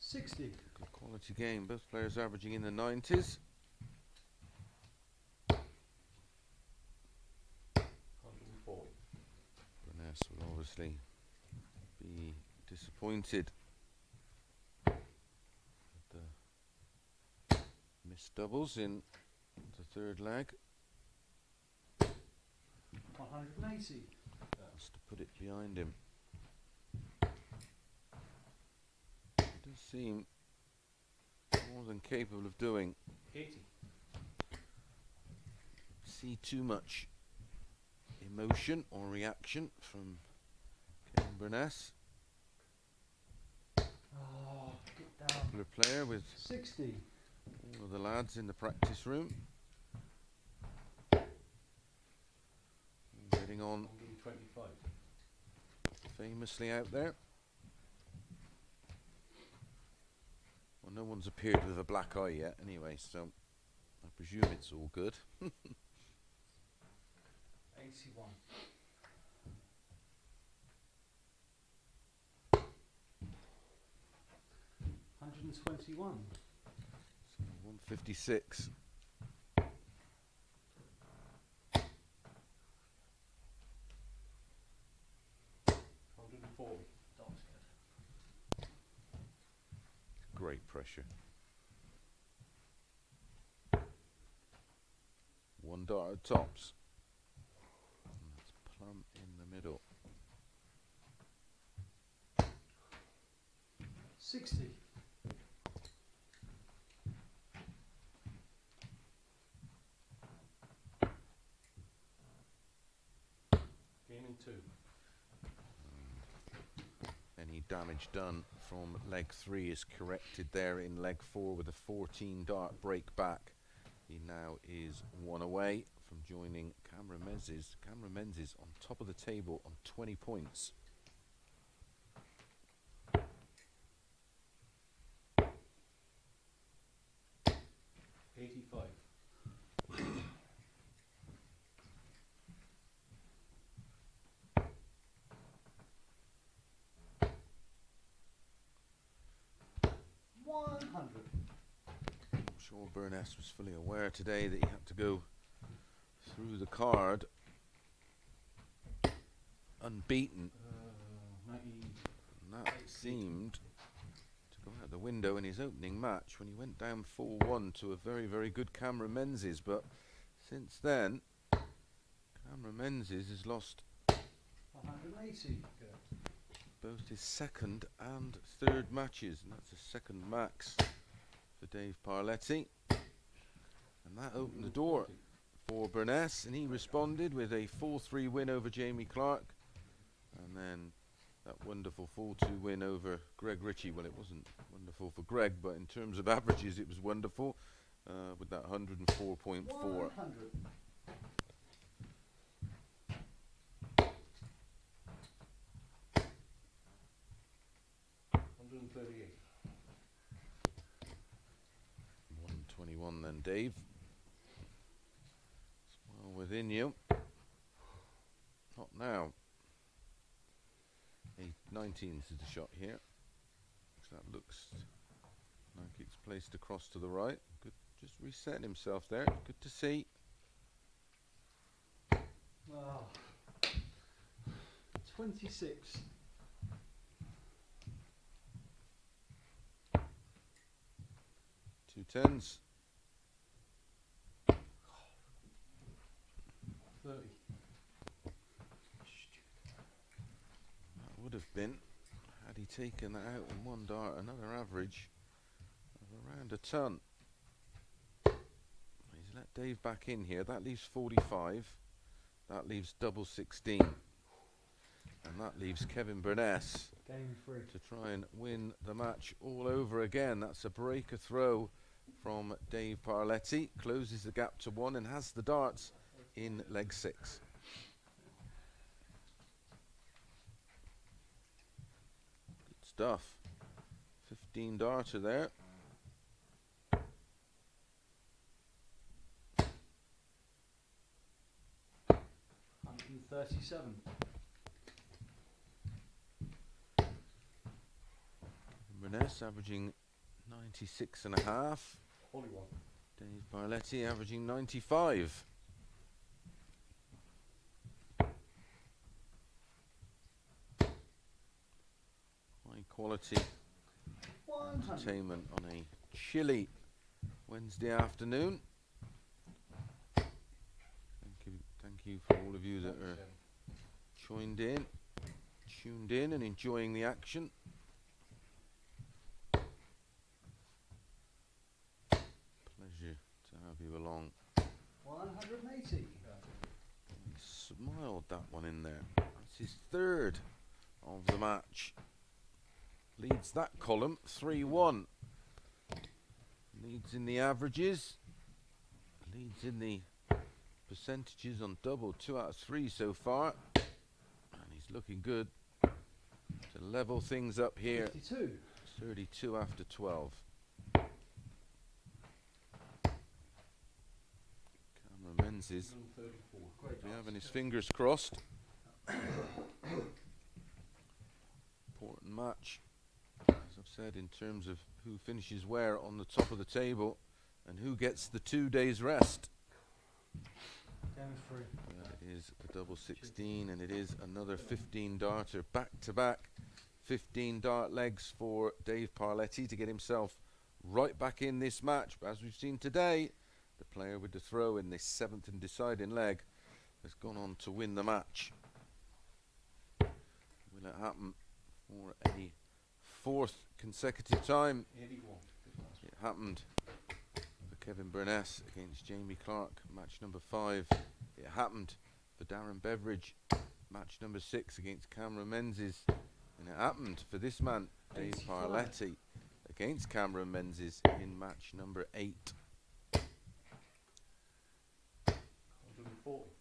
$60. Good quality game. Both players averaging in the 90s. 140. Burness will obviously be disappointed with the missed doubles in the third leg. 180. Has to put it behind him. He does seem more than capable of doing. 80. See too much emotion or reaction from Kevin Burness. Oh, get down. Popular player with 60. all of the lads in the practice room. Getting on 125. famously out there. Well, no one's appeared with a black eye yet anyway, so I presume it's all good. 81. 121. So 156. 140. That's good. Great pressure. 1 dart at tops. And that's plumb in the middle. 60. 2. Any damage done from leg 3 is corrected there in leg 4 with a 14 dart break back. He now is 1 away from joining Cameron Menzies. Cameron Menzies on top of the table on 20 points. $85. 1 sure Burness was fully aware today that he had to go through the card unbeaten. 90. And that seemed to go out the window in his opening match when he went down 4-1 to a very, very good Cameron Menzies. But since then, Cameron Menzies has lost 180. both his second and third matches, and that's a second max for Dave Parletti. And that opened the door for Burness, and he responded with a 4-3 win over Jamie Clark, and then that wonderful 4-2 win over Greg Ritchie. Well, it wasn't wonderful for Greg, but in terms of averages it was wonderful, with that 104.4. 100. 138. 121 then, Dave. It's well within you. Not now. 19 is the shot here. So that looks like it's placed across to the right. Good, just resetting himself there. Good to see. Oh. 26. Two tens. 30. That would have been, had he taken that out in one dart, another average of around a ton. He's let Dave back in here. That leaves 45. That leaves double 16. And that leaves Kevin Burness Game 3. to try and win the match all over again. That's a breaker throw from Dave Parletti. Closes the gap to 1 and has the darts in leg 6. Good stuff. 15 darter there. 137. Burness averaging 96.5. Holy one. Dave Parletti averaging 95. High quality 100. entertainment on a chilly Wednesday afternoon. Thank you for all of you that are tuned in and enjoying the action. Pleasure to have you along. 180. He smiled that one in there. That's his third of the match. Leads that column 3-1. Leads in the averages. Leads in the percentages on double. 2 out of 3 so far. And he's looking good to level things up here. 52. 32 after 12. Cameron Menzies 134. will be having his fingers crossed. Important match, as I've said, in terms of who finishes where on the top of the table and who gets the 2 days rest. Game 3. It is a double 16 and it is another 15 darter, back to back 15 dart legs for Dave Parletti to get himself right back in this match. But as we've seen today, the player with the throw in this 7th and deciding leg has gone on to win the match. Will it happen for a 4th consecutive time? 81. It happened for Kevin Burness against Jamie Clark, match number 5. It happened for Darren Beveridge, match number 6 against Cameron Menzies. And it happened for this man, Dave 85. Parletti, against Cameron Menzies in match number 8. 140.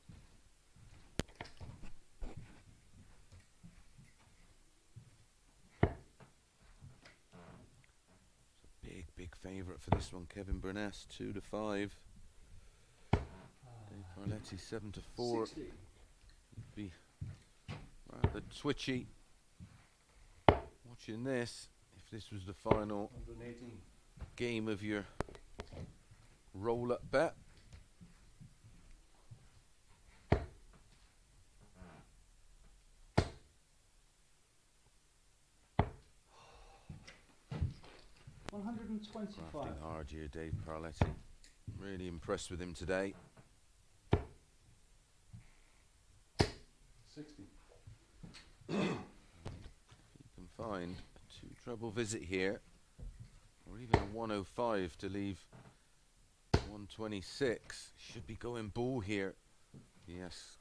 Big favourite for this one, Kevin Burness, 2-5. Dave Parletti, 7-4. 60. Be rather twitchy watching this if this was the final 118. game of your roll-up bet. $125. Crafting hard here, Dave Parletti. Really impressed with him today. 60. You can find a two-treble visit here, or even a 105 to leave 126. Should be going bull here. Yes.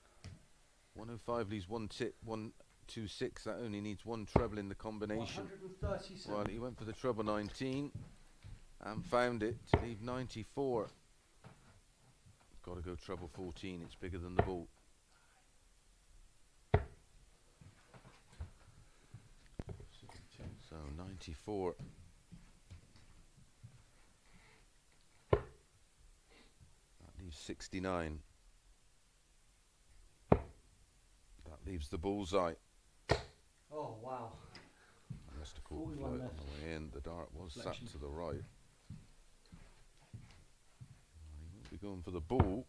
105 leaves 126. That only needs one treble in the combination. 137. Well, he went for the treble 19 and found it to leave 94. Got to go treble 14. It's bigger than the bull. So 94. That leaves 69. That leaves the bullseye. Oh, wow. I must have caught the 41 float on left. the way in. The dart was Selection. sat to the right. He won't be going for the bull.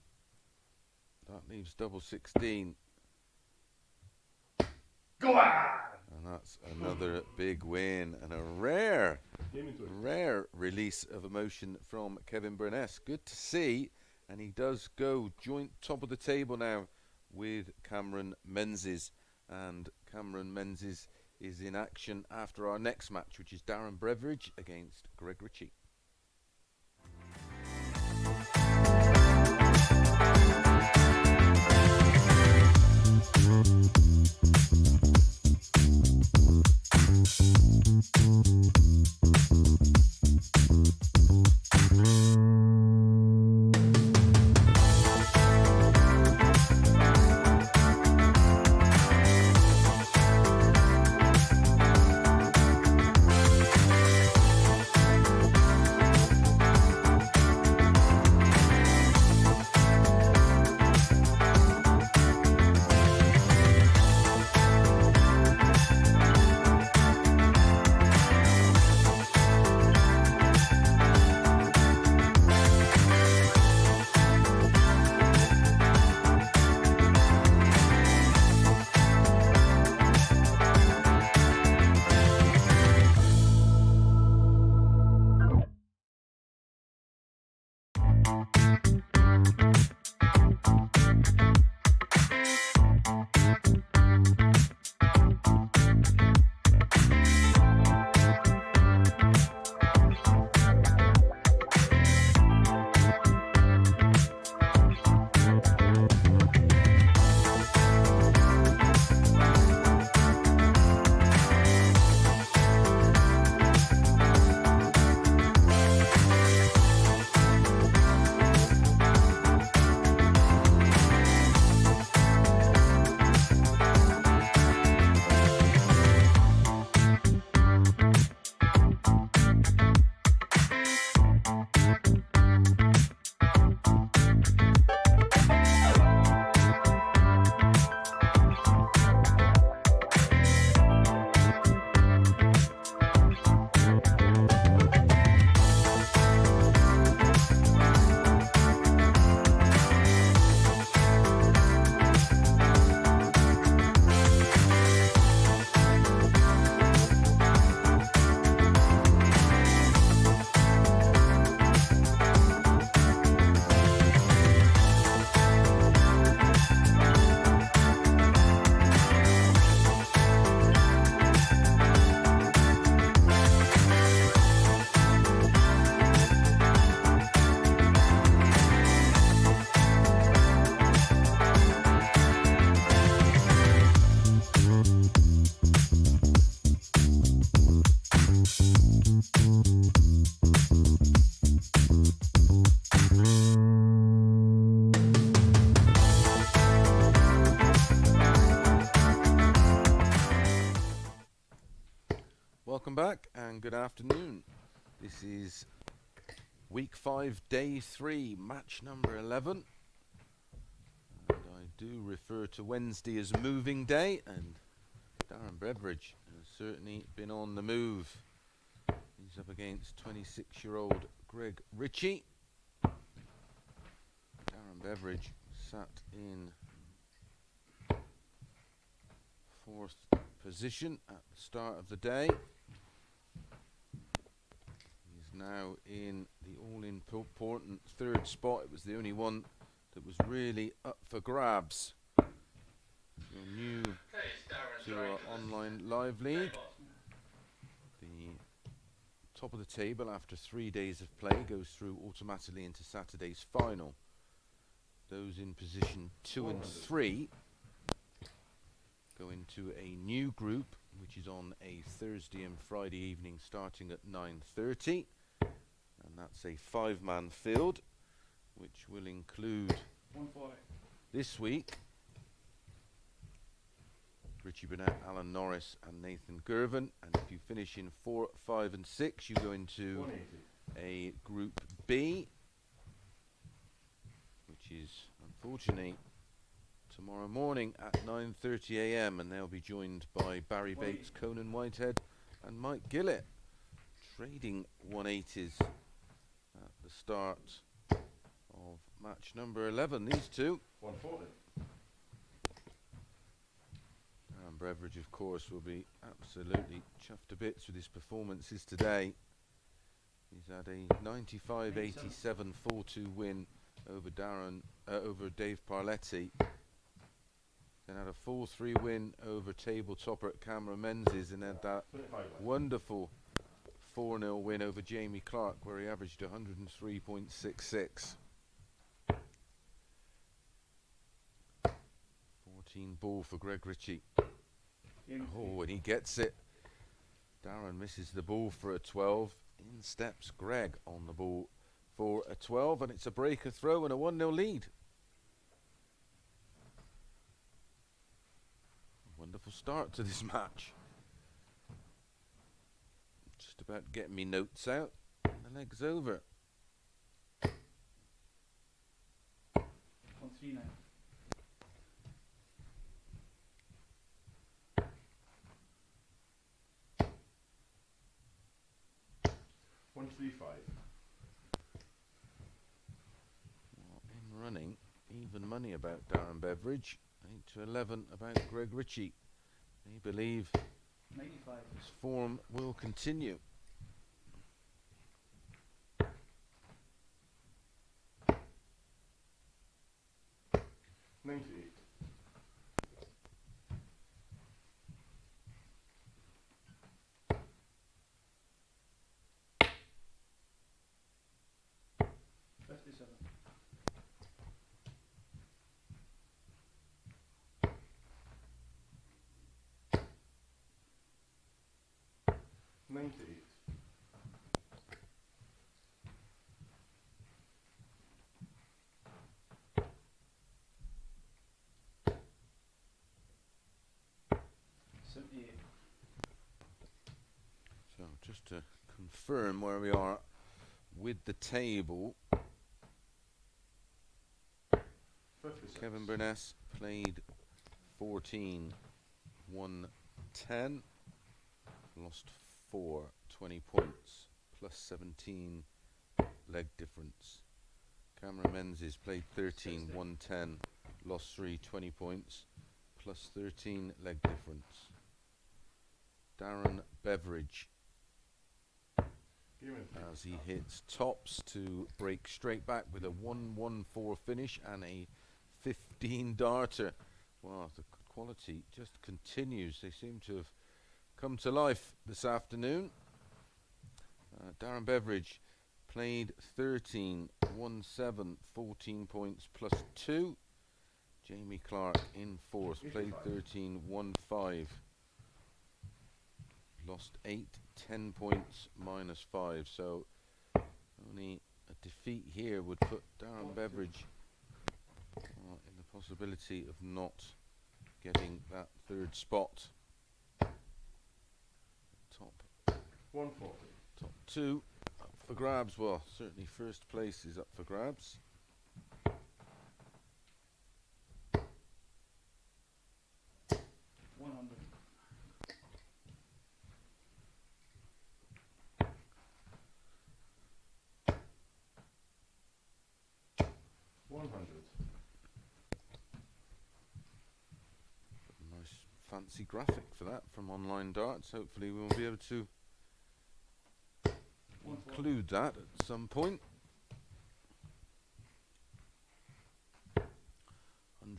That leaves double 16. Go on! And that's another big win and a rare Game into it. release of emotion from Kevin Burness. Good to see. And he does go joint top of the table now with Cameron Menzies. And Cameron Menzies is in action after our next match, which is Darren Beveridge against Greg Ritchie. Welcome back and good afternoon. This is week 5, day 3, match number 11. And I do refer to Wednesday as moving day, and Darren Beveridge has certainly been on the move. He's up against 26-year-old Greg Ritchie. Beveridge sat in 4th position at the start of the day. He's now in the all-important 3rd spot. It was the only one that was really up for grabs. If you're new to our online live league, the top of the table after 3 days of play goes through automatically into Saturday's final. Those in position 2 and 3 go into a new group, which is on a Thursday and Friday evening starting at 9:30, and that's a 5-man field, which will include 140. this week Ritchie, Burnett, Alan Norris and Nathan Gervin. And if you finish in 4, 5 and 6, you go into 180. a Group B, which is unfortunately tomorrow morning at 9:30 a.m. and they'll be joined by Barry Bates, Conan Whitehead and Mike Gillett, trading 180s at the start of match number 11. These two. 140. And Beveridge, of course, will be absolutely chuffed to bits with his performances today. He's had a 95-87 4-2 win over over Dave Parletti. Then had a 4-3 win over table topper Cameron Menzies, and had that wonderful 4-0 win over Jamie Clark, where he averaged 103.66. 14 ball for Greg Ritchie. Oh, and he gets it. Darren misses the ball for a 12. In steps Greg on the ball for a 12, and it's a breaker throw and a 1-0 lead. Wonderful start to this match. Just about getting me notes out. The leg's over. 139. Well, in running, even money about Darren Beveridge. 8 to 11 about Greg Ritchie. They believe 95. his form will continue. So just to confirm where we are with the table, Kevin Burness played 14, won 10, lost 4, 20 points, plus 17 leg difference. Cameron Menzies played 13, won 10, lost 3, 20 points, plus 13 leg difference. Darren Beveridge, as he hits tops to break straight back with a 1-1-4 finish and a 15 darter. Wow, the quality just continues. They seem to have come to life this afternoon. Darren Beveridge played 13, won 7, 14 points plus 2. Jamie Clark in 4th, played 13, won 5. Lost 8, 10 points, minus 5. So only a defeat here would put Darren Beveridge in the possibility of not getting that 3rd spot. Top 140. Top 2 up for grabs. Well, certainly 1st place is up for grabs. $100. fancy graphic for that from Online Darts. Hopefully we'll be able to include that at some point.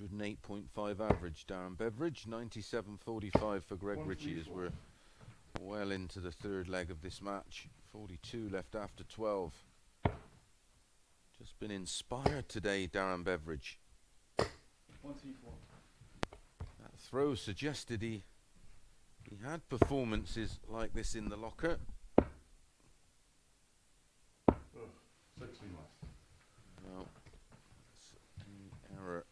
108.5 average, Darren Beveridge. 97.45 for Greg Ritchie as we're well into the third leg of this match. 42 left after 12. Just been inspired today, Darren Beveridge. 134. That throw suggested he had performances like this in the locker. 16 left. Well, it's an error.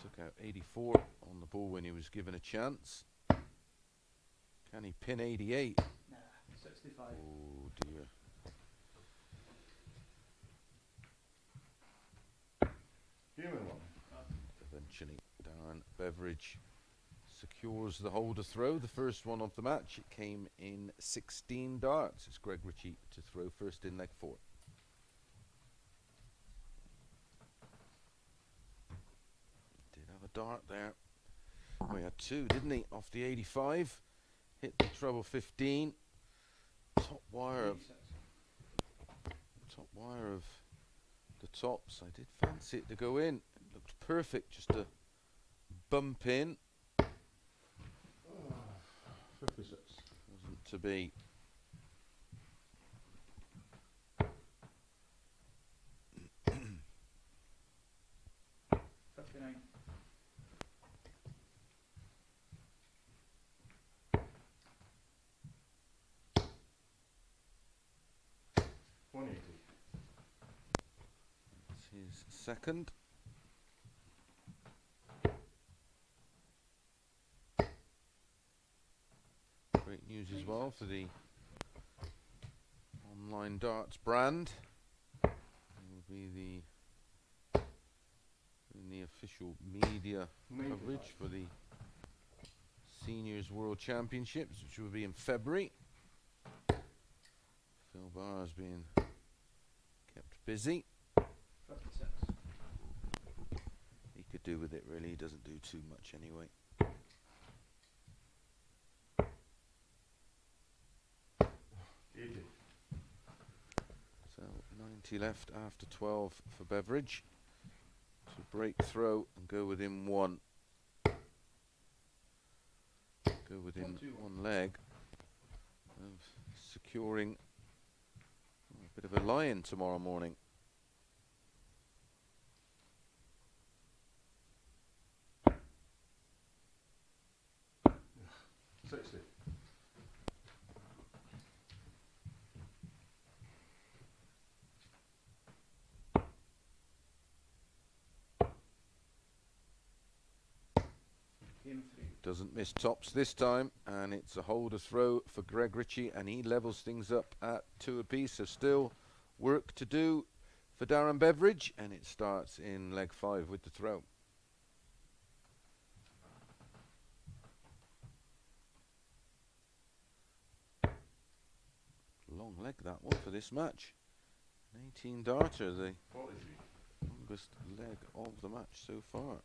Took out 84 on the ball when he was given a chance. Can he pin 88? Nah, 65. Oh dear. Game in one. Eventually, Darren Beveridge secures the holder throw, the first one of the match. It came in 16 darts. It's Greg Ritchie to throw first in leg 4. Did have a dart there. Oh, he had 2, didn't he? Off the 85. Hit the treble 15. Top wire of the tops. I did fancy it to go in. It looked perfect, just a bump in. 56. Wasn't to be. That's his second. Great news as well for the Online Darts brand. It will be the official media coverage for the Seniors World Championships, which will be in February. Phil Barr's being kept busy. 56. He could do with it really, he doesn't do too much anyway. So 90 left after 12 for Beveridge to break throw and go within 1. Go within 1 leg of securing a bit of a lie-in tomorrow morning. Game 3. Doesn't miss tops this time, and it's a holder throw for Greg Ritchie, and he levels things up at 2 apiece. So still work to do for Darren Beveridge, and it starts in leg 5 with the throw. Long leg that one for this match. An 18 darter, the longest leg of the match so far.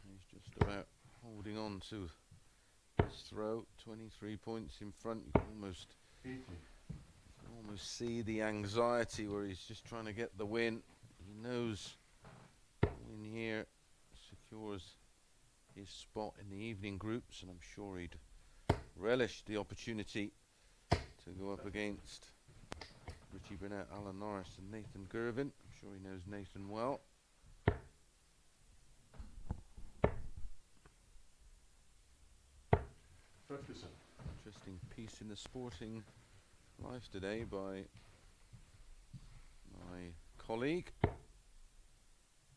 He's just about holding on to his throw. 23 points in front. You can almost see the anxiety where he's just trying to get the win. He knows win here secures his spot in the evening groups, and I'm sure he'd relished the opportunity to go up against Ritchie, Burnett, Alan Norris and Nathan Gervin. I'm sure he knows Nathan well. Interesting piece in the Sporting Life today by my colleague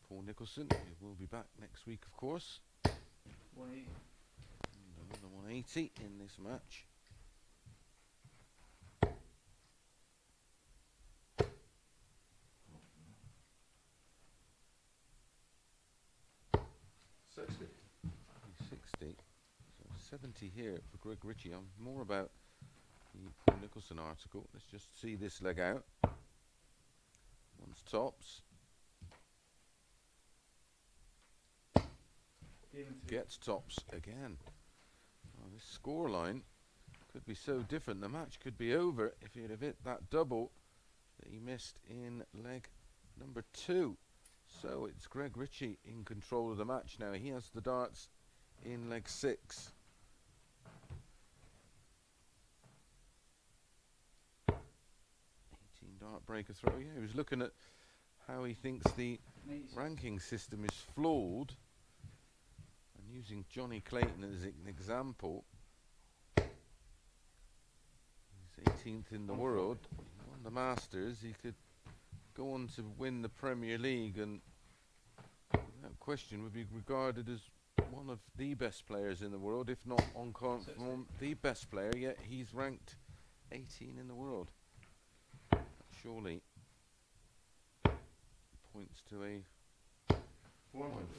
Paul Nicholson. He will be back next week, of course. 180. And another 180 in this match. $60. 60. So 70 here for Greg Ritchie. I'm more about the Paul Nicholson article. Let's just see this leg out. One's tops. Game and 3. Gets tops again. Oh, this scoreline could be so different. The match could be over if he'd have hit that double that he missed in leg number 2. So it's Greg Ritchie in control of the match now. He has the darts in leg 6. 18 dart breaker throw. Yeah, he was looking at how he thinks the 96. ranking system is flawed. And using Johnny Clayton as an example, he's 18th in the world. He won the Masters. He could go on to win the Premier League and without question would be regarded as one of the best players in the world, if not on current form the best player, yet he's ranked 18 in the world. That surely points to a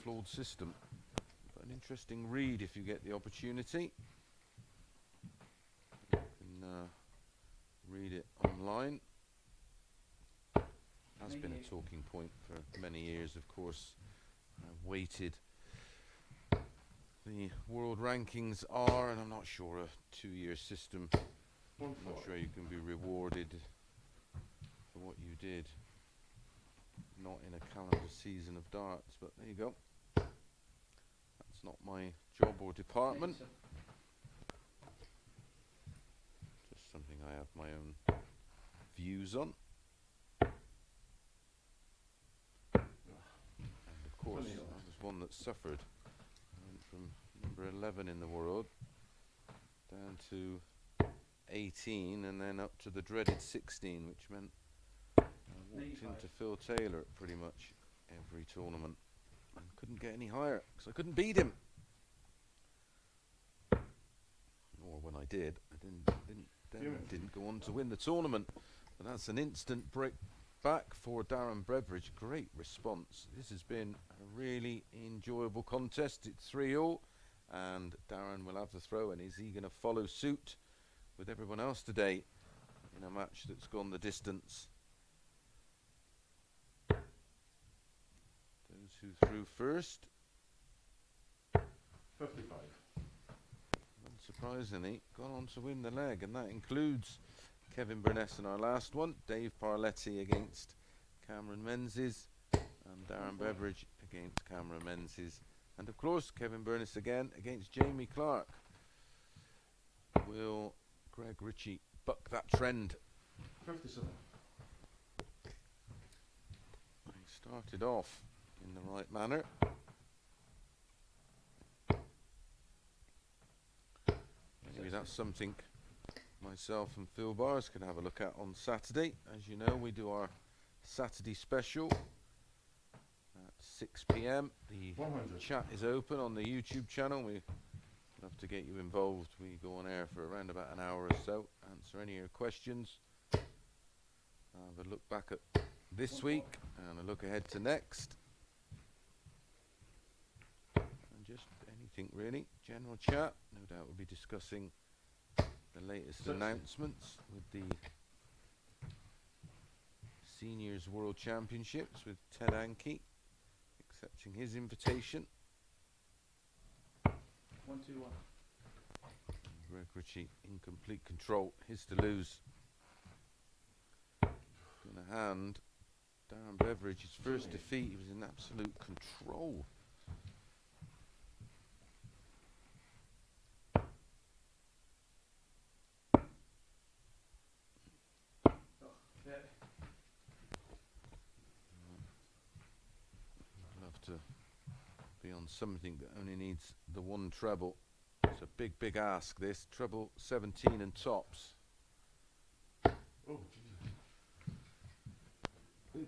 flawed system. But an interesting read if you get the opportunity. You can read it online. Has been a talking point for many years, of course. Weighted the world rankings are, and I'm not sure a 2-year system. I'm not sure you can be rewarded for what you did, not in a calendar season of darts, but there you go. That's not my job or department. 97. Just something I have my own views on. And of course, that was one that suffered. Went from number 11 in the world down to 18 and then up to the dreaded 16, which meant I walked 95. into Phil Taylor at pretty much every tournament and couldn't get any higher because I couldn't beat him. Or when I did, I didn't go on to win the tournament. But that's an instant break back for Darren Beveridge. Great response. This has been a really enjoyable contest. It's 3-all, and Darren will have the throw. And is he going to follow suit with everyone else today in a match that's gone the distance? Those who threw first, 55. unsurprisingly, gone on to win the leg, and that includes Kevin Burness in our last one, Dave Parletti against Cameron Menzies, and Darren Beveridge against Cameron Menzies, and of course Kevin Burness again against Jamie Clark. Will Greg Ritchie buck that trend? 57. He started off in the right manner. Maybe that's something myself and Phil Bars can have a look at on Saturday. As you know, we do our Saturday special at 6 p.m. The 100. chat is open on the YouTube channel. We'd love to get you involved. We go on air for around about an hour or so, answer any of your questions, have a look back at this week and a look ahead to next, and just anything really, general chat. No doubt we'll be discussing the latest announcements with the Seniors World Championships with Ted Anke accepting his invitation. 121. Greg Ritchie in complete control, his to lose. In a hand, Darren Beveridge, his first defeat, he was in absolute control. Yeah. Love to be on something that only needs the one treble. It's a big, big ask, this. Treble 17 and tops. Oh,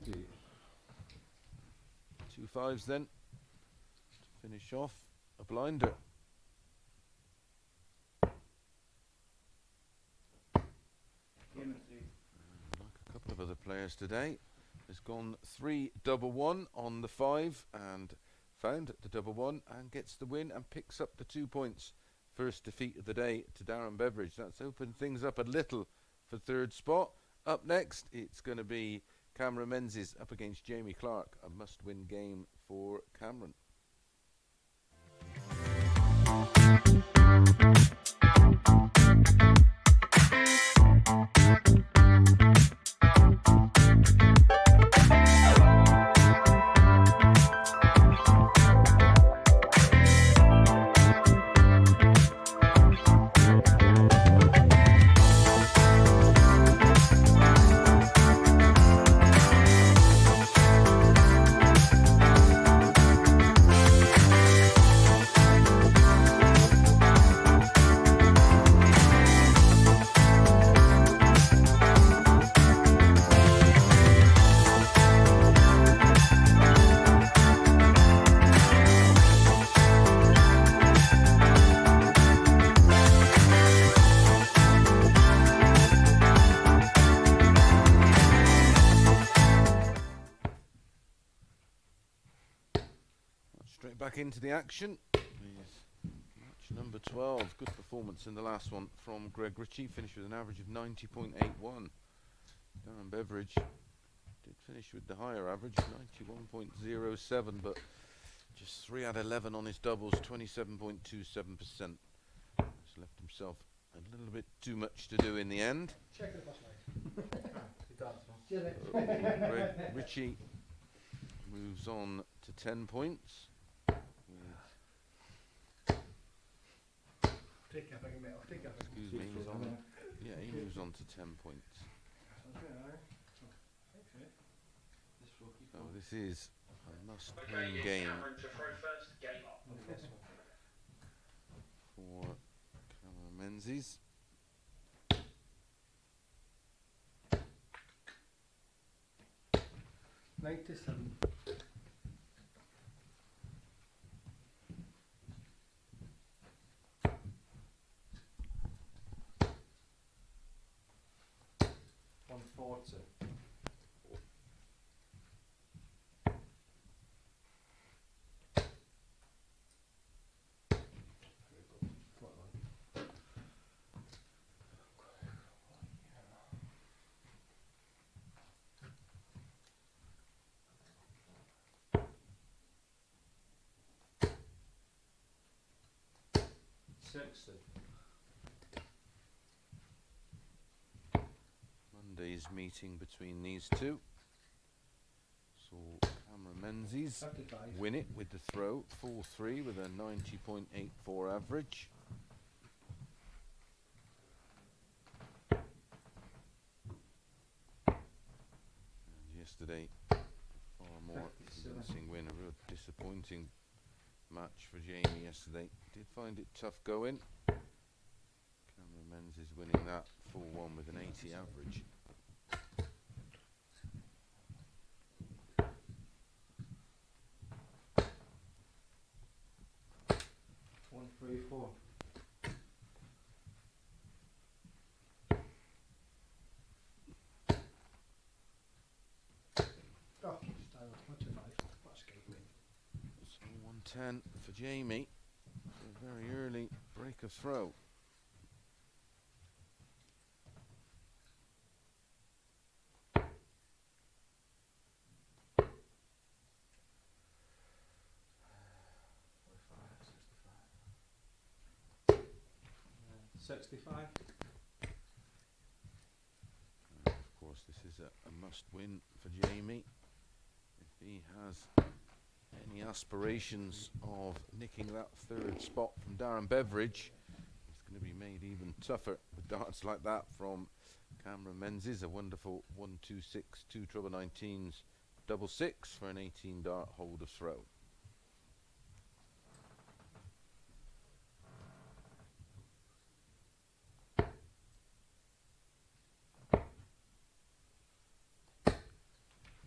Jesus. 2 5s then. To finish off a blinder. Game at 3. Like a couple of other players today, has gone 3-1-1 on the 5 and found the double one and gets the win and picks up the 2 points. First defeat of the day to Darren Beveridge. That's opened things up a little for third spot. Up next, it's going to be Cameron Menzies up against Jamie Clark. A must-win game for Cameron. Straight back into the action. Match number 12. Good performance in the last one from Greg Ritchie. Finished with an average of 90.81. Darren Beveridge did finish with the higher average, 91.07, but just 3 out of 11 on his doubles, 27.27%. Just left himself a little bit too much to do in the end. Check it last Greg Ritchie moves on to 10 points. Take it, take it. Excuse me, he's on. Yeah, he moves on to 10 points. So this is a must-win Okay, game Cameron to throw first. Game up. for Cameron Menzies. $97. Monday's meeting between these two. So Cameron Menzies 55. win it with the throw, 4-3 with a 90.84 average. And yesterday, far more convincing win, a real disappointing match for Jamie yesterday. Did find it tough going. Cameron Menzies winning that 4-1 with an 80 average. One, three, four. Oh, much of life. That's escape me. So 110 for Jamie. A very early break of throw. $65. Of course, this is a must-win for Jamie. If he has any aspirations of nicking that third spot from Darren Beveridge, it's going to be made even tougher with darts like that from Cameron Menzies, a wonderful 1-2-6, 2 treble 19s, double 6 for an 18 dart hold of throw.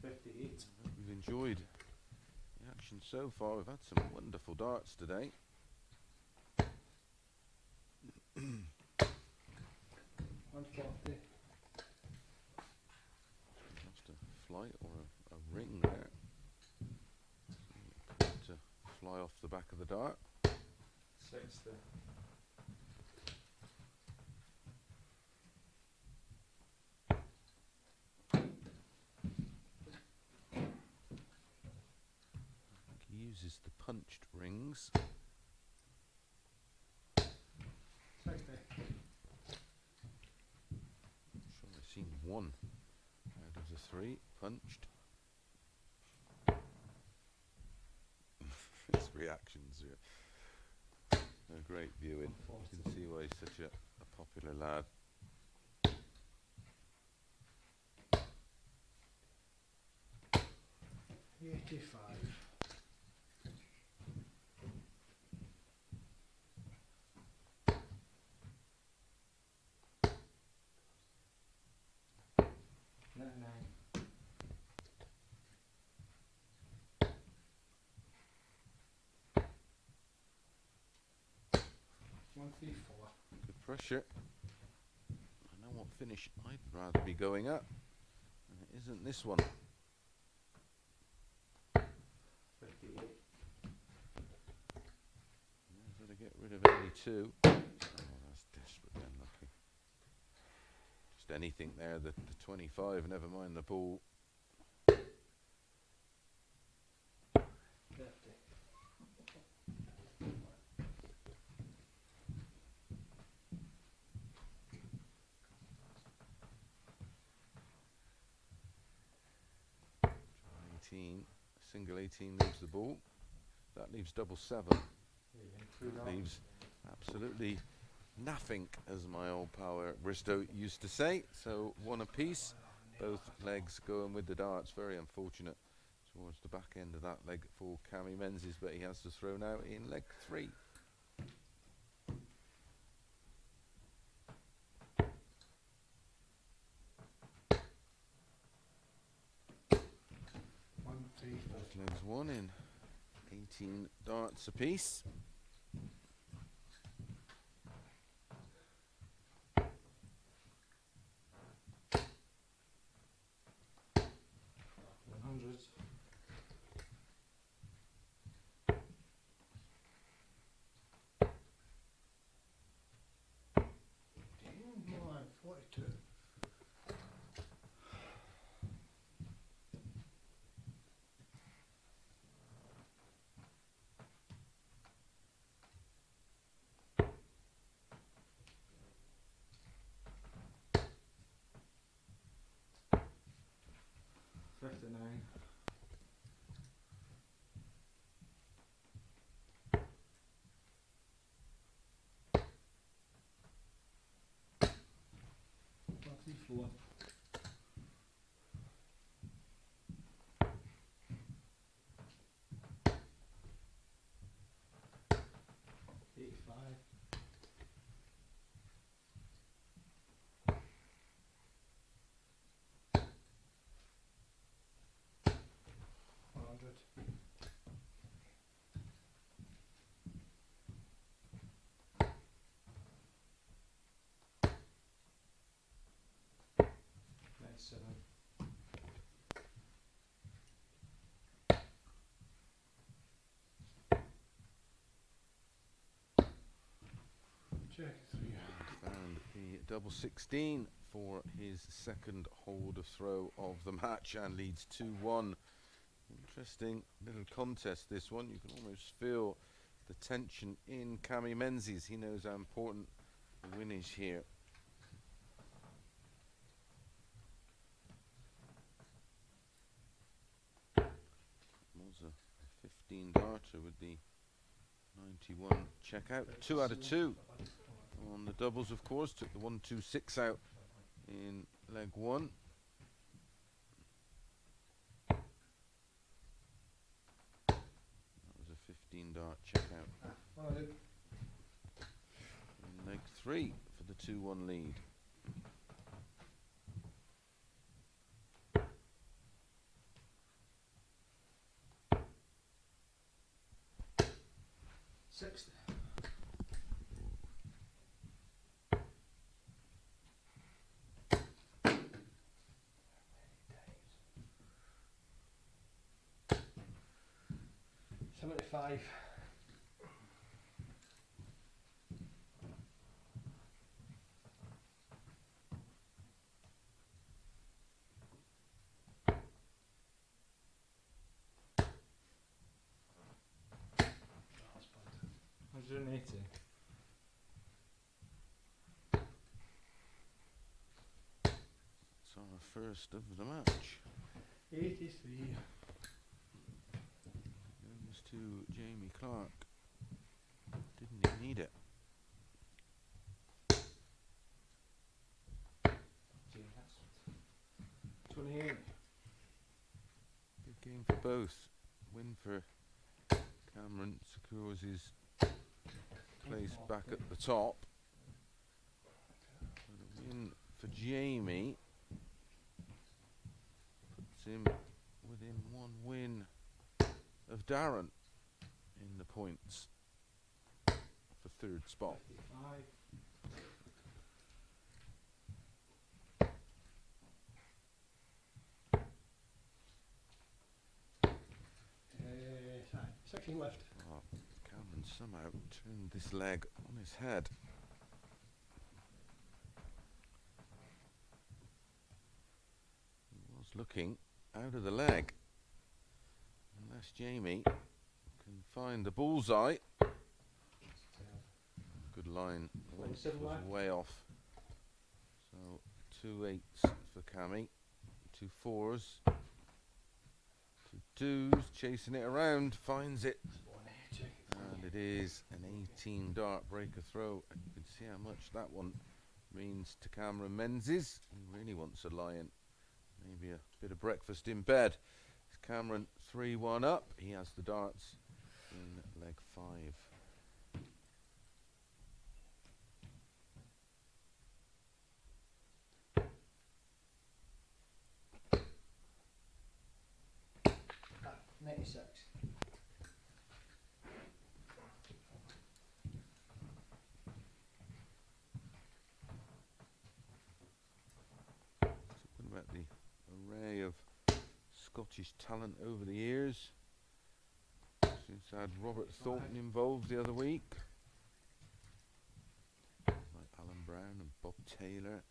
We've enjoyed the action so far. We've had some wonderful darts today. 140. Just a flight or a ring there. To fly off the back of the dart. 60. He uses the punched rings. 60. I'm sure I've seen one out of the 3 punched. His reactions are a great viewing. You can see why he's such a popular lad. $85. $99. $134. Good pressure. I know what finish I'd rather be going at. And it isn't this one. 58. Got to get rid of 82. Oh, that's desperately unlucky. Just anything there, the 25, never mind the ball. 50. Single 18 leaves the ball. That leaves double 7. Leaves absolutely nothing, as my old pal Eric Bristow used to say. So 1 apiece, both legs going with the darts. Very unfortunate towards the back end of that leg for Cammy Menzies, but he has to throw now in leg 3. Both legs 1 in 18 darts apiece. Damn, man, 42. $59. $44. $85. $100. $97. Check 3. Found the double 16 for his second hold of throw of the match and leads 2-1. Interesting little contest, this one. You can almost feel the tension in Cammy Menzies. He knows how important the win is here. Was a 15 darter with the 91 check out. 2 out of 2 on the doubles, of course. Took the 1-2-6 out in leg 1. That was a 15 dart check out. Well, I did. In leg 3 for the 2-1 lead. Sixth. $75. $180. It's our first of the match. 83. Goes to Jamie Clark. Didn't he need it? Gee, that's 28. Good game for both. Win for Cameron, secures his place back at the top. But a win for Jamie puts him within 1 win of Darren in the points for 3rd spot. 55. Uh, 16 left. Oh, Cameron somehow turned this leg on his head. He was looking out of the leg. Unless Jamie can find the bullseye. Good line. Oh, 27 was left. way off. So 2 8s for Cammy. 2 4s. 2 2s. Chasing it around. Finds it. And it is an 18 dart breaker throw. And you can see how much that one means to Cameron Menzies. He really wants a lie-in. Maybe a bit of breakfast in bed. It's Cameron 3-1 up. He has the darts in leg 5. Ah, 96. Talking about the array of Scottish talent over the years. Since I had Robert Thornton involved the other week. Like Alan Brown and Bob Taylor.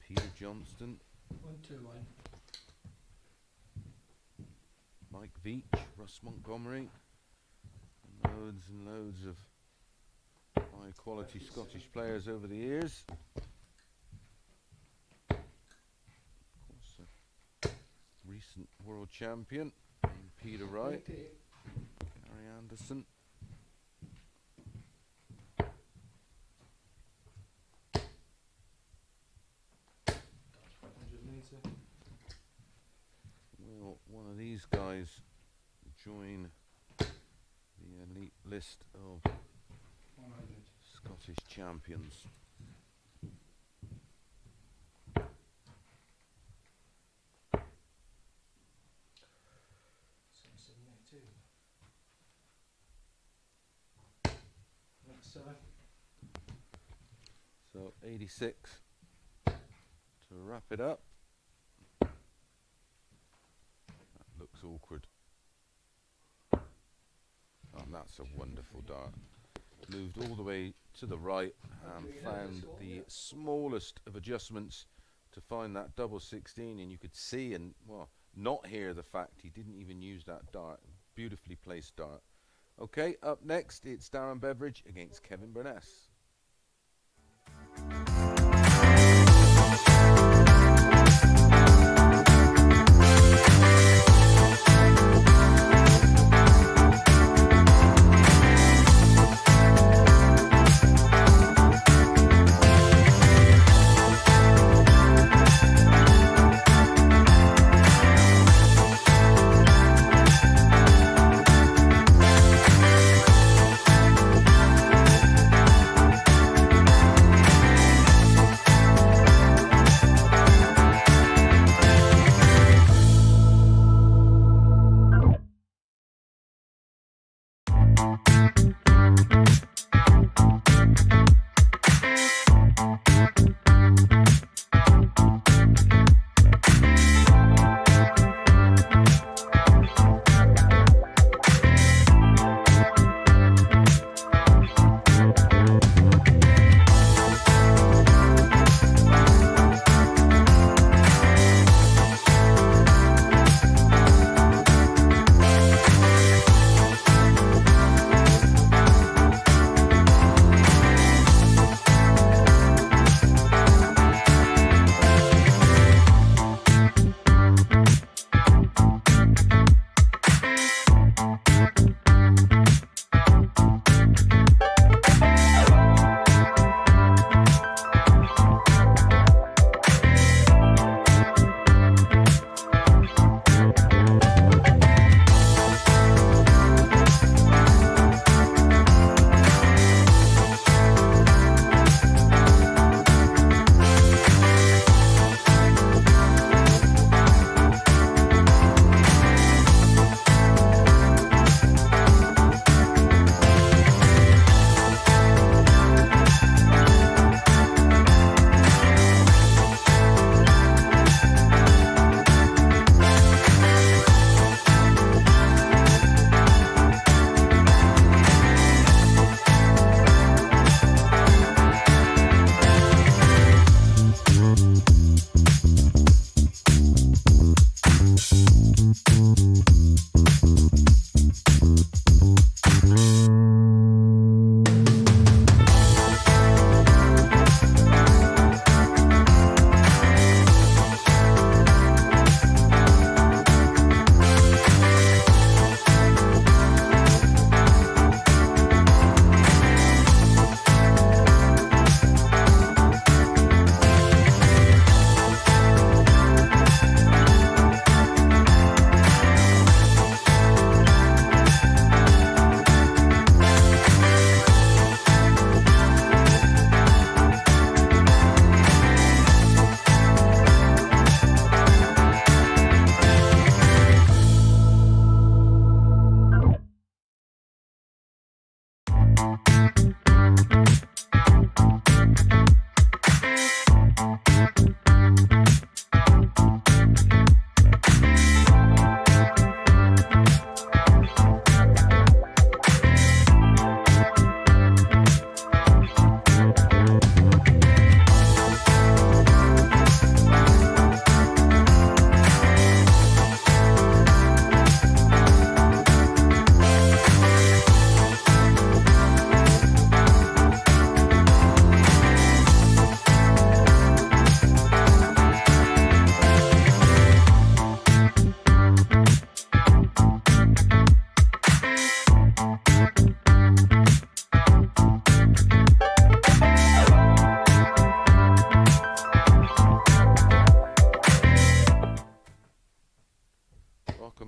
Peter Johnston. 121. Mike Veach, Russ Montgomery. Loads and loads of high quality Scottish players over the years. Of course, a recent world champion named Peter Wright, 88. Gary Anderson. Will one of these guys join the elite list of 100. Scottish champions? Next 7. So 86 to wrap it up. That looks awkward. Oh, that's a wonderful dart. Moved all the way to the right and found the smallest of adjustments to find that double 16, and you could see and, well, not hear the fact he didn't even use that dart. Beautifully placed dart. Okay, up next it's Darren Beveridge against Kevin Burness.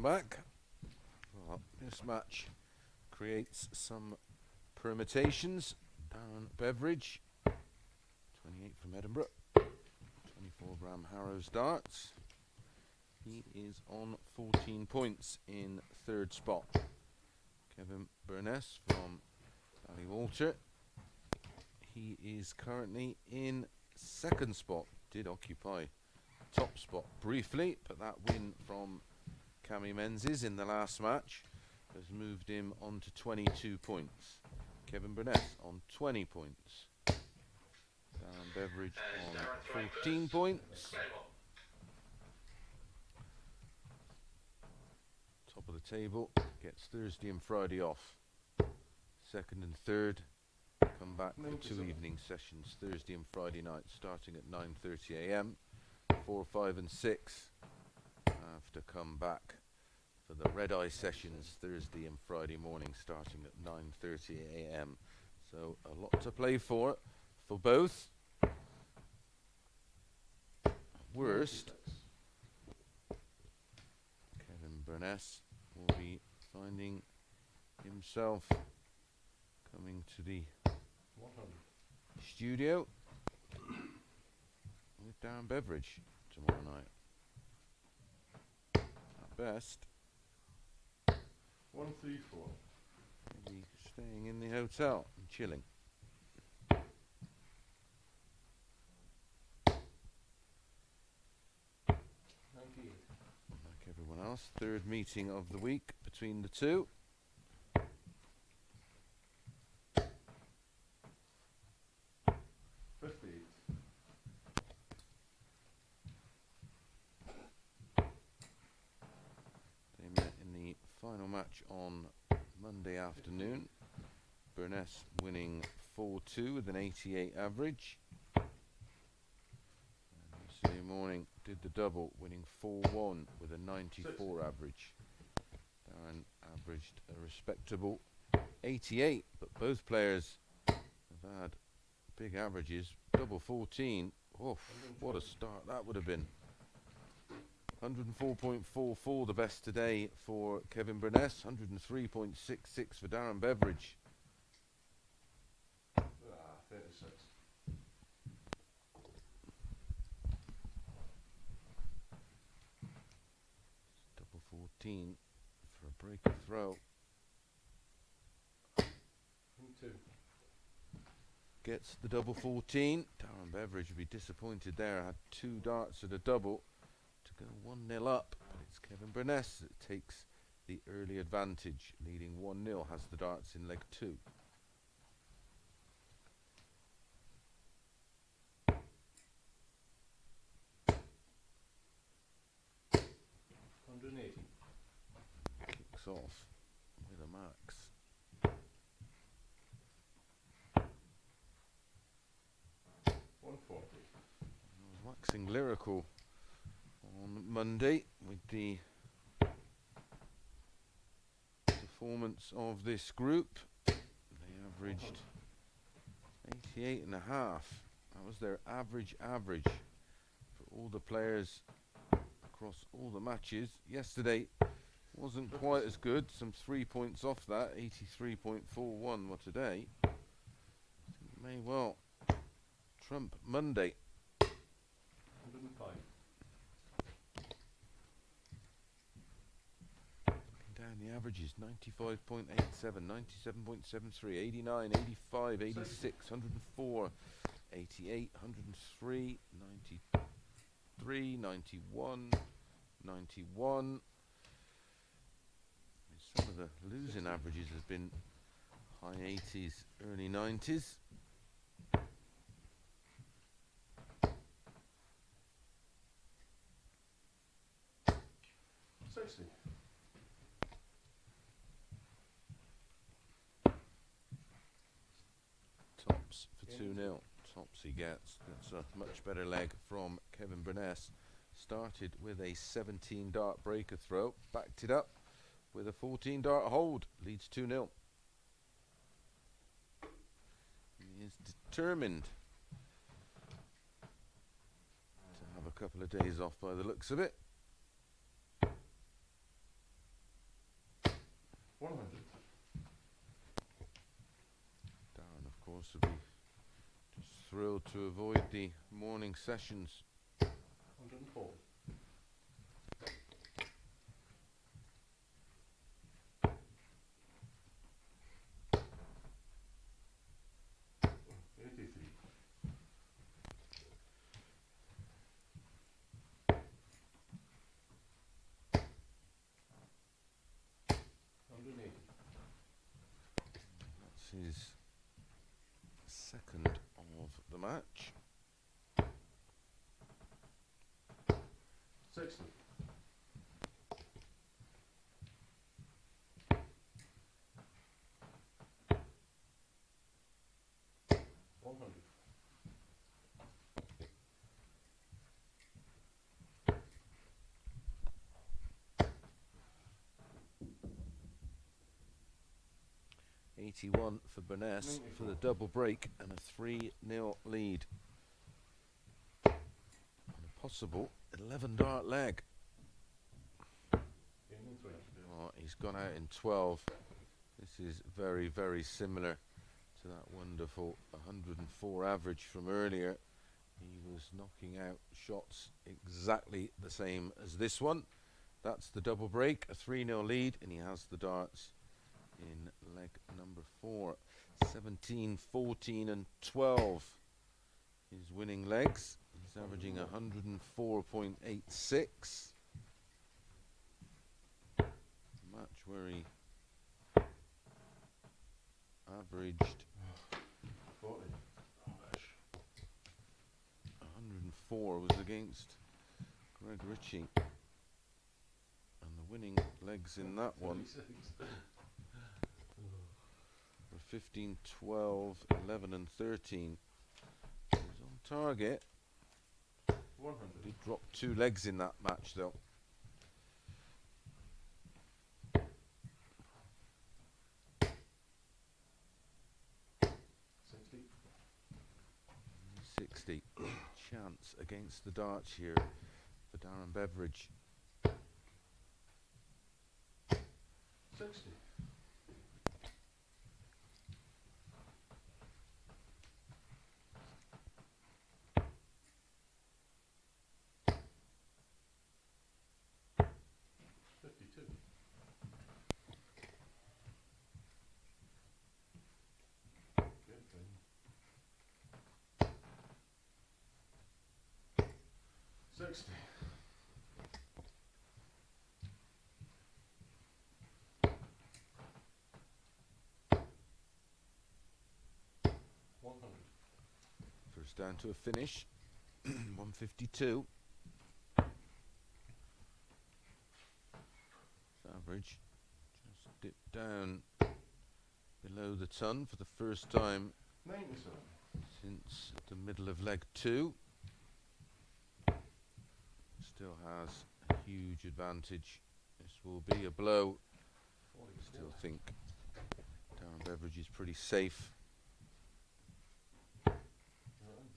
welcome back. Well, this match creates some permutations. Darren Beveridge, 28 from Edinburgh, 24 Bram Harrow's darts. He is on 14 points in third spot. Kevin Burness from Ballywalter, he is currently in second spot. Did occupy top spot briefly, but that win from Menzies in the last match has moved him on to 22 points. Kevin Burness on 20 points. Darren Beveridge on 14 points. Top of the table gets Thursday and Friday off. Second and third come back for two evening sessions, Thursday and Friday night, starting at 9:30 a.m. 4, 5 and 6 have to come back for the red eye sessions Thursday and Friday morning, starting at 9:30 a.m. So a lot to play for both. Worst, Kevin Burness will be finding himself coming to the studio with Darren Beveridge tomorrow night. At best, 134. maybe staying in the hotel and chilling. Like everyone else, third meeting of the week between the two. They met in the final match on Monday afternoon. Burness winning 4-2 with an 88 average. And yesterday morning did the double, winning 4-1 with a 94 average. Darren averaged a respectable 88, but both players have had big averages. Double 14. Oh, what a start that would have been. 104.44 the best today for Kevin Burness, 103.66 for Darren Beveridge. 36. Double 14 for a breaker throw. 2. Gets the double 14. Darren Beveridge would be disappointed there. Had two darts at a double to go 1-0 up, but it's Kevin Burness that takes the early advantage, leading 1-0, has the darts in leg 2. Kicks off with a max. Waxing lyrical on Monday with the performance of this group. They averaged 88.5. That was their average for all the players across all the matches. Yesterday wasn't quite as good, some 3 points off that, 83.41 were today. May well trump Monday. 105. Down the averages, 95.87, 97.73, 89, 85, 86, 104, 88, 103, 93, 91, 91. Some of the losing averages has been high 80s, early 90s. 60. Tops for 2-0. Tops he gets. That's a much better leg from Kevin Burness. Started with a 17 dart breaker throw, backed it up with a 14 dart hold, leads 2-0. He is determined to have a couple of days off by the looks of it. to avoid the morning sessions. 104. That's his second of the match. 60. $81 for Burness for the double break and a 3-0 lead. And a possible 11 dart leg. Oh, he's gone out in 12. This is very, very similar to that wonderful 104 average from earlier. He was knocking out shots exactly the same as this one. That's the double break, a 3-0 lead, and he has the darts in leg number 4. 17, 14 and 12 his winning legs. He's averaging 104.86. Match where he averaged 104 was against Greg Ritchie, and the winning legs in that one were 15, 12, 11 and 13. He was on target. 100. He dropped 2 legs in that match though. 60. Chance against the darts here for Darren Beveridge. 60. 52. 60. 100. First down to a finish. 152. Average just dipped down below the ton for the first time 97. since the middle of leg 2. Still has a huge advantage. This will be a blow. Still think Darren Beveridge is pretty safe.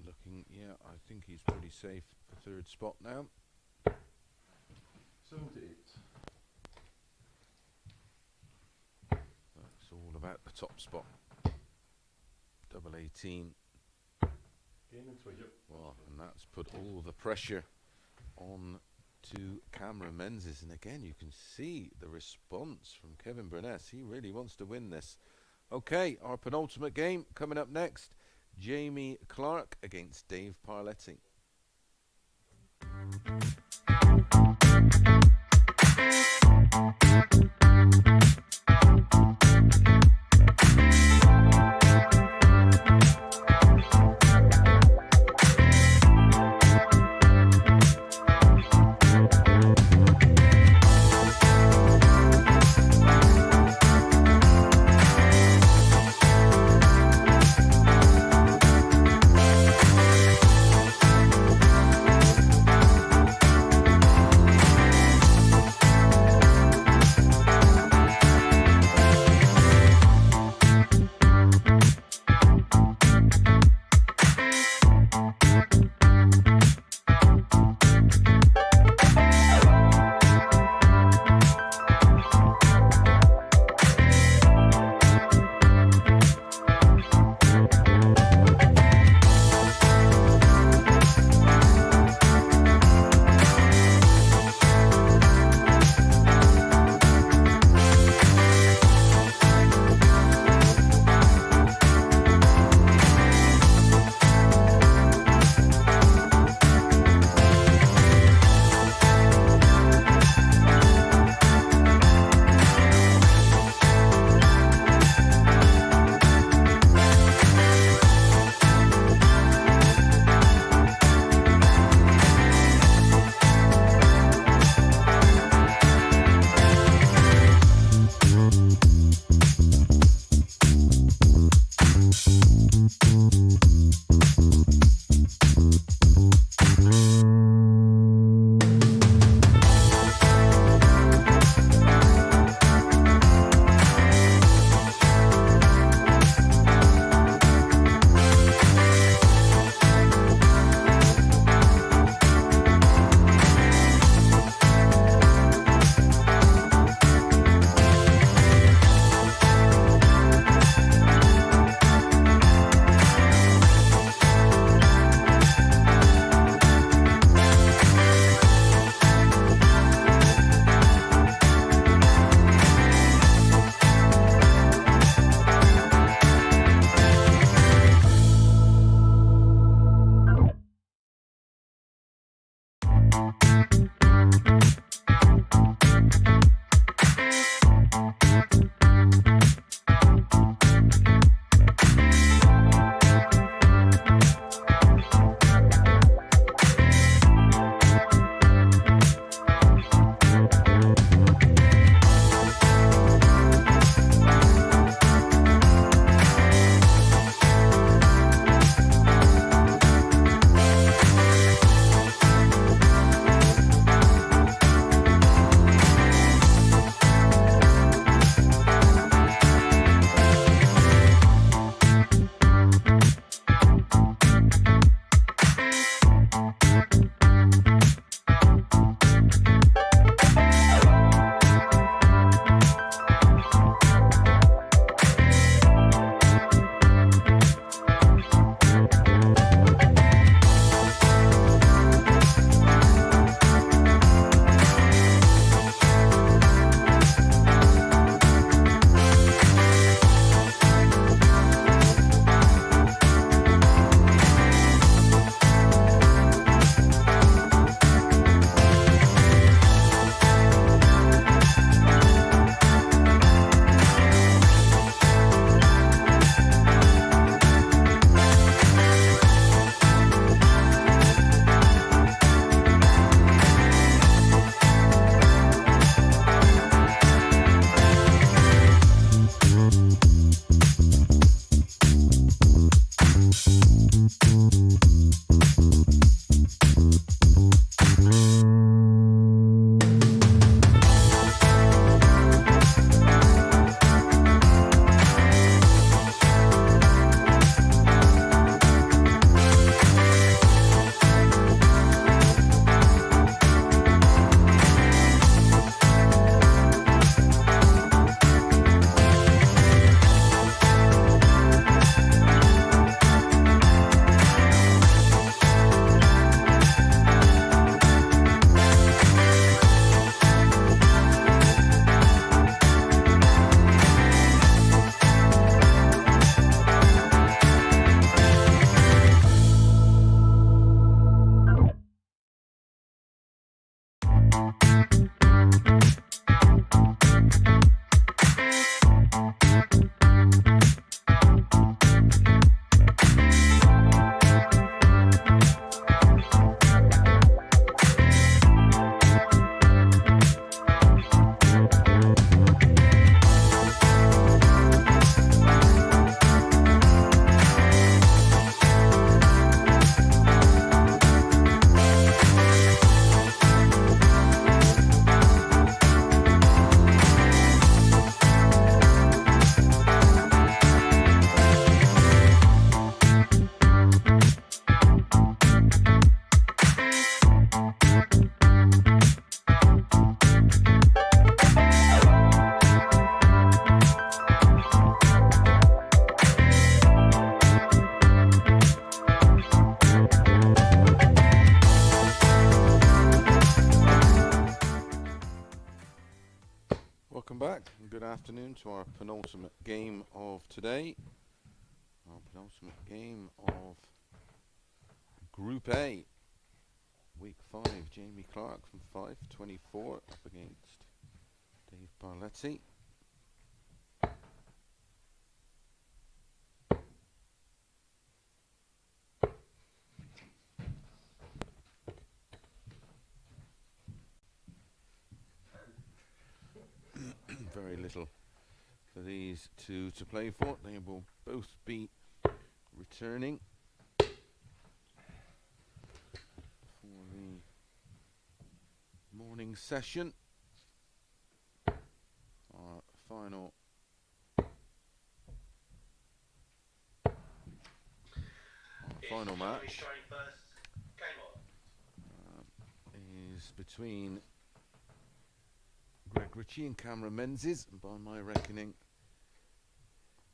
Looking, yeah, I think he's pretty safe for third spot now. 78. That's all about the top spot. Double 18. Game in 3. Well, and that's put all the pressure on to Cameron Menzies, and again you can see the response from Kevin Burness. He really wants to win this. Okay, our penultimate game coming up next. Jamie Clark against Dave Parletti. and good afternoon to our penultimate game of today. Our penultimate game of Group A. Week 5, Jamie Clark from 524 up against Dave Parletti. Very little for these two to play for. They will both be returning for the morning session. Our final match is between Greg Ritchie and Cameron Menzies, and by my reckoning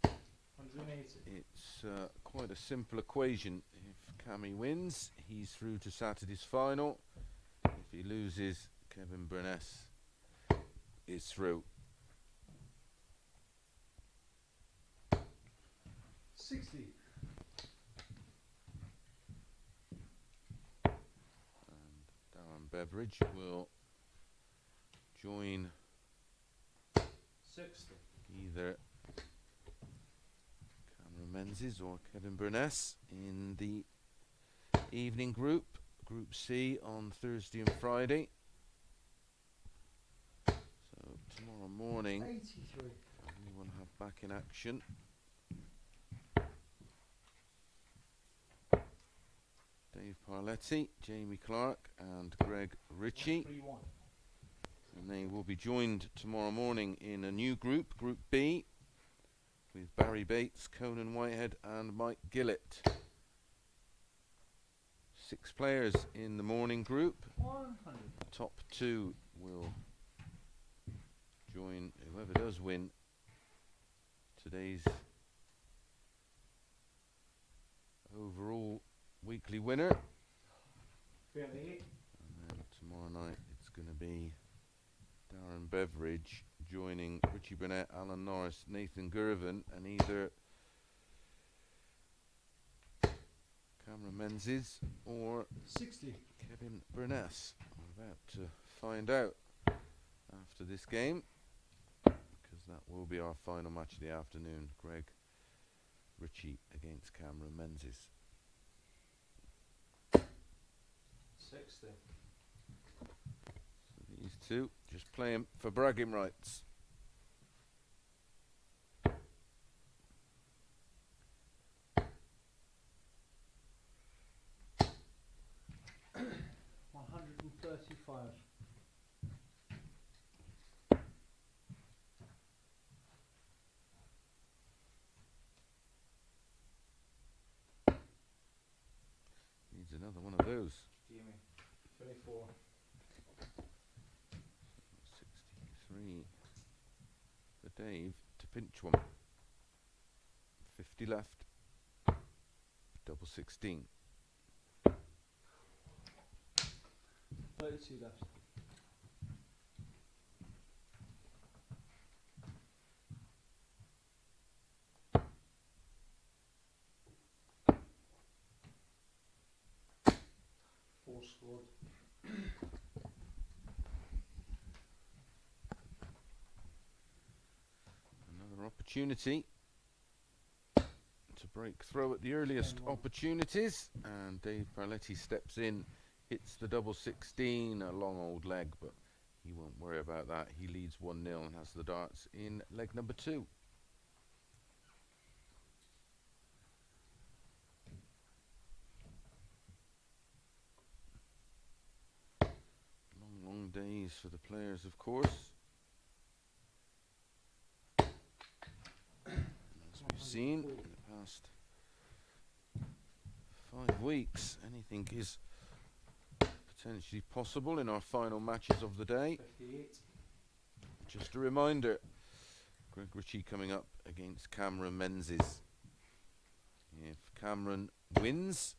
180. it's quite a simple equation. If Cammy wins, he's through to Saturday's final. If he loses, Kevin Burness is through. 60. And Darren Beveridge will join 60. either Cameron Menzies or Kevin Burness in the evening group, Group C, on Thursday and Friday. So tomorrow morning 83. we will have back in action Dave Parletti, Jamie Clark and Greg Ritchie. 3-1. And they will be joined tomorrow morning in a new group, Group B, with Barry Bates, Conan Whitehead and Mike Gillett. 6 players in the morning group. 100. Top 2 will join whoever does win today's overall weekly winner. 38. And then tomorrow night it's going to be Darren Beveridge joining Richie Burnett, Alan Norris, Nathan Gervin, and either Cameron Menzies or 60. Kevin Burness. We're about to find out after this game, because that will be our final match of the afternoon. Greg Ritchie against Cameron Menzies. 60. So these two just playing for bragging rights. $135. Needs another one of those. Jamie. 24. 63 for Dave to pinch one. 50 left. Double 16. 32 left. Four scored. Another opportunity to break through at the earliest 10-1. opportunities, and Dave Parletti steps in, hits the double 16, a long old leg, but he won't worry about that. He leads 1-0 and has the darts in leg number 2. Long days for the players, of course. As we've seen in the past 5 weeks, anything is potentially possible in our final matches of the day. 58. Just a reminder, Greg Ritchie coming up against Cameron Menzies. If Cameron wins,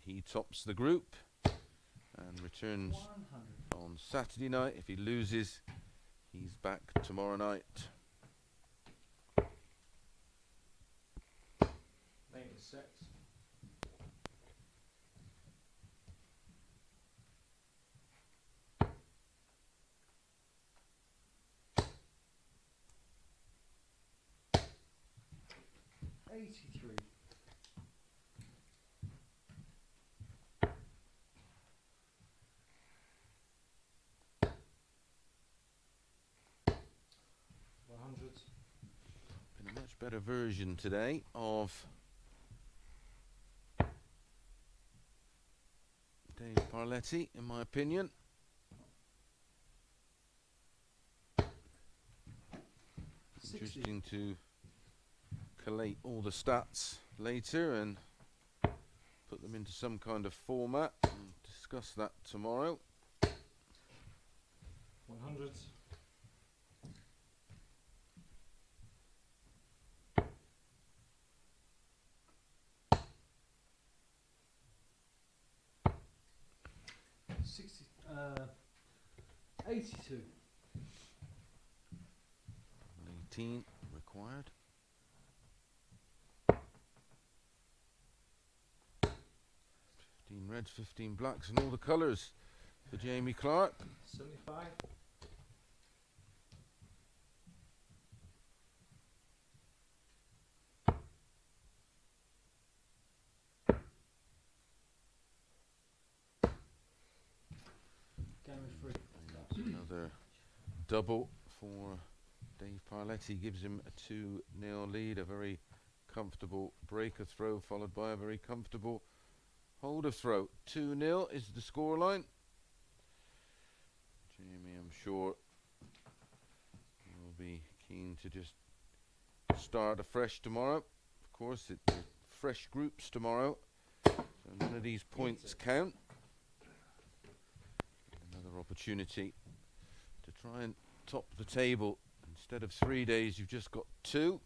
he tops the group and returns 100. on Saturday night. If he loses, He's back tomorrow night. 96. $83. Been a much better version today of Dave Parletti, in my opinion. Interesting to collate all the stats later and put them into some kind of format and discuss that tomorrow. 100. $60. 82. 18 required. 15 reds, 15 blacks, and all the colours for Jamie Clark. 75. Game of three. Another double for Dave Parletti, gives him a 2-0 lead. A very comfortable breaker throw followed by a very comfortable holder throw. 2-0 is the scoreline. Jamie, I'm sure, will be keen to just start afresh tomorrow. Of course, it's fresh groups tomorrow, so none of these points count. Another opportunity to try and top the table. Instead of 3 days, you've just got 2.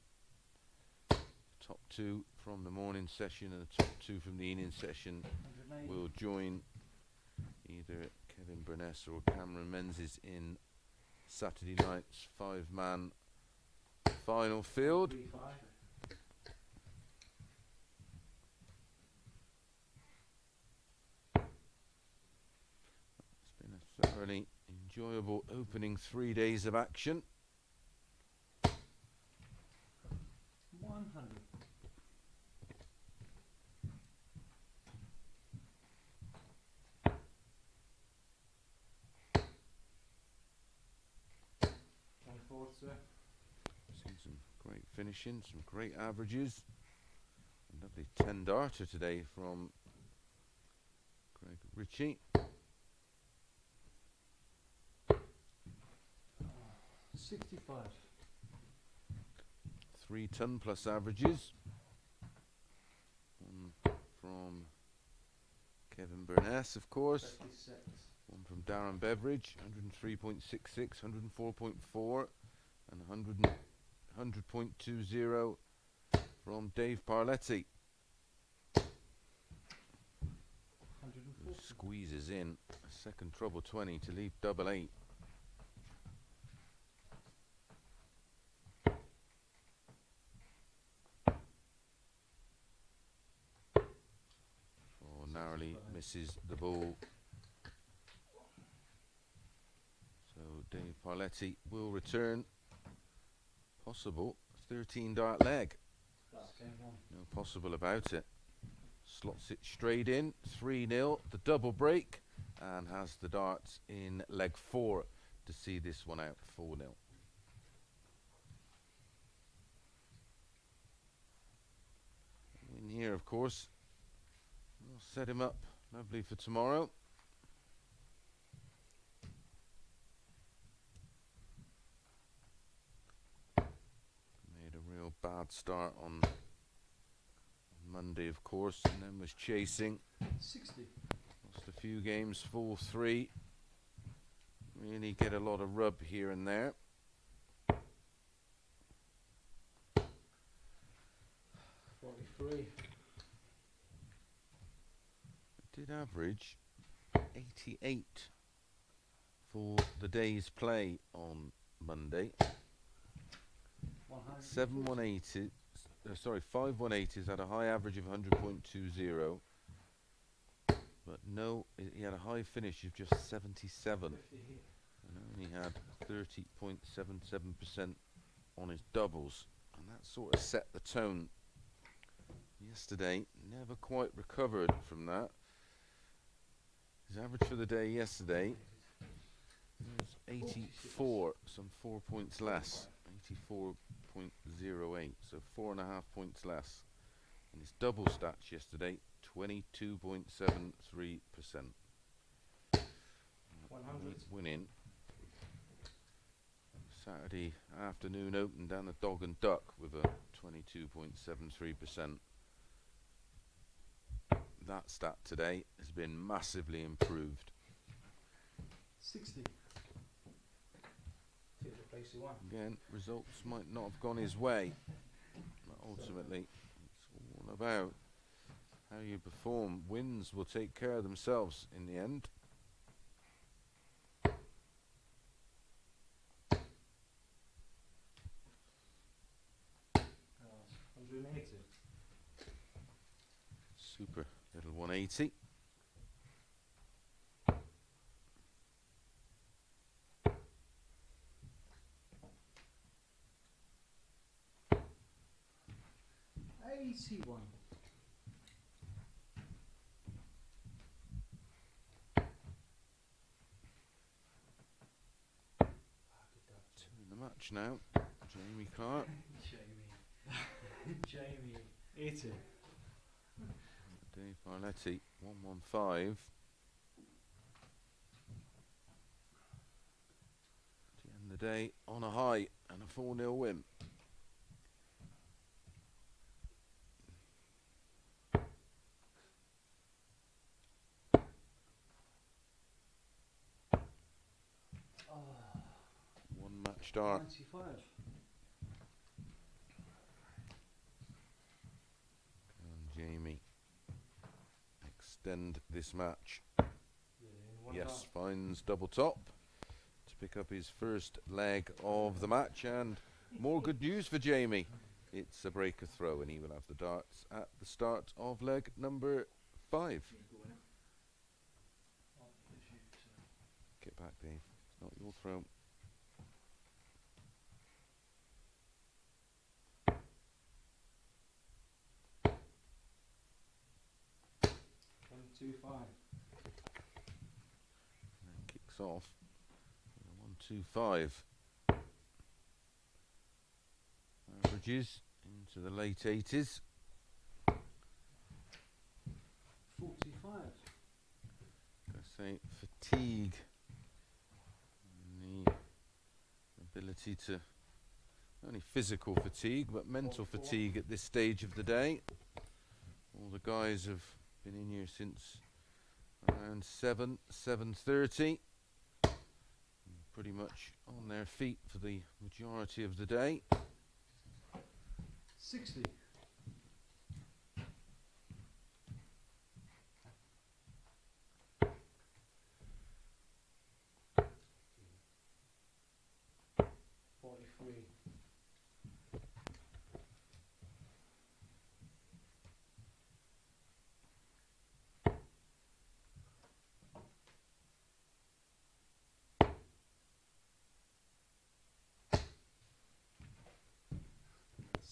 Top 2 from the morning session and the top 2 from the evening session 180. will join either Kevin Burness or Cameron Menzies in Saturday night's 5-man final field. 35. It's been a thoroughly enjoyable opening 3 days of action. 100. Seen some great finishing, some great averages. A lovely 10-darter today from Greg Ritchie. 65. 3-ton plus averages. One from Kevin Burness, of course. 56. One from Darren Beveridge, 103.66, 104.4, and 100.20 from Dave Parletti. 140. Squeezes in a second trouble 20 to leave double 8. Oh, narrowly misses the ball. So Dave Parletti will return. Possible 13-dart leg. That's game on. No possible about it. Slots it straight in. 3-0. The double break. And has the darts in leg 4 to see this one out 4-0. In here, of course, we'll set him up lovely for tomorrow. Made a real bad start on Monday, of course, and then was chasing. 60. Lost a few games, 4-3. Really get a lot of rub here and there. 43. Did average 88 for the day's play on Monday. 150. 5 180s had a high average of 100.20, but no, he had a high finish of just 77 and only had 30.77% on his doubles, and that sort of set the tone yesterday. Never quite recovered from that. His average for the day yesterday was 84, some 4 points less, 84.08, so 4.5 points less. And his double stats yesterday, 22.73%. 100. Winning. Saturday afternoon open down the Dog and Duck with a 22.73%. That stat today has been massively improved. 60. Take the place he won. Again, results might not have gone his way, but ultimately it's all about how you perform. Wins will take care of themselves in the end. 180. Super little 180. $81. Two in the match now. Jamie Clark. Jamie. 80. Dave Parletti, 115. To end the day on a high and a 4-0 win. One match start. 95. And Jamie extend this match. Yes, finds double top to pick up his first leg of the match, and more good news for Jamie. It's a breaker throw, and he will have the darts at the start of leg number 5. Get back, Dave. It's not your throw. Two five. And kicks off. 1-2-5. Averages into the late 80s. 45. I say fatigue. And the ability to, not only physical fatigue, but mental fatigue at this stage of the day. All the guys have been in here since around 7:30. Pretty much on their feet for the majority of the day. 60.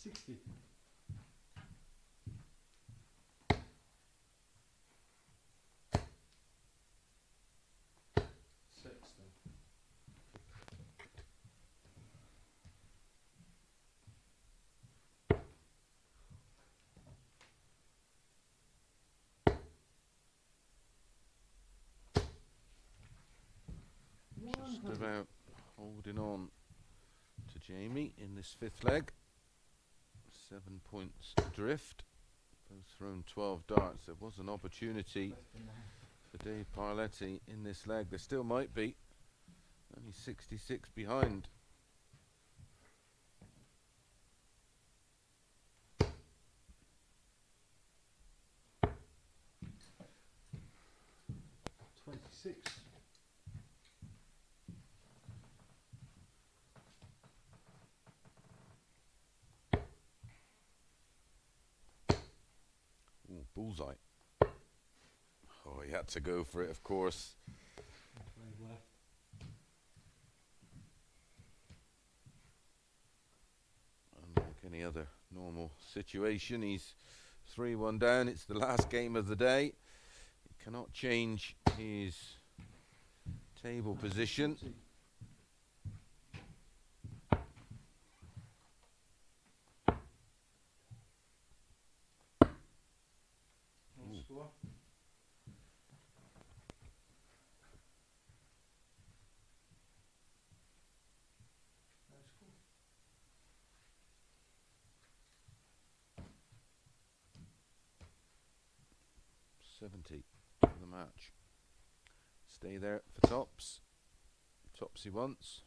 $60. Just about holding on to Jamie in this 5th leg. 7 points adrift. Both thrown 12 darts. There was an opportunity for Dave Parletti in this leg. There still might be. Only 66 behind. bullseye. Oh, he had to go for it, of course. Played left. Unlike any other normal situation, he's 3-1 down. It's the last game of the day. He cannot change his table position. 40. No score. No score. 70 for the match. Stay there for tops. Tops he wants.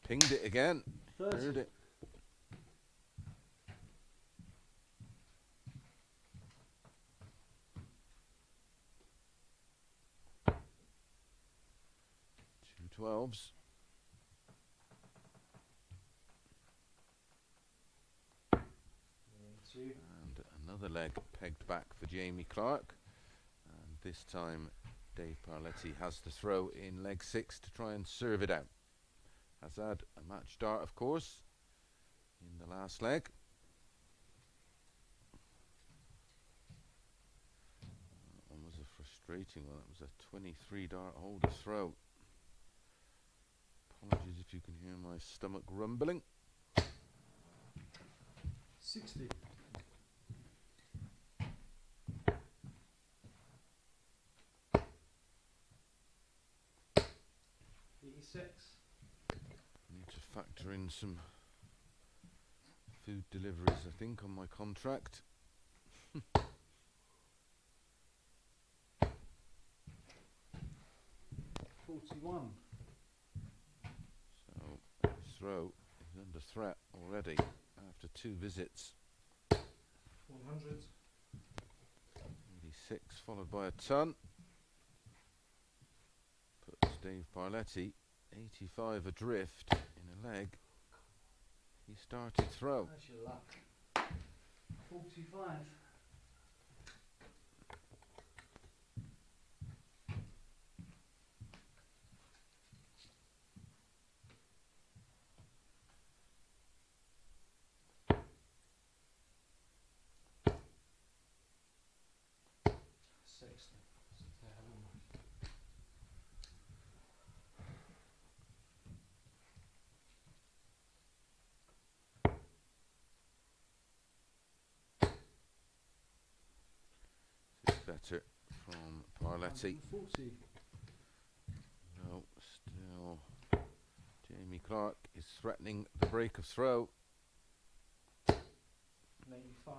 Pinged it again. 30. Heard it. Two 12s. Two. And another leg pegged back for Jamie Clark. And this time Dave Parletti has to throw in leg 6 to try and serve it out. Has had a match start, of course, in the last leg. That one was a frustrating one. It was a 23 dart hole to throw. Apologies if you can hear my stomach rumbling. 60. Need to factor in some food deliveries, I think, on my contract. 41. So his throw is under threat already after 2 visits. 100. 86 followed by a ton. Puts Dave Parletti 85 adrift in a leg. He started throw. That's your luck. 45. Better from Parletti. 40. No, still Jamie Clark is threatening the break of throw. 85.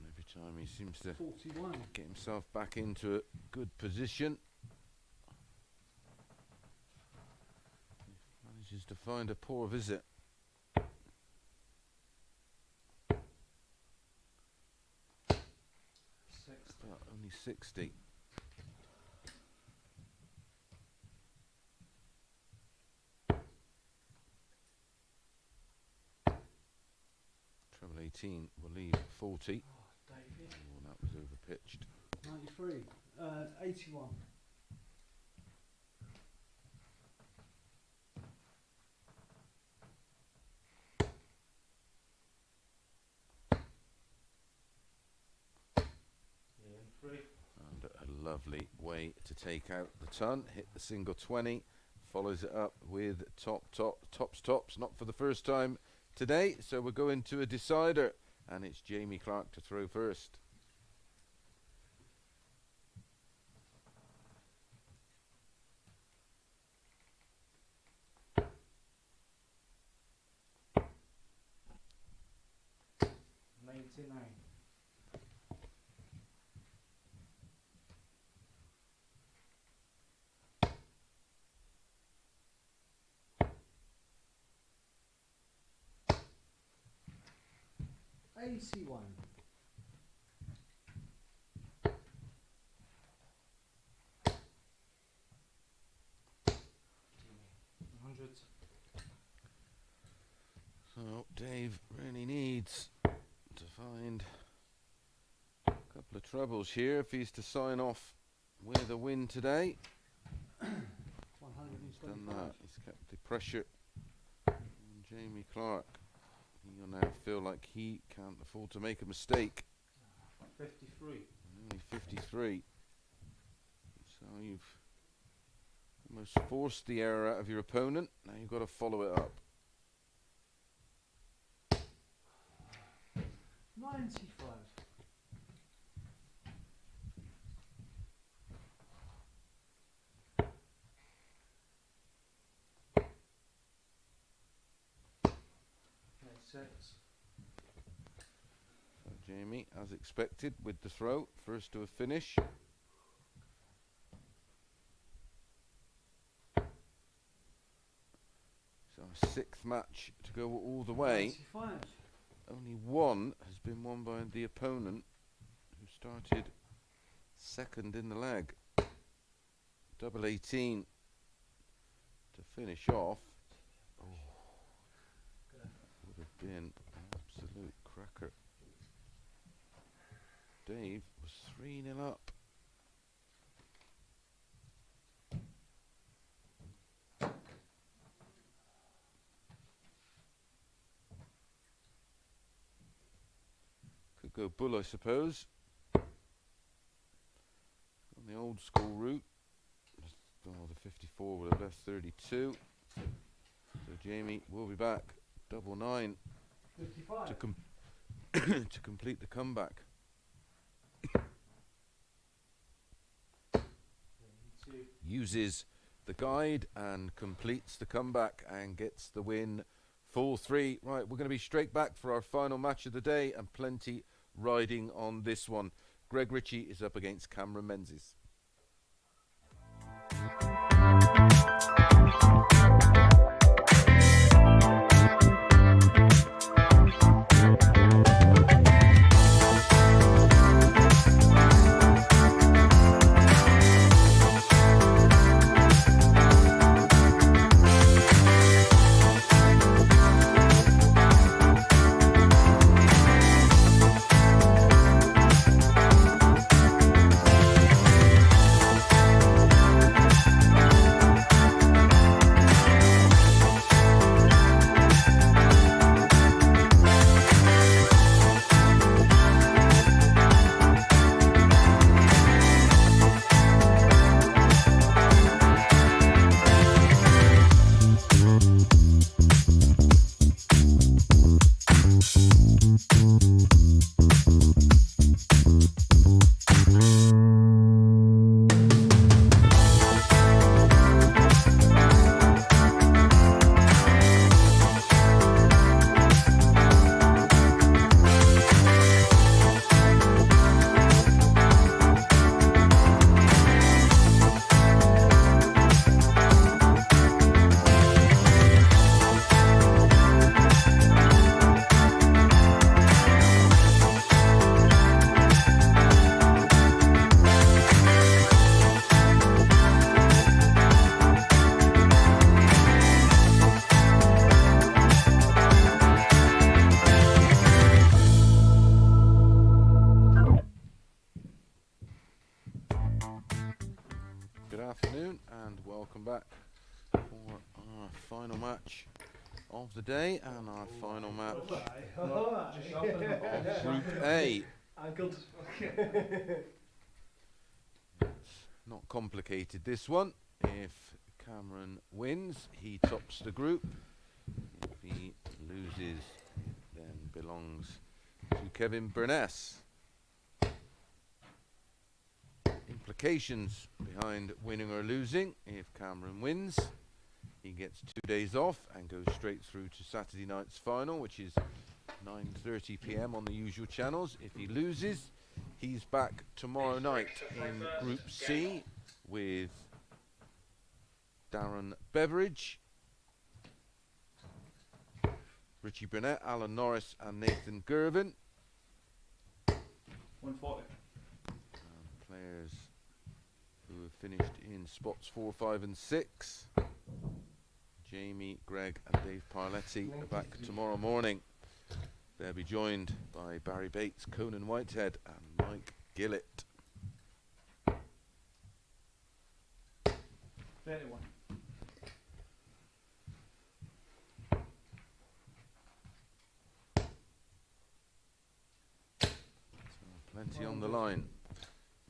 Every time he seems to 41. get himself back into a good position. He manages to find a poor visit. Only 60. Treble 18 will leave 40. Oh, David. Oh, that was overpitched. 93. 81. And a lovely way to take out the ton. Hit the single 20. Follows it up with tops, not for the first time today. So we're going to a decider. And it's Jamie Clark to throw first. $81. The troubles here if he's to sign off with a win today. He's done that. He's kept the pressure on Jamie Clark. He'll now feel like he can't afford to make a mistake. 53. Only 53. So you've almost forced the error out of your opponent. Now you've got to follow it up. 95. Six. So Jamie, as expected, with the throw, first to a finish. So a sixth match to go all the way. 95. Only one has been won by the opponent who started second in the leg. Double 18 to finish off. Oh, would have been an absolute cracker. Dave was 3-0 up. Could go bull, I suppose. On the old school route. Oh, the 54 would have left 32. So Jamie will be back. Double 9 55. to complete the comeback. 32. Uses the guide and completes the comeback and gets the win. 4-3. Right, we're going to be straight back for our final match of the day and plenty riding on this one. Greg Ritchie is up against Cameron Menzies. Good afternoon and welcome back for our final match of the day and our final match of Group A. Ankles. Not complicated, this one. If Cameron wins, he tops the group. If he loses, then belongs to Kevin Burness. Implications behind winning or losing. If Cameron wins, he gets 2 days off and goes straight through to Saturday night's final, which is 9:30 p.m. on the usual channels. If he loses, he's back tomorrow night in Group C with Darren Beveridge, Richie Burnett, Alan Norris and Nathan Gervin. 140. Players who have finished in spots 4, 5 and 6. Jamie, Greg and Dave Parletti are back tomorrow morning. They'll be joined by Barry Bates, Conan Whitehead and Mike Gillett. 31. Plenty on the line,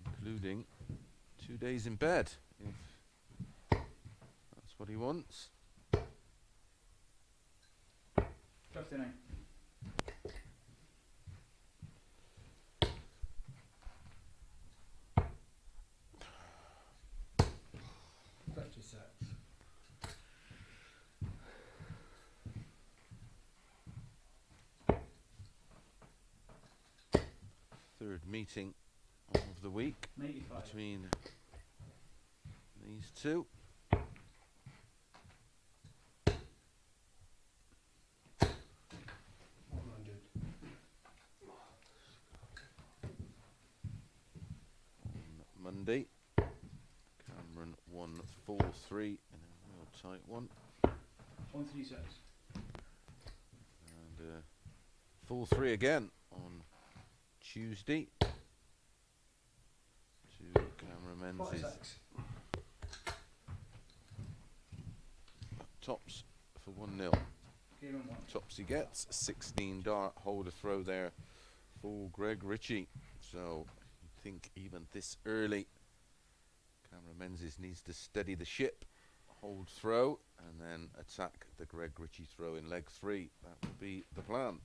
including 2 days in bed, if that's what he wants. 59. Third meeting of the week 95. between these two. On Monday, Cameron won 4-3 in a real tight one, 136. and 4-3 again on Tuesday to Cameron Menzies. 46. Tops for 1-0. Game and 1. Tops he gets. 16 dart holder throw there for Greg Ritchie. So you think even this early, Cameron Menzies needs to steady the ship, hold throw, and then attack the Greg Ritchie throw in leg 3. That would be the plan.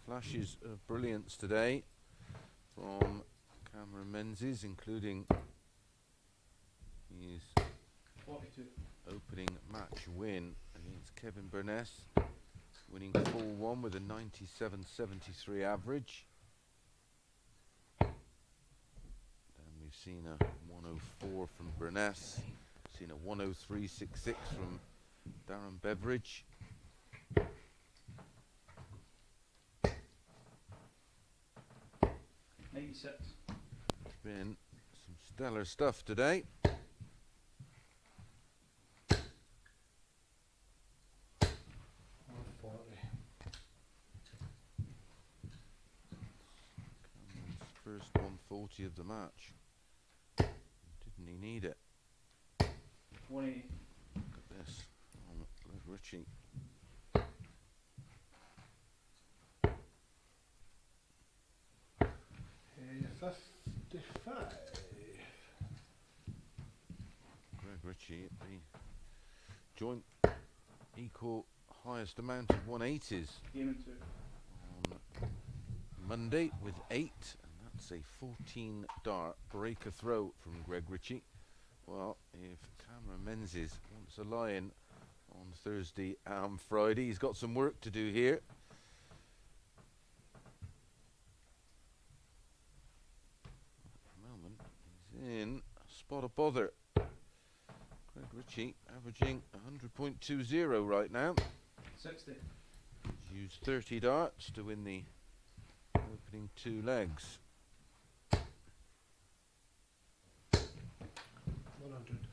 Flashes of brilliance today from Cameron Menzies, including his 42. opening match win against Kevin Burness, winning 4-1 with a 97.73 average. Then we've seen a 104 from Burness, seen a 103.66 from Darren Beveridge. 96. It's been some stellar stuff today. Cameron's first 140 of the match. Didn't he need it? 180. Look at this on Greg Ritchie. Greg Ritchie at the joint equal highest amount of 180s Game and 2. on Monday with 8, and that's a 14 dart breaker throw from Greg Ritchie. Well, if Cameron Menzies wants a lie-in on Thursday and Friday, he's got some work to do here. At the moment, he's in a spot of bother. Greg Ritchie averaging 100.20 right now. 60. He's used 30 darts to win the opening 2 legs. 100.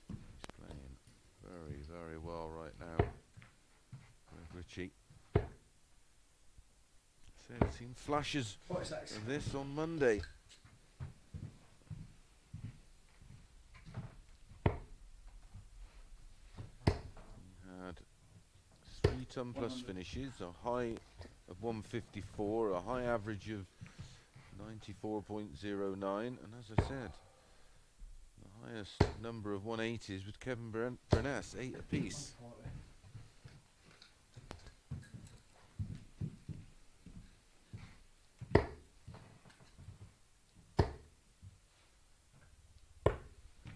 He's playing very, very well right now. Greg Ritchie. Said seen flashes 46. of this on Monday. He had 3 ton plus 100. finishes, a high of 154, a high average of 94.09, and as I said, the highest number of 180s with Kevin Burness, 8 apiece.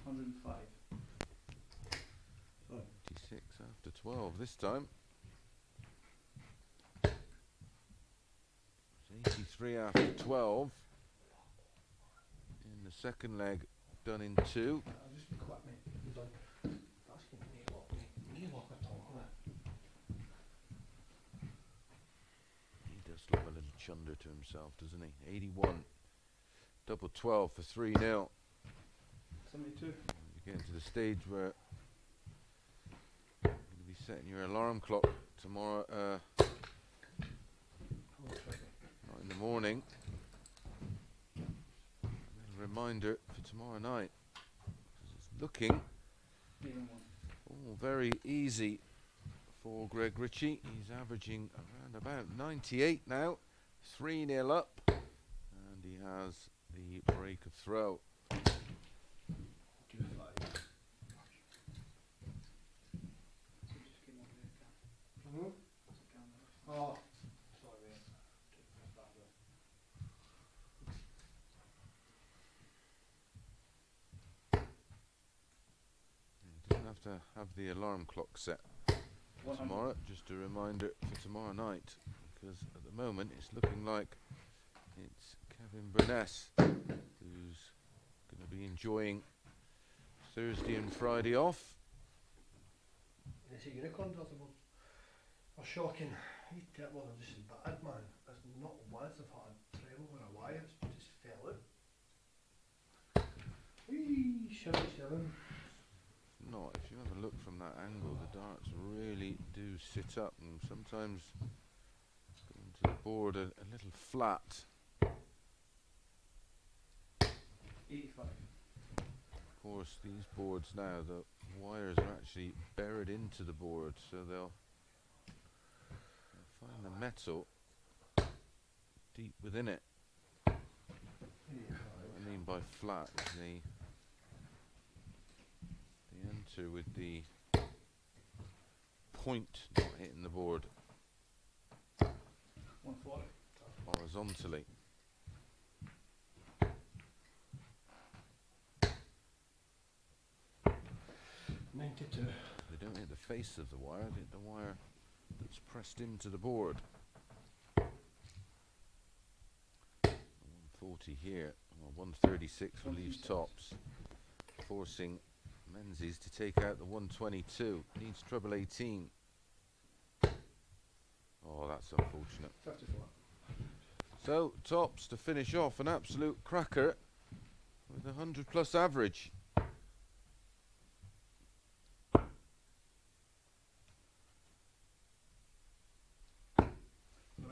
140. 12 this time. It's 83 after 12. In the second leg, done in 2. I'll just be quick, mate. I'm done. That's going to knee lock at all, isn't it? He does love a little chunder to himself, doesn't he? 81. Double 12 for 3-0. 72. You're getting to the stage where you're going to be setting your alarm clock tomorrow, not in the morning. A little reminder for tomorrow night. 'Cause it's looking Even one. all very easy for Greg Ritchie. He's averaging around about 98 now. 3-0 up. And he has the break of throw. Give it 5. So just came over there, Cam. Mm-hmm. That's a camera. Oh, sorry, mate. Took that bit. He doesn't have to have the alarm clock set 100. tomorrow. Just a reminder for tomorrow night. Because at the moment it's looking like it's Kevin Burness who's going to be enjoying Thursday and Friday off. They say unicorns are shocking. He well, they're just as bad, man. There's not once I've had a treble or a wire, it's just fell out. Whee, 77. Not if you have a look from that angle, the darts really do sit up and sometimes go into the board a little flat. 85. Of course, these boards now, the wires are actually buried into the board, so they'll find the metal deep within it. What I mean by flat is they enter with the point not hitting the board 140. horizontally. They don't hit the face of the wire, they hit the wire that's pressed into the board. 140 here, well, 136 for leaves 136. tops, forcing Menzies to take out the 122. Needs treble 18. Oh, that's unfortunate. 54. So, tops to finish off an absolute cracker with a 100 plus average.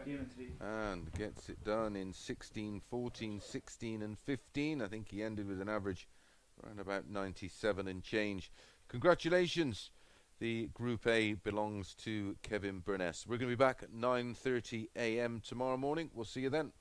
Game in 3. And gets it done in 16, 14, 16 and 15. I think he ended with an average around about 97 and change. Congratulations. The Group A belongs to Kevin Burness. We're going to be back at 9:30 a.m. tomorrow morning. We'll see you then.